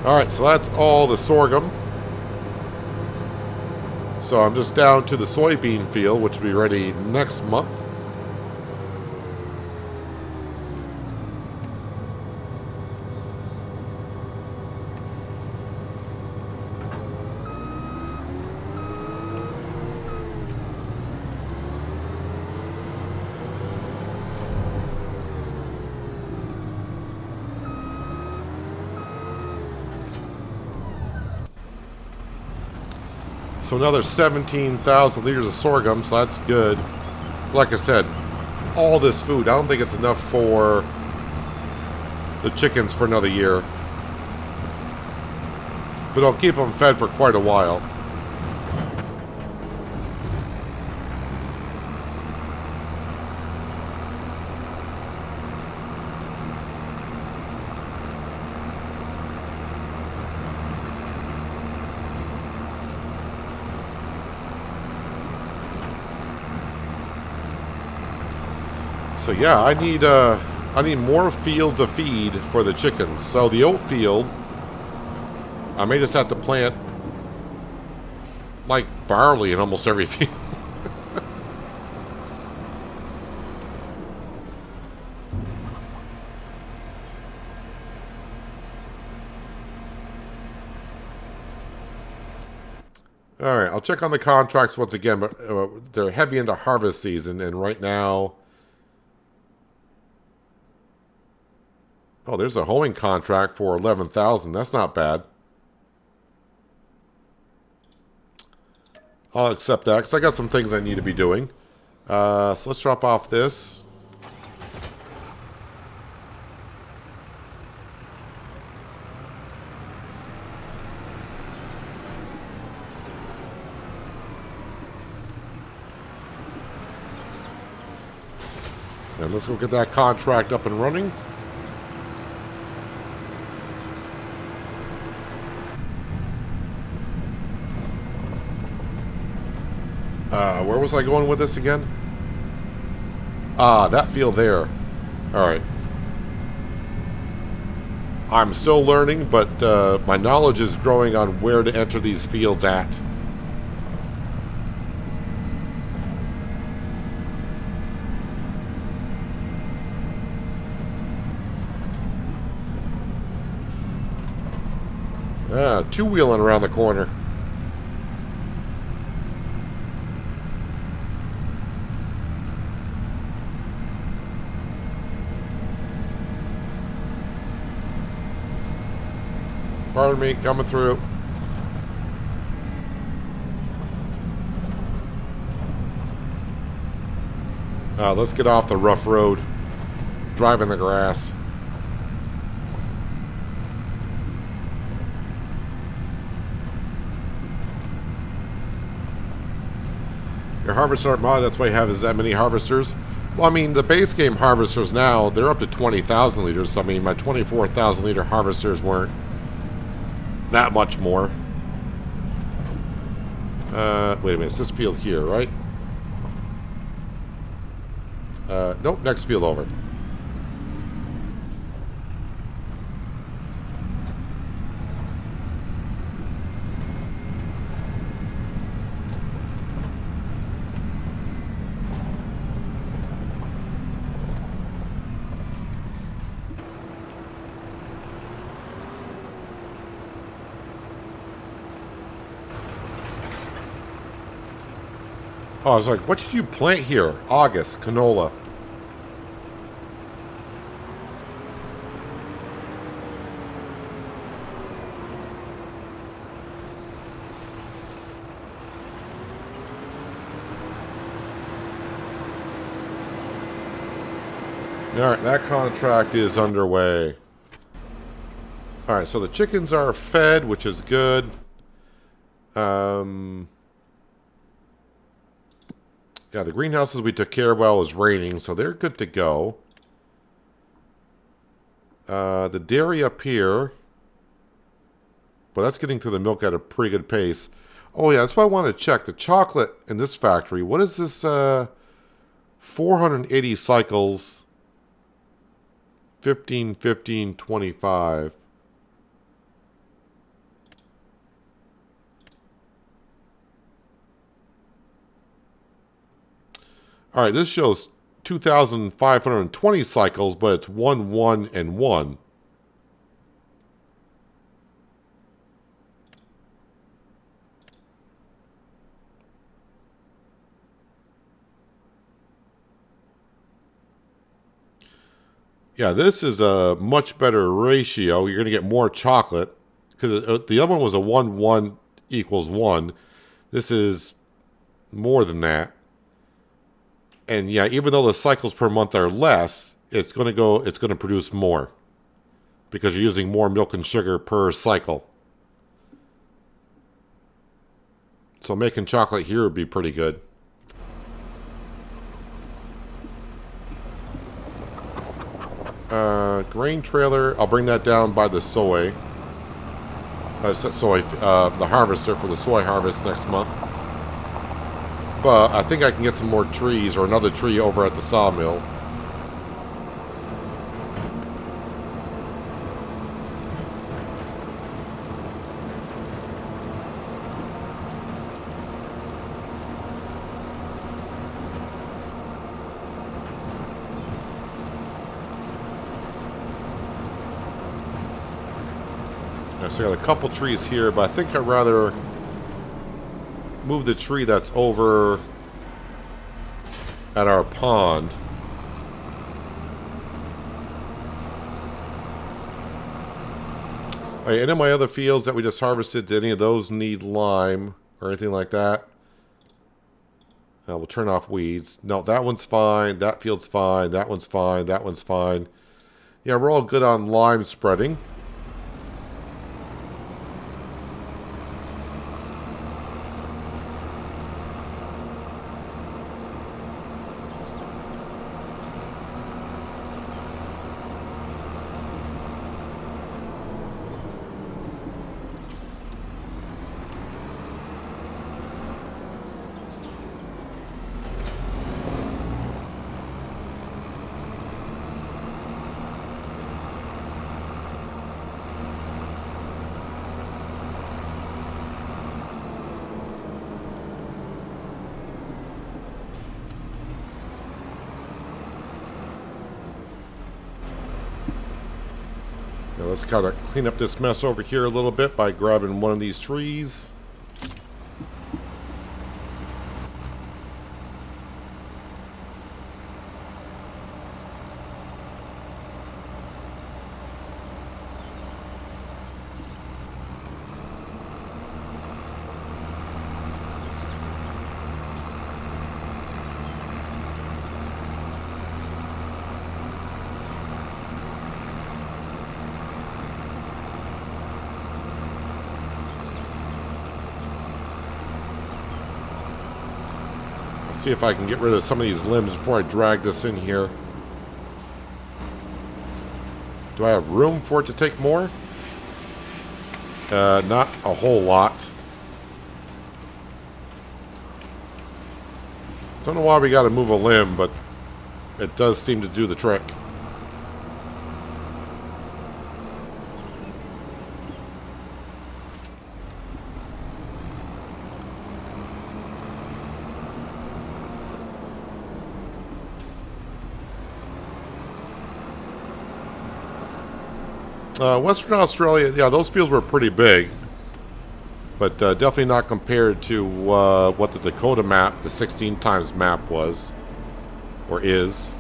Alright, so that's all the sorghum. So I'm just down to the soybean field, which will be ready next month. So another 17,000 liters of sorghum, so that's good. Like I said, all this food, I don't think it's enough for the chickens for another year. But I'll keep them fed for quite a while. So yeah, I need more fields to feed for the chickens. So the oat field, I may just have to plant like barley in almost every field. All right, I'll check on the contracts once again, but they're heavy into harvest season, and right now. Oh, there's a hoeing contract for 11,000. That's not bad. I'll accept that because I got some things I need to be doing. So let's drop off this. And let's go get that contract up and running. Where was I going with this again? Ah, that field there. Alright. I'm still learning, but my knowledge is growing on where to enter these fields at. Two-wheeling around the corner. Pardon me, coming through. Let's get off the rough road. Driving the grass. Your harvesters aren't mod, that's why you have that many harvesters. Well, I mean, the base game harvesters now, they're up to 20,000 liters. So, I mean, my 24,000 liter harvesters weren't that much more. Wait a minute, it's this field here, right? Nope, next field over. Oh, I was like, what did you plant here? August, canola. Alright, that contract is underway. Alright, so the chickens are fed, which is good. Yeah, the greenhouses we took care of while it was raining, so they're good to go. The dairy up here. But that's getting to the milk at a pretty good pace. Oh yeah, that's why I want to check. The chocolate in this factory, what is this? 480 cycles. 15, 15, 25. All right, this shows 2,520 cycles, but it's 1, 1, and 1. Yeah, this is a much better ratio. You're going to get more chocolate. Because the other one was a 1, 1 equals 1. This is more than that. And yeah, even though the cycles per month are less, it's going to produce more. Because you're using more milk and sugar per cycle. So making chocolate here would be pretty good. Grain trailer, I'll bring that down by the soy. The harvester for the soy harvest next month. But I think I can get some more trees or another tree over at the sawmill. So I got a couple trees here, but I think I'd rather move the tree that's over at our pond. All right, any of my other fields that we just harvested, did any of those need lime or anything like that? We'll turn off weeds. No, that one's fine. That field's fine. That one's fine. That one's fine. Yeah, we're all good on lime spreading. Let's kind of clean up this mess over here a little bit by grabbing one of these trees. See if I can get rid of some of these limbs before I drag this in here. Do I have room for it to take more? Not a whole lot. Don't know why we got to move a limb, but it does seem to do the trick. Western Australia, yeah, those fields were pretty big, but definitely not compared to what the Dakota map, the 16 times map was, or is.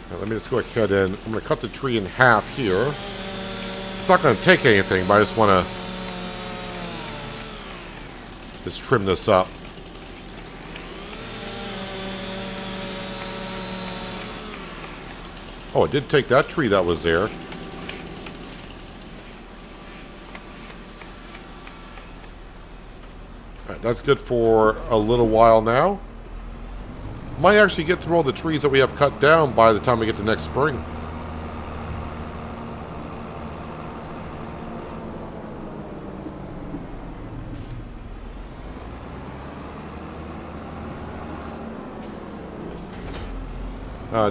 Now, let me just go ahead and I'm going to cut the tree in half here. It's not going to take anything, but I just want to just trim this up. Oh, it did take that tree that was there. Alright, that's good for a little while now. Might actually get through all the trees that we have cut down by the time we get to next spring.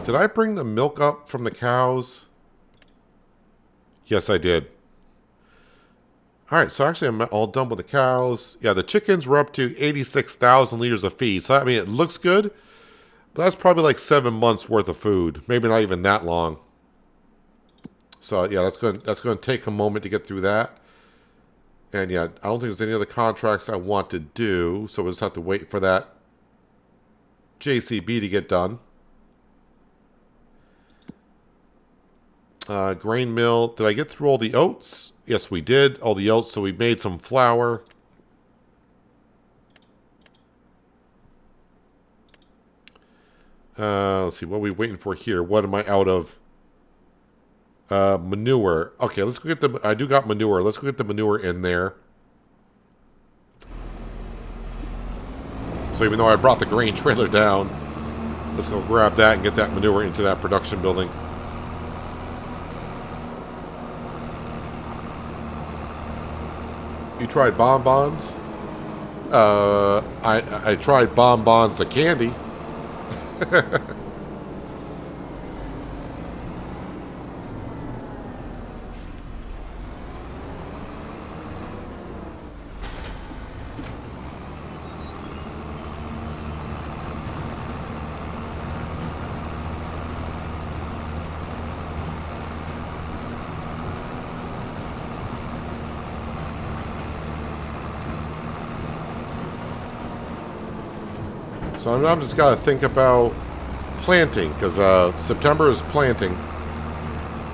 Did I bring the milk up from the cows? Yes, I did. Alright, so actually I'm all done with the cows. Yeah, the chickens were up to 86,000 liters of feed. So, I mean, it looks good. But that's probably like 7 months worth of food. Maybe not even that long. So, yeah, that's going to take a moment to get through that. And, yeah, I don't think there's any other contracts I want to do. So we'll just have to wait for that JCB to get done. Grain mill. Did I get through all the oats? Yes, we did. All the oats, so we made some flour. Let's see. What are we waiting for here? What am I out of? Manure. Okay, let's go get the... I do got manure. Let's go get the manure in there. So even though I brought the grain trailer down, let's go grab that and get that manure into that production building. You tried bonbons? I tried bonbons, the candy. So I'm just got to think about planting, because September is planting.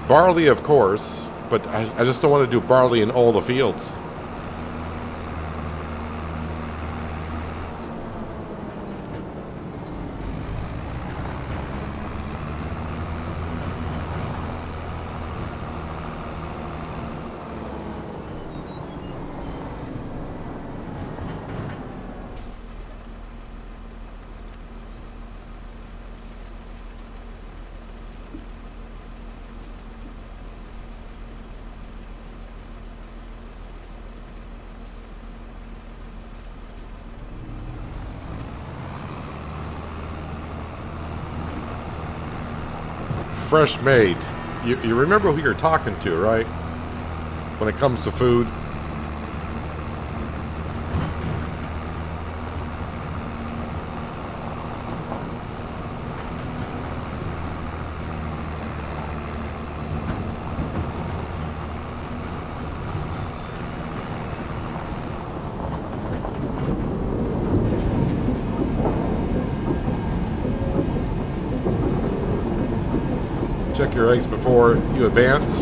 Barley, of course, but I just don't want to do barley in all the fields. Fresh made. You remember who you're talking to, right? when it comes to food. Check your eggs before you advance.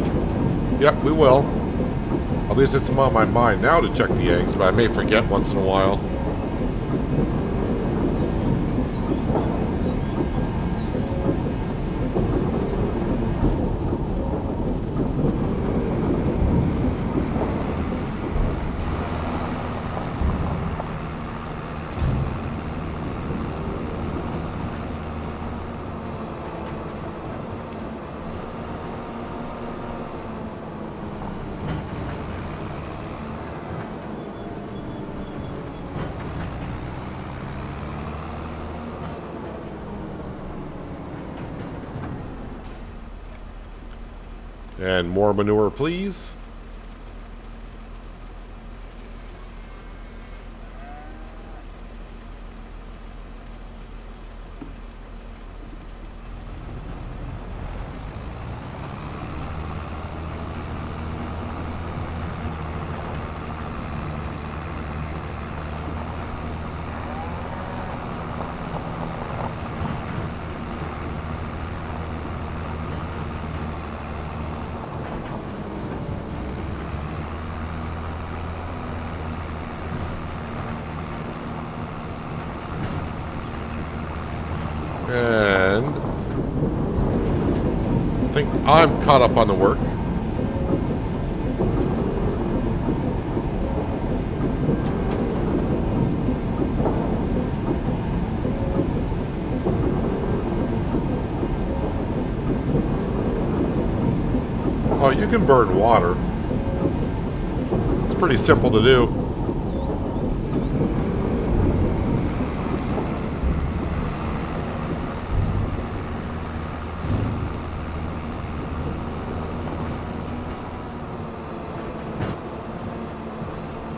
Yep, we will. At least it's on my mind now to check the eggs, but I may forget once in a while. And more manure, please. And I think I'm caught up on the work. Oh, you can burn water. It's pretty simple to do.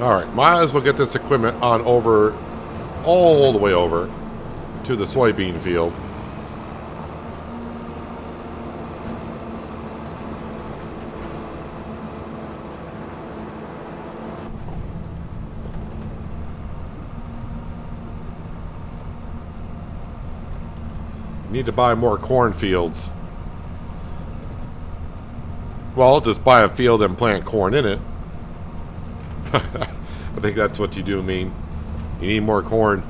Alright, might as well get this equipment on over, all the way over to the soybean field. Need to buy more cornfields. Well, just buy a field and plant corn in it. I think that's what you do mean. You need more corn.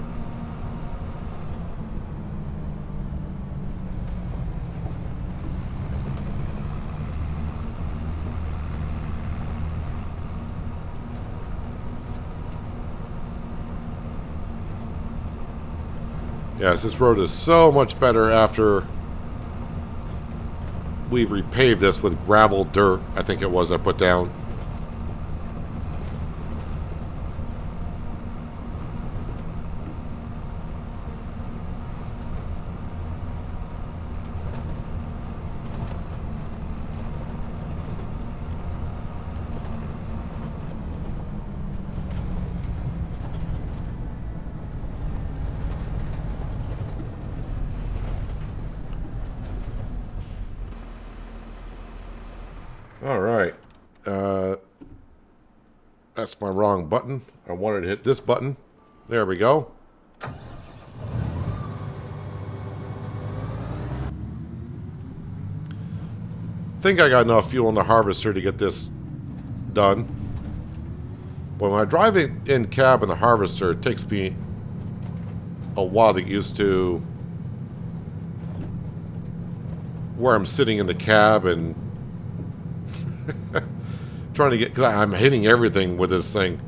Yes, this road is so much better after we repaved this with gravel dirt, I think it was I put down. All right. That's my wrong button. I wanted to hit this button. There we go. I think I got enough fuel in the harvester to get this done. But when I drive it in cab in the harvester, it takes me a while to get used to where I'm sitting in the cab and trying to get, because I'm hitting everything with this thing.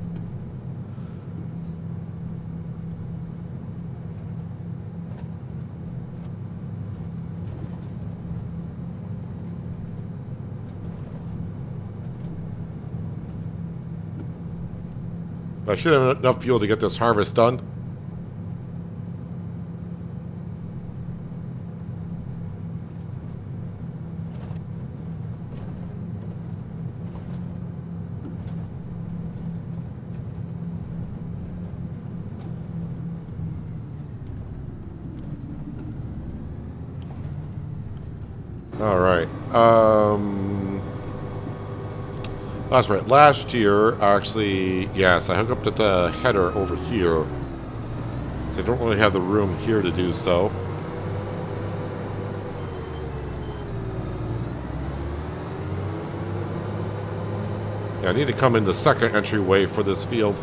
I should have enough fuel to get this harvest done. All right. That's right. Last year, actually, yes, I hooked up to the header over here. So I don't really have the room here to do so. Yeah, I need to come in the second entryway for this field.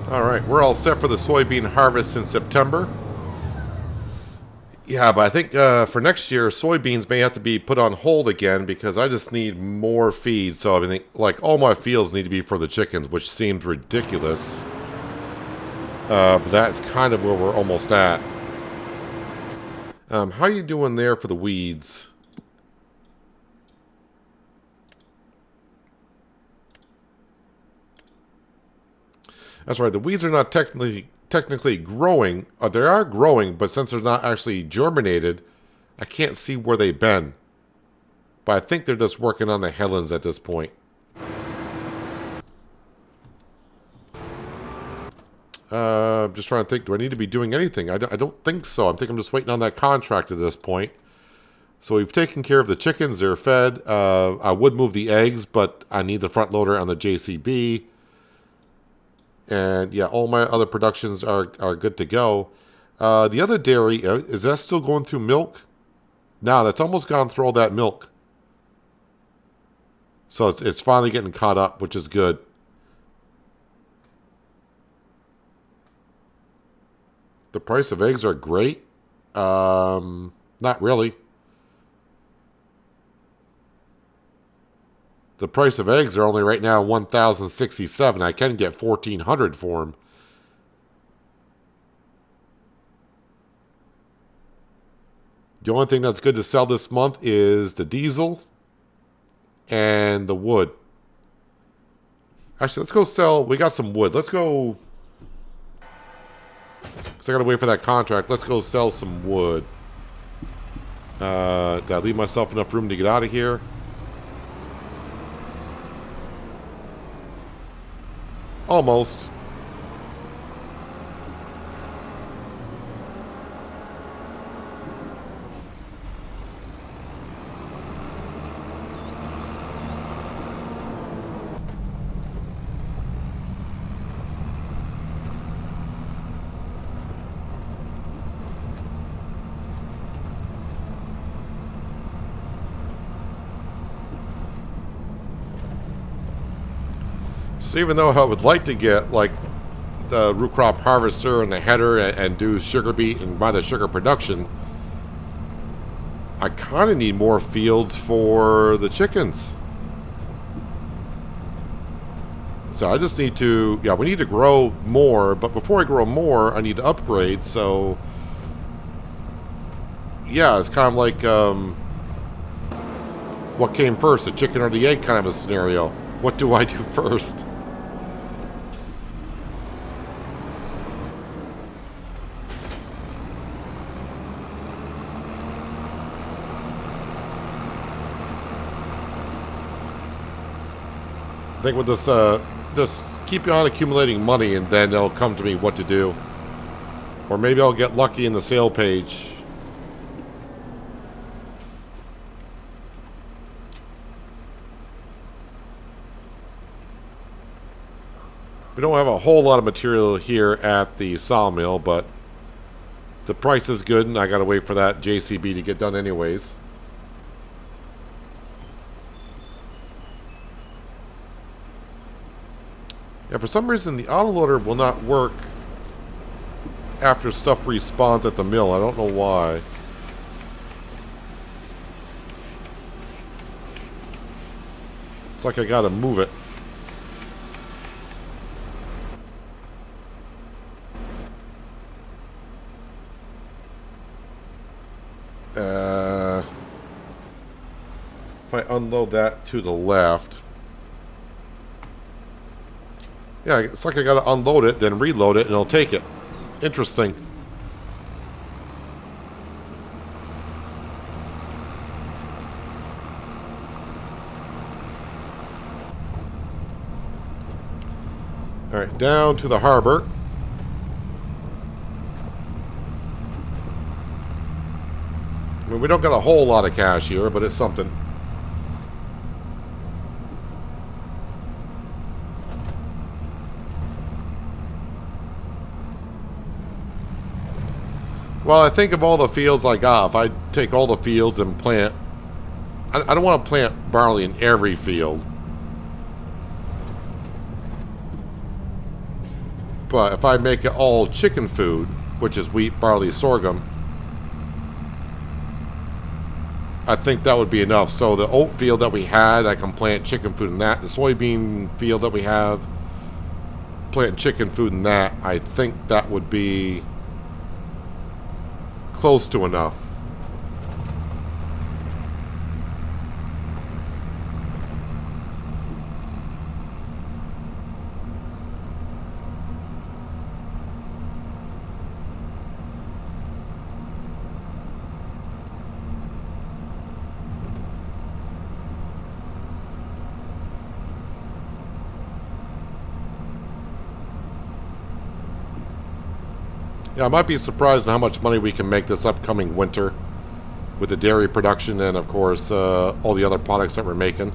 All right, we're all set for the soybean harvest in September. Yeah, but I think for next year, soybeans may have to be put on hold again because I just need more feed. So I mean, like all my fields need to be for the chickens, which seems ridiculous. But that's kind of where we're almost at. How you doing there for the weeds? That's right. The weeds are not technically growing. They are growing, but since they're not actually germinated, I can't see where they've been. But I think they're just working on the headlands at this point. I'm just trying to think. Do I need to be doing anything? I don't think so. I think I'm just waiting on that contract at this point. So we've taken care of the chickens. They're fed. I would move the eggs, but I need the front loader on the JCB. And yeah, all my other productions are good to go. The other dairy, is that still going through milk? No, that's almost gone through all that milk. So it's finally getting caught up, which is good. The price of eggs are great. Not really. The price of eggs are only right now $1,067. I can get $1,400 for them. The only thing that's good to sell this month is the diesel and the wood. Actually, let's go sell. We got some wood. Let's go. Because I got to wait for that contract. Let's go sell some wood. Did I leave myself enough room to get out of here? Almost. So even though I would like to get like the root crop harvester and the header and do sugar beet and buy the sugar production, I kind of need more fields for the chickens. So I just need to, yeah, we need to grow more, but before I grow more, I need to upgrade. So yeah, it's kind of like what came first, the chicken or the egg kind of a scenario. What do I do first? I think with this, just keep on accumulating money and then it'll come to me what to do. Or maybe I'll get lucky in the sale page. We don't have a whole lot of material here at the sawmill, but the price is good and I gotta wait for that JCB to get done anyways. Yeah, for some reason the autoloader will not work after stuff respawns at the mill. I don't know why. It's like I gotta move it. If I unload that to the left. Yeah, it's like I gotta unload it, then reload it, and it'll take it. Interesting. Alright, down to the harbor. I mean, we don't got a whole lot of cash here, but it's something. Well, I think of all the fields I got, if I take all the fields and plant... I don't want to plant barley in every field. But if I make it all chicken food, which is wheat, barley, sorghum, I think that would be enough. So the oat field that we had, I can plant chicken food in that. The soybean field that we have, plant chicken food in that. I think that would be close to enough. Yeah, I might be surprised at how much money we can make this upcoming winter with the dairy production and, of course, all the other products that we're making.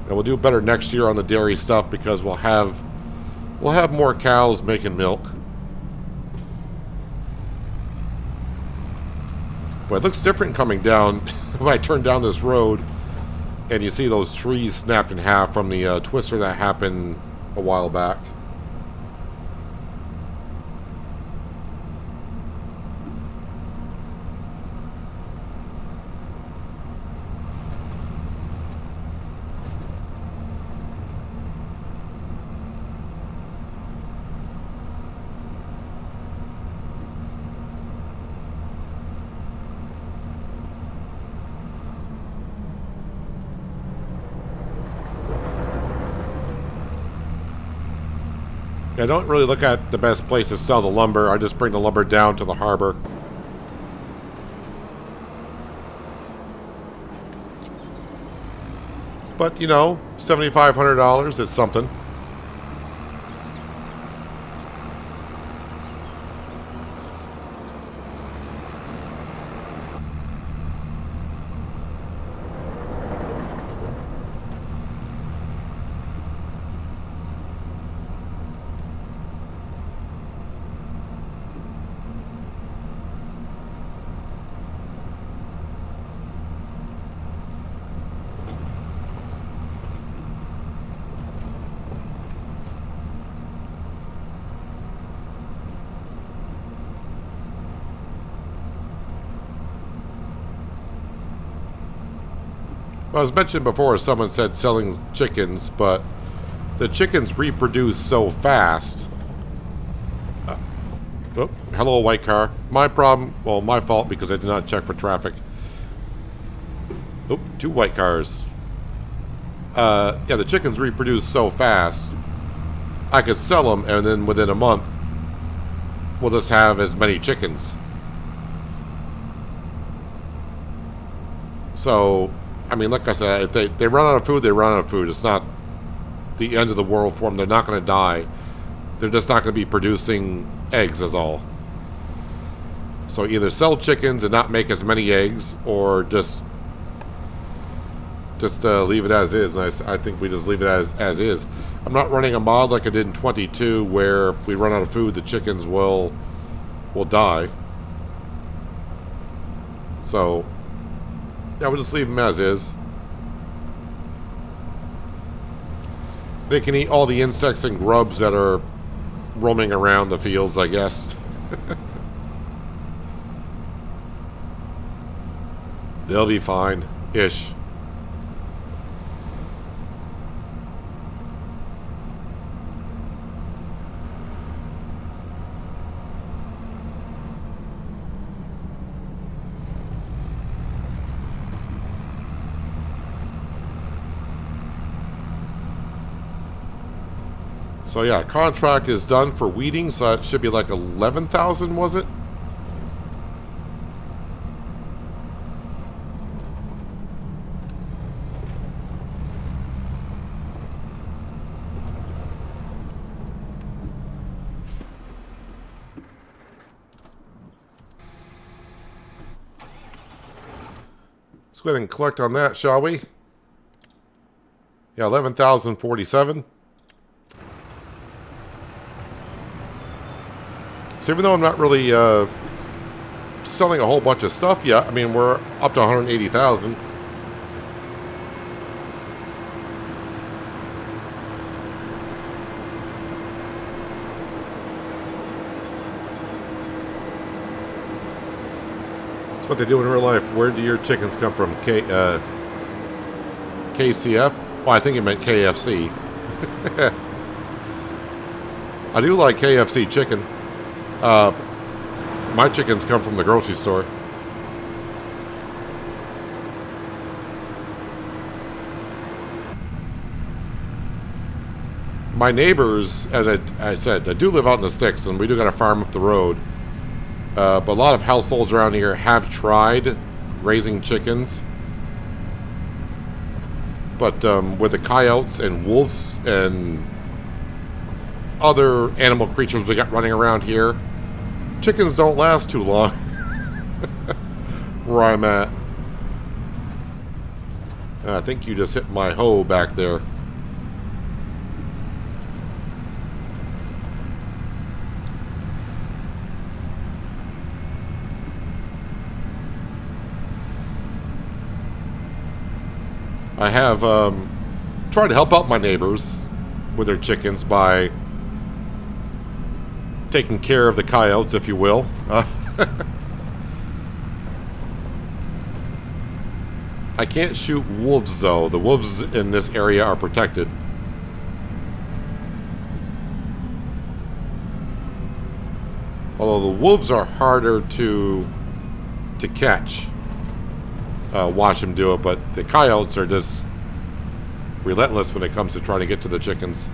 And we'll do better next year on the dairy stuff because we'll have more cows making milk. But it looks different coming down when I turn down this road. And you see those trees snapped in half from the twister that happened a while back. I don't really look at the best place to sell the lumber. I just bring the lumber down to the harbor. But, you know, $7,500 is something. Well, as mentioned before, someone said selling chickens, but the chickens reproduce so fast. Oh, hello, white car. My problem, well, my fault because I did not check for traffic. Oh, 2 white cars. Yeah, the chickens reproduce so fast. I could sell them, and then within a month, we'll just have as many chickens. So, I mean, like I said, if they run out of food, they run out of food. It's not the end of the world for them. They're not going to die. They're just not going to be producing eggs, is all. So either sell chickens and not make as many eggs, or just leave it as is. And I think we just leave it as is. I'm not running a mod like I did in 22, where if we run out of food, the chickens will die. So yeah, we'll just leave them as is. They can eat all the insects and grubs that are roaming around the fields, I guess. They'll be fine-ish. So yeah, contract is done for weeding, so that should be like 11,000, was it? Let's go ahead and collect on that, shall we? Yeah, 11,047. So even though I'm not really selling a whole bunch of stuff yet, I mean, we're up to 180,000. That's what they do in real life. Where do your chickens come from? KCF? Well, I think it meant KFC. I do like KFC chicken. My chickens come from the grocery store. My neighbors, as I said, I do live out in the sticks, and we do got a farm up the road. But a lot of households around here have tried raising chickens. But with the coyotes and wolves and other animal creatures we got running around here, chickens don't last too long. Where I'm at. I think you just hit my hoe back there. I have tried to help out my neighbors with their chickens by taking care of the coyotes, if you will. I can't shoot wolves, though. The wolves in this area are protected. Although the wolves are harder to catch. Watch them do it, but the coyotes are just relentless when it comes to trying to get to the chickens.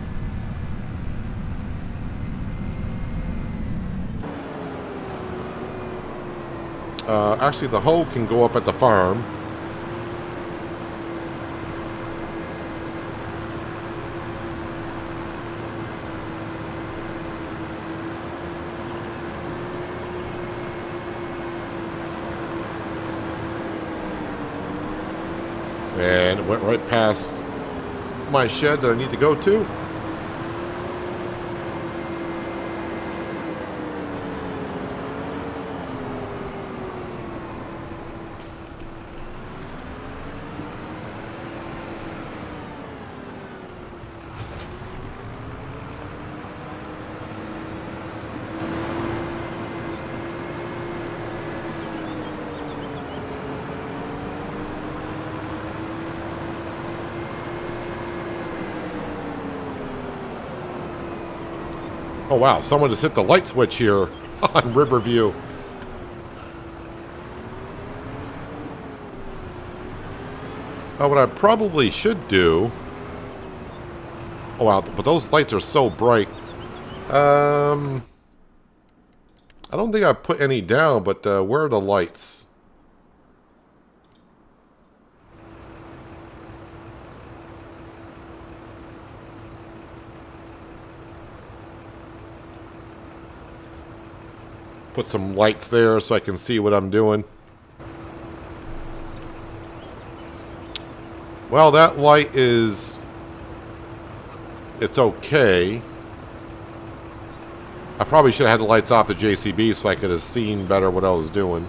Actually, the hoe can go up at the farm. And it went right past my shed that I need to go to. Oh wow, someone just hit the light switch here on Riverview. What I probably should do... Oh wow, but those lights are so bright. I don't think I put any down, but where are the lights? Put some lights there so I can see what I'm doing. Well, that light is... It's okay. I probably should have had the lights off the JCB so I could have seen better what I was doing.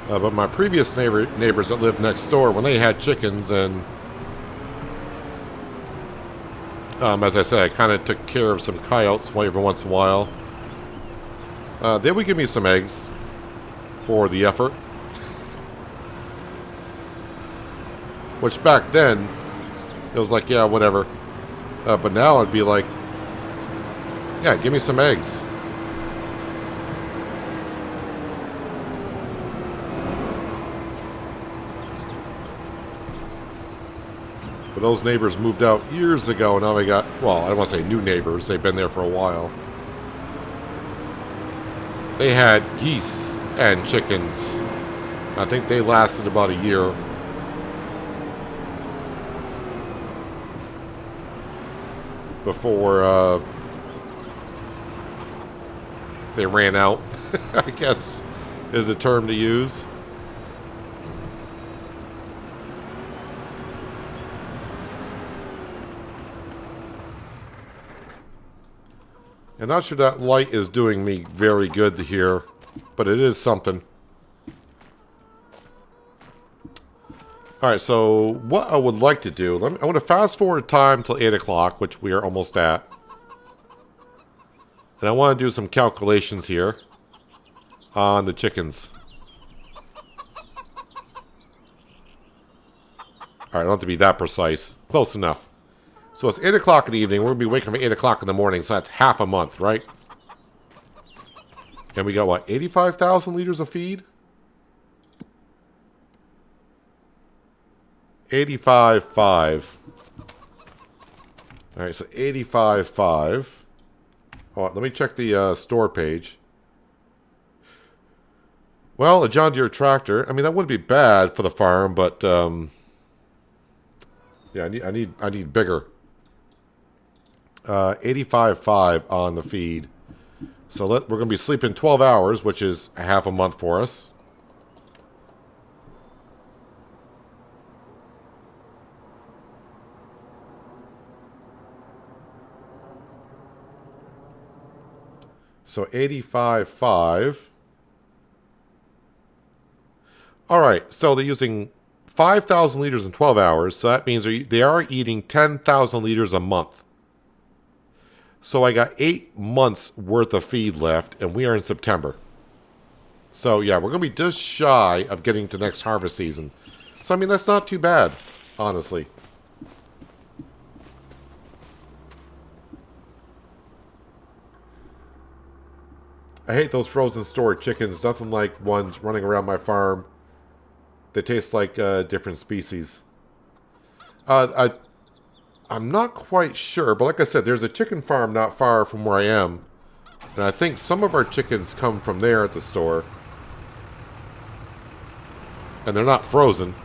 But my previous neighbors that lived next door, when they had chickens, and as I said, I kind of took care of some coyotes every once in a while. They would give me some eggs for the effort. Which back then, it was like, yeah, whatever. But now it'd be like, yeah, give me some eggs. But those neighbors moved out years ago, and now we got, well, I don't want to say new neighbors. They've been there for a while. They had geese and chickens. I think they lasted about a year. Before they ran out, I guess is the term to use. I'm not sure that light is doing me very good to hear, but it is something. Alright, so what I would like to do, I want to fast forward time till 8 o'clock, which we are almost at. And I want to do some calculations here on the chickens. Alright, I don't have to be that precise. Close enough. So it's 8 o'clock in the evening. We're going to be waking up at 8 o'clock in the morning, so that's half a month, right? And we got, what, 85,000 liters of feed? 85.5. Alright, so 85.5. Oh, let me check the store page. Well, a John Deere tractor. I mean, that wouldn't be bad for the farm, but yeah, I need bigger. 85.5 on the feed. So we're going to be sleeping 12 hours, which is a half a month for us. So 85.5. All right, so they're using 5,000 liters in 12 hours, so that means they are eating 10,000 liters a month. So I got 8 months worth of feed left, and we are in September. So yeah, we're going to be just shy of getting to next harvest season. So I mean, that's not too bad, honestly. I hate those frozen store chickens. Nothing like ones running around my farm. They taste like different species. I'm not quite sure, but like I said, there's a chicken farm not far from where I am. And I think some of our chickens come from there at the store. And they're not frozen.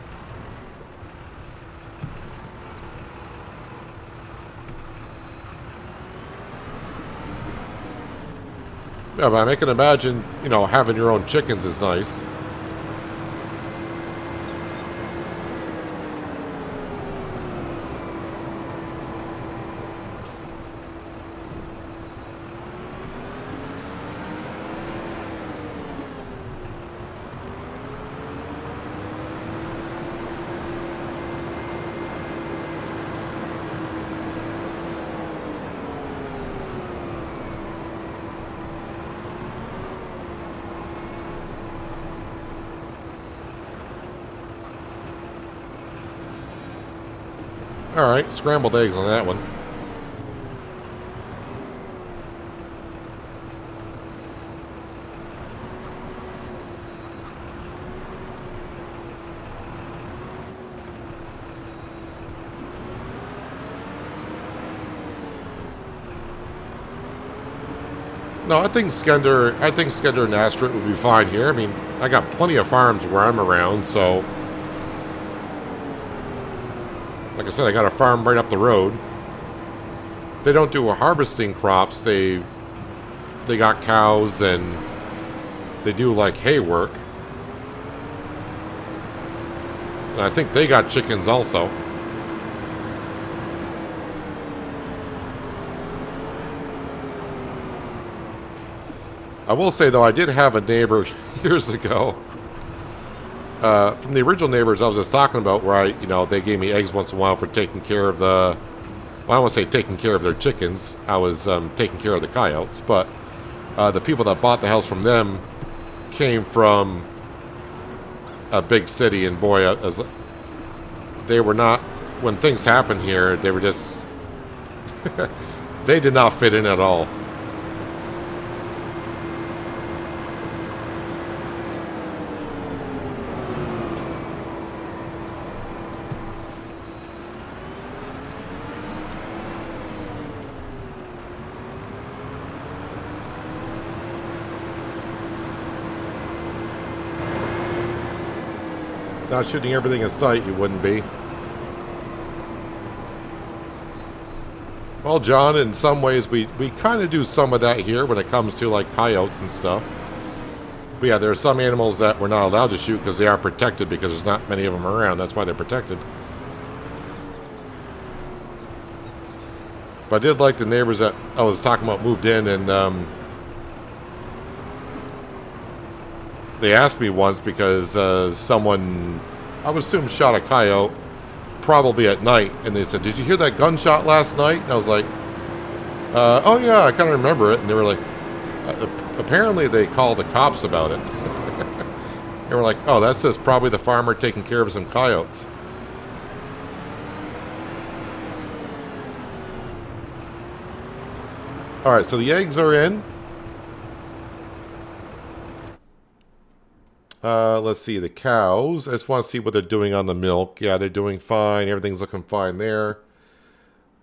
Yeah, but I can imagine, you know, having your own chickens is nice. Alright, scrambled eggs on that one. No, I think Skender and Astrid would be fine here. I mean, I got plenty of farms where I'm around, so like I said, I got a farm right up the road. They don't do harvesting crops. They got cows and they do like hay work. And I think they got chickens also. I will say though, I did have a neighbor years ago From the original neighbors I was just talking about, where they gave me eggs once in a while for taking care of the, well, I don't want to say taking care of their chickens. I was taking care of the coyotes, but the people that bought the house from them came from a big city, and boy, they were not, when things happened here, they were just, they did not fit in at all. Not shooting everything in sight, you wouldn't be. Well, John, in some ways, we kind of do some of that here when it comes to, like, coyotes and stuff. But yeah, there are some animals that we're not allowed to shoot because they are protected, because there's not many of them around. That's why they're protected. But I did like the neighbors that I was talking about moved in, and they asked me once because someone, I would assume, shot a coyote, probably at night, and they said, "Did you hear that gunshot last night?" And I was like, "Oh yeah, I kind of remember it." And they were like, apparently they called the cops about it. They were like, "Oh, that's just probably the farmer taking care of some coyotes." All right, so the eggs are in. Let's see, the cows. I just want to see what they're doing on the milk. Yeah, they're doing fine. Everything's looking fine there.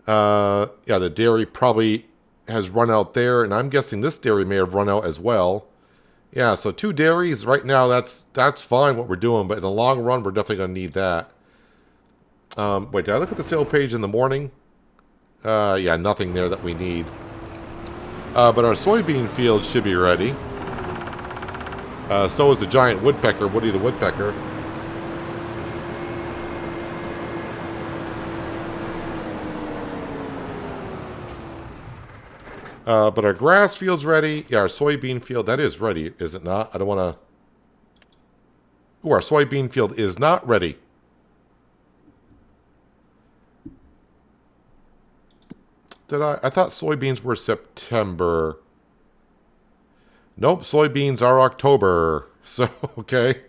Yeah, the dairy probably has run out there, and I'm guessing this dairy may have run out as well. Yeah, so 2 dairies right now, that's fine what we're doing, but in the long run, we're definitely going to need that. Wait, did I look at the sale page in the morning? Yeah, nothing there that we need. But our soybean field should be ready. So is the giant woodpecker, Woody the woodpecker. But our grass field's ready. Yeah, our soybean field, that is ready, is it not? I don't want to... Ooh, our soybean field is not ready. I thought soybeans were September. Nope, soybeans are October. So, okay.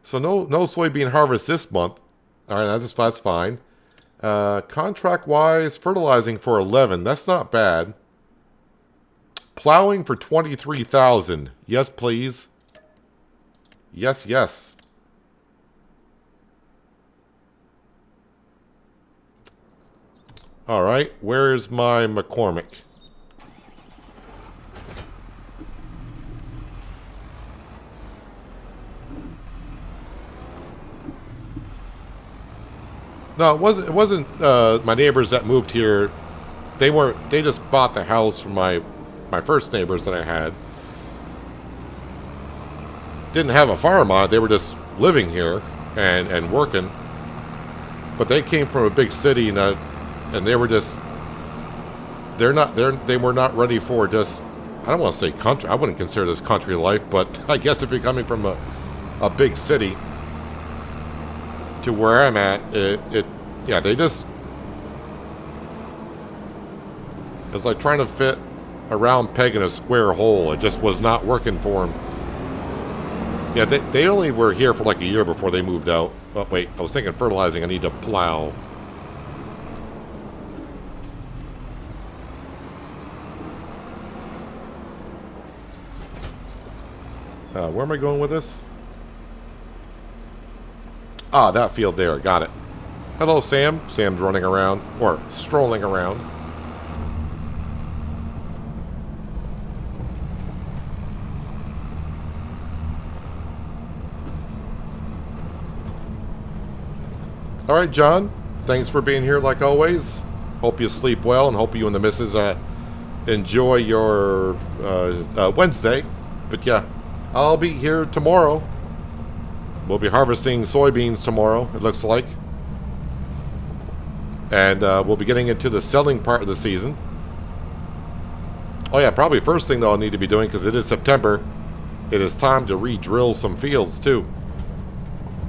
So no soybean harvest this month. All right, that's fine. Contract-wise, fertilizing for 11. That's not bad. Plowing for 23,000. Yes, please. Yes, yes. All right, where's my McCormick? No, it wasn't my neighbors that moved here. They just bought the house from my first neighbors that I had. Didn't have a farm on it. They were just living here and working. But they came from a big city, and they were just, they were not ready for just, I don't want to say country. I wouldn't consider this country life, but I guess if you're coming from a big city to where I'm at, yeah, they just, it's like trying to fit a round peg in a square hole. It just was not working for them. Yeah, they only were here for like a year before they moved out. Oh, wait, I was thinking fertilizing. I need to plow. Where am I going with this? Ah, that field there. Got it. Hello, Sam. Sam's running around, or strolling around. All right, John. Thanks for being here like always. Hope you sleep well, and hope you and the missus enjoy your Wednesday. But yeah, I'll be here tomorrow. We'll be harvesting soybeans tomorrow, it looks like. And we'll be getting into the selling part of the season. Oh yeah, probably first thing though I'll need to be doing, because it is September, it is time to re-drill some fields too.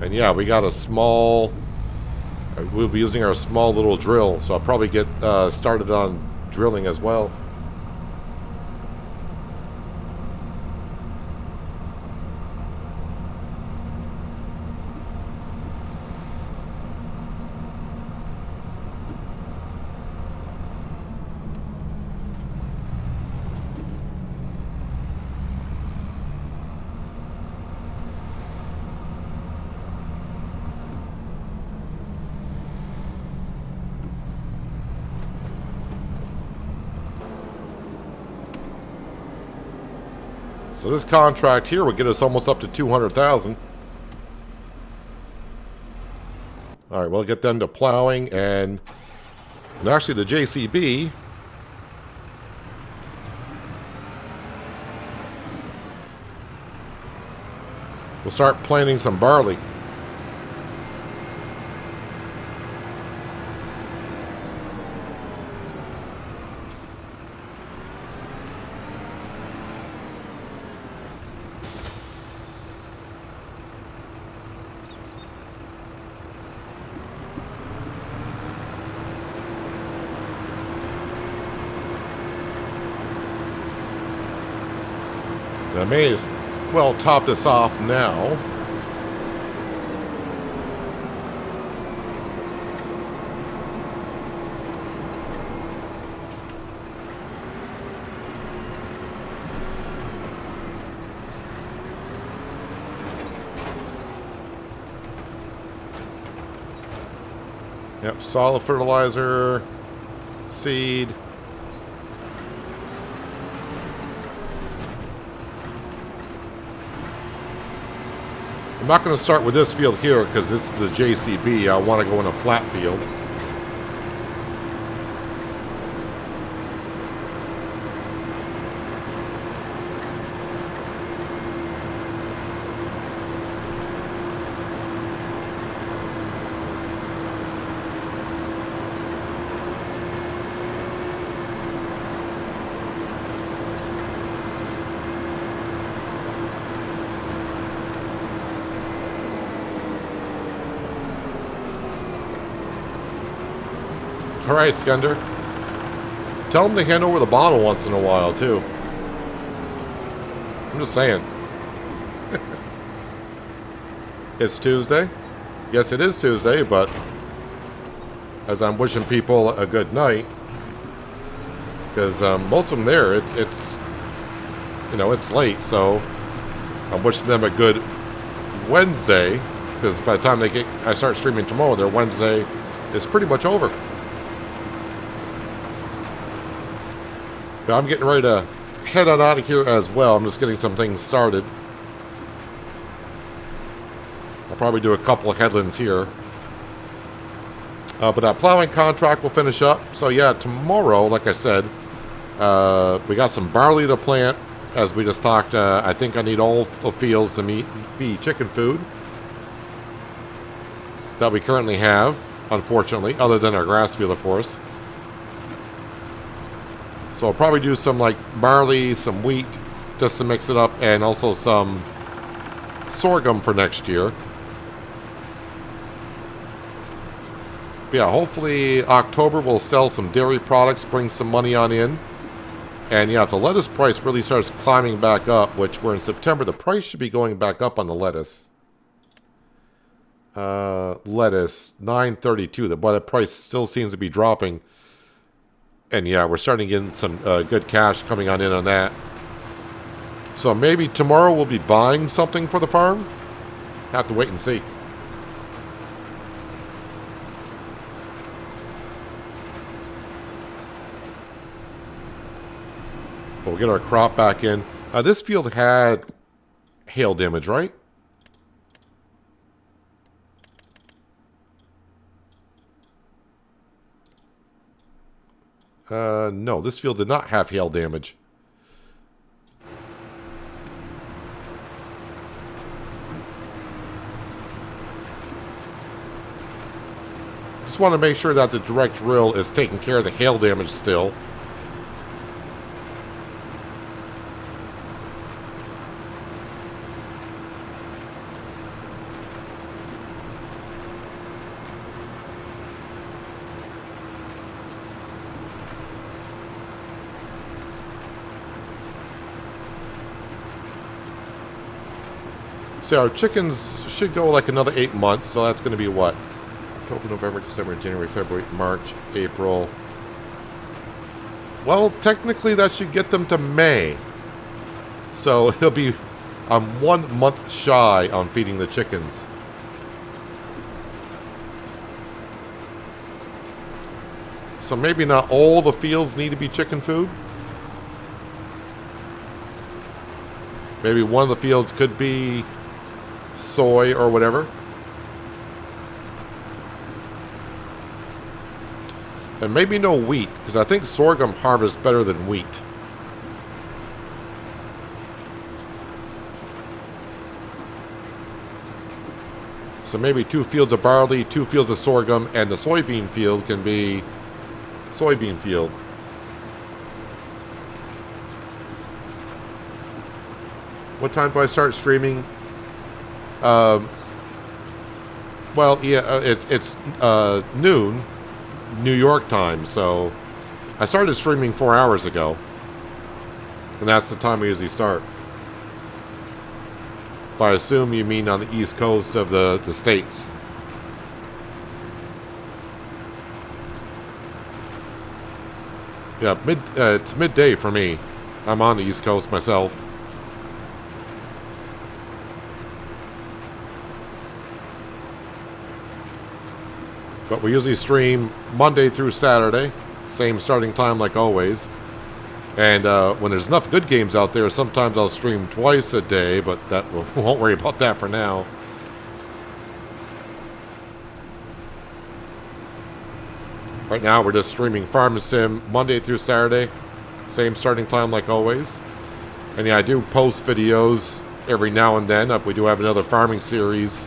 And yeah, we got a small... We'll be using our small little drill, so I'll probably get started on drilling as well. So this contract here will get us almost up to 200,000. All right, we'll get them to plowing and actually the JCB. We'll start planting some barley. I may as well top this off now. Yep, solid fertilizer, seed. I'm not going to start with this field here because this is the JCB. I want to go in a flat field. All right, Skender. Tell them to hand over the bottle once in a while, too. I'm just saying. It's Tuesday. Yes, it is Tuesday, but as I'm wishing people a good night, because most of them there, it's you know, it's late, so I'm wishing them a good Wednesday, because by the time I start streaming tomorrow, their Wednesday is pretty much over. I'm getting ready to head on out of here as well. I'm just getting some things started. I'll probably do a couple of headlands here. But that plowing contract will finish up. So yeah, tomorrow, like I said, we got some barley to plant. As we just talked, I think I need all the fields to be chicken food that we currently have, unfortunately, other than our grass field, of course. So I'll probably do some like barley, some wheat, just to mix it up, and also some sorghum for next year. But yeah, hopefully October we'll sell some dairy products, bring some money on in. And yeah, if the lettuce price really starts climbing back up, which we're in September, the price should be going back up on the lettuce. Lettuce, $9.32. The price still seems to be dropping. And yeah, we're starting to get some good cash coming on in on that. So maybe tomorrow we'll be buying something for the farm. Have to wait and see. We'll get our crop back in. This field had hail damage, right? No, this field did not have hail damage. Just want to make sure that the direct drill is taking care of the hail damage still. So our chickens should go like another 8 months. So that's going to be what? October, November, December, January, February, March, April. Well, technically that should get them to May. So he'll be 1 month shy on feeding the chickens. So maybe not all the fields need to be chicken food. Maybe one of the fields could be soy or whatever. And maybe no wheat, because I think sorghum harvests better than wheat. So maybe 2 fields of barley, 2 fields of sorghum, and the soybean field can be soybean field. What time do I start streaming? Well, yeah, it's noon, New York time. So I started streaming 4 hours ago, and that's the time we usually start. But I assume you mean on the east coast of the states. Yeah, it's midday for me. I'm on the east coast myself. But we usually stream Monday through Saturday. Same starting time like always. And when there's enough good games out there, sometimes I'll stream twice a day, but we won't worry about that for now. Right now, we're just streaming Farming Sim Monday through Saturday. Same starting time like always. And yeah, I do post videos every now and then. We do have another farming series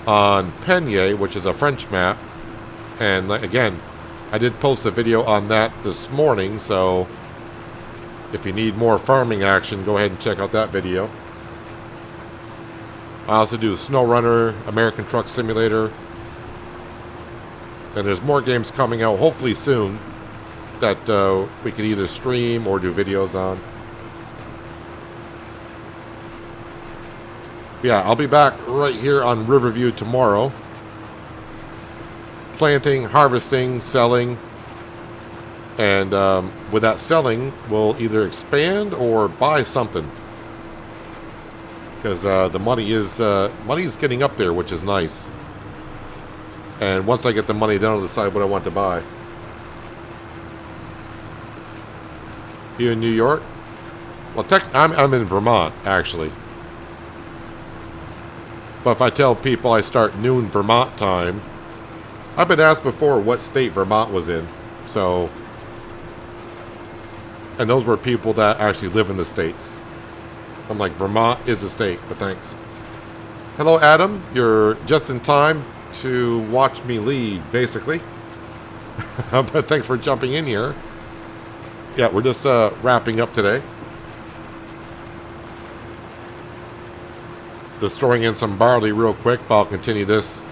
on Peigne, which is a French map. And again, I did post a video on that this morning, so if you need more farming action, go ahead and check out that video. I also do Snow Runner, American Truck Simulator. And there's more games coming out, hopefully soon, that we could either stream or do videos on. Yeah, I'll be back right here on Riverview tomorrow. Planting, harvesting, selling. And with that selling, we'll either expand or buy something. Because the money is getting up there, which is nice. And once I get the money, then I'll decide what I want to buy. You in New York? Well, I'm in Vermont, actually. But if I tell people I start noon Vermont time, I've been asked before what state Vermont was in. So, and those were people that actually live in the States. I'm like, Vermont is a state, but thanks. Hello, Adam. You're just in time to watch me leave, basically. But thanks for jumping in here. Yeah, we're just wrapping up today. Just throwing in some barley real quick, but I'll continue this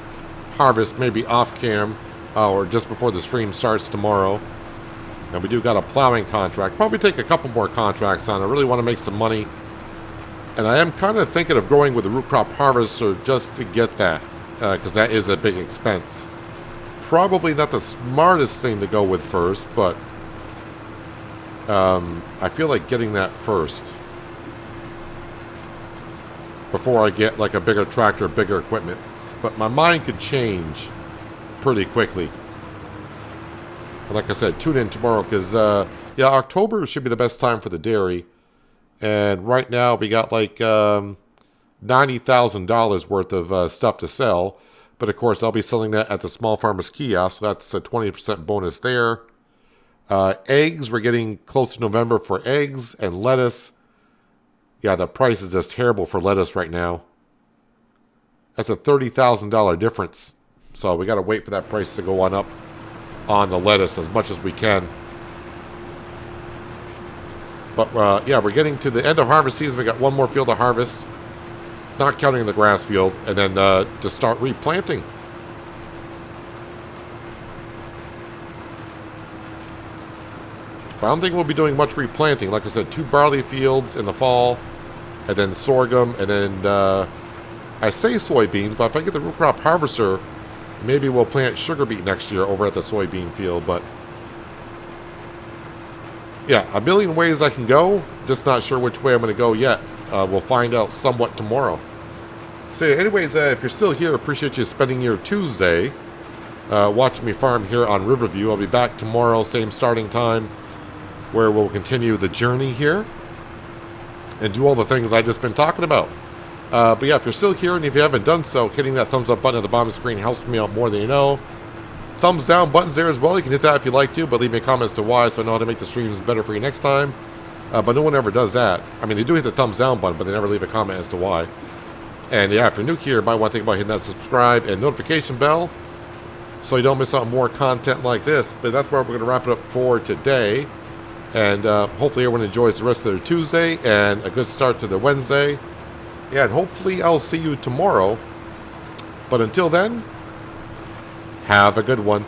harvest maybe off cam or just before the stream starts tomorrow. And we do got a plowing contract. Probably take a couple more contracts on. I really want to make some money. And I am kind of thinking of going with the root crop harvester just to get that. Because that is a big expense. Probably not the smartest thing to go with first, but I feel like getting that first before I get like a bigger tractor, bigger equipment. But my mind could change pretty quickly. And like I said, tune in tomorrow because yeah, October should be the best time for the dairy. And right now we got like $90,000 worth of stuff to sell. But of course, I'll be selling that at the Small Farmers Kiosk. So that's a 20% bonus there. Eggs, we're getting close to November for eggs and lettuce. Yeah, the price is just terrible for lettuce right now. That's a $30,000 difference. So we got to wait for that price to go on up on the lettuce as much as we can. But yeah, we're getting to the end of harvest season. We got one more field to harvest, not counting the grass field, and then to start replanting. But I don't think we'll be doing much replanting. Like I said, 2 barley fields in the fall, and then sorghum, and then I say soybeans, but if I get the root crop harvester, maybe we'll plant sugar beet next year over at the soybean field. But yeah, a million ways I can go. Just not sure which way I'm going to go yet. We'll find out somewhat tomorrow. So anyways, if you're still here, appreciate you spending your Tuesday watching me farm here on Riverview. I'll be back tomorrow, same starting time, where we'll continue the journey here and do all the things I've just been talking about. But yeah, if you're still here and if you haven't done so, hitting that thumbs up button at the bottom of the screen helps me out more than you know. Thumbs down buttons there as well. You can hit that if you'd like to, but leave me a comment as to why so I know how to make the streams better for you next time. But no one ever does that. I mean, they do hit the thumbs down button, but they never leave a comment as to why. And yeah, if you're new here, you might want to think about hitting that subscribe and notification bell so you don't miss out on more content like this. But that's where we're going to wrap it up for today. And hopefully everyone enjoys the rest of their Tuesday and a good start to the Wednesday. Yeah, and hopefully I'll see you tomorrow. But until then, have a good one.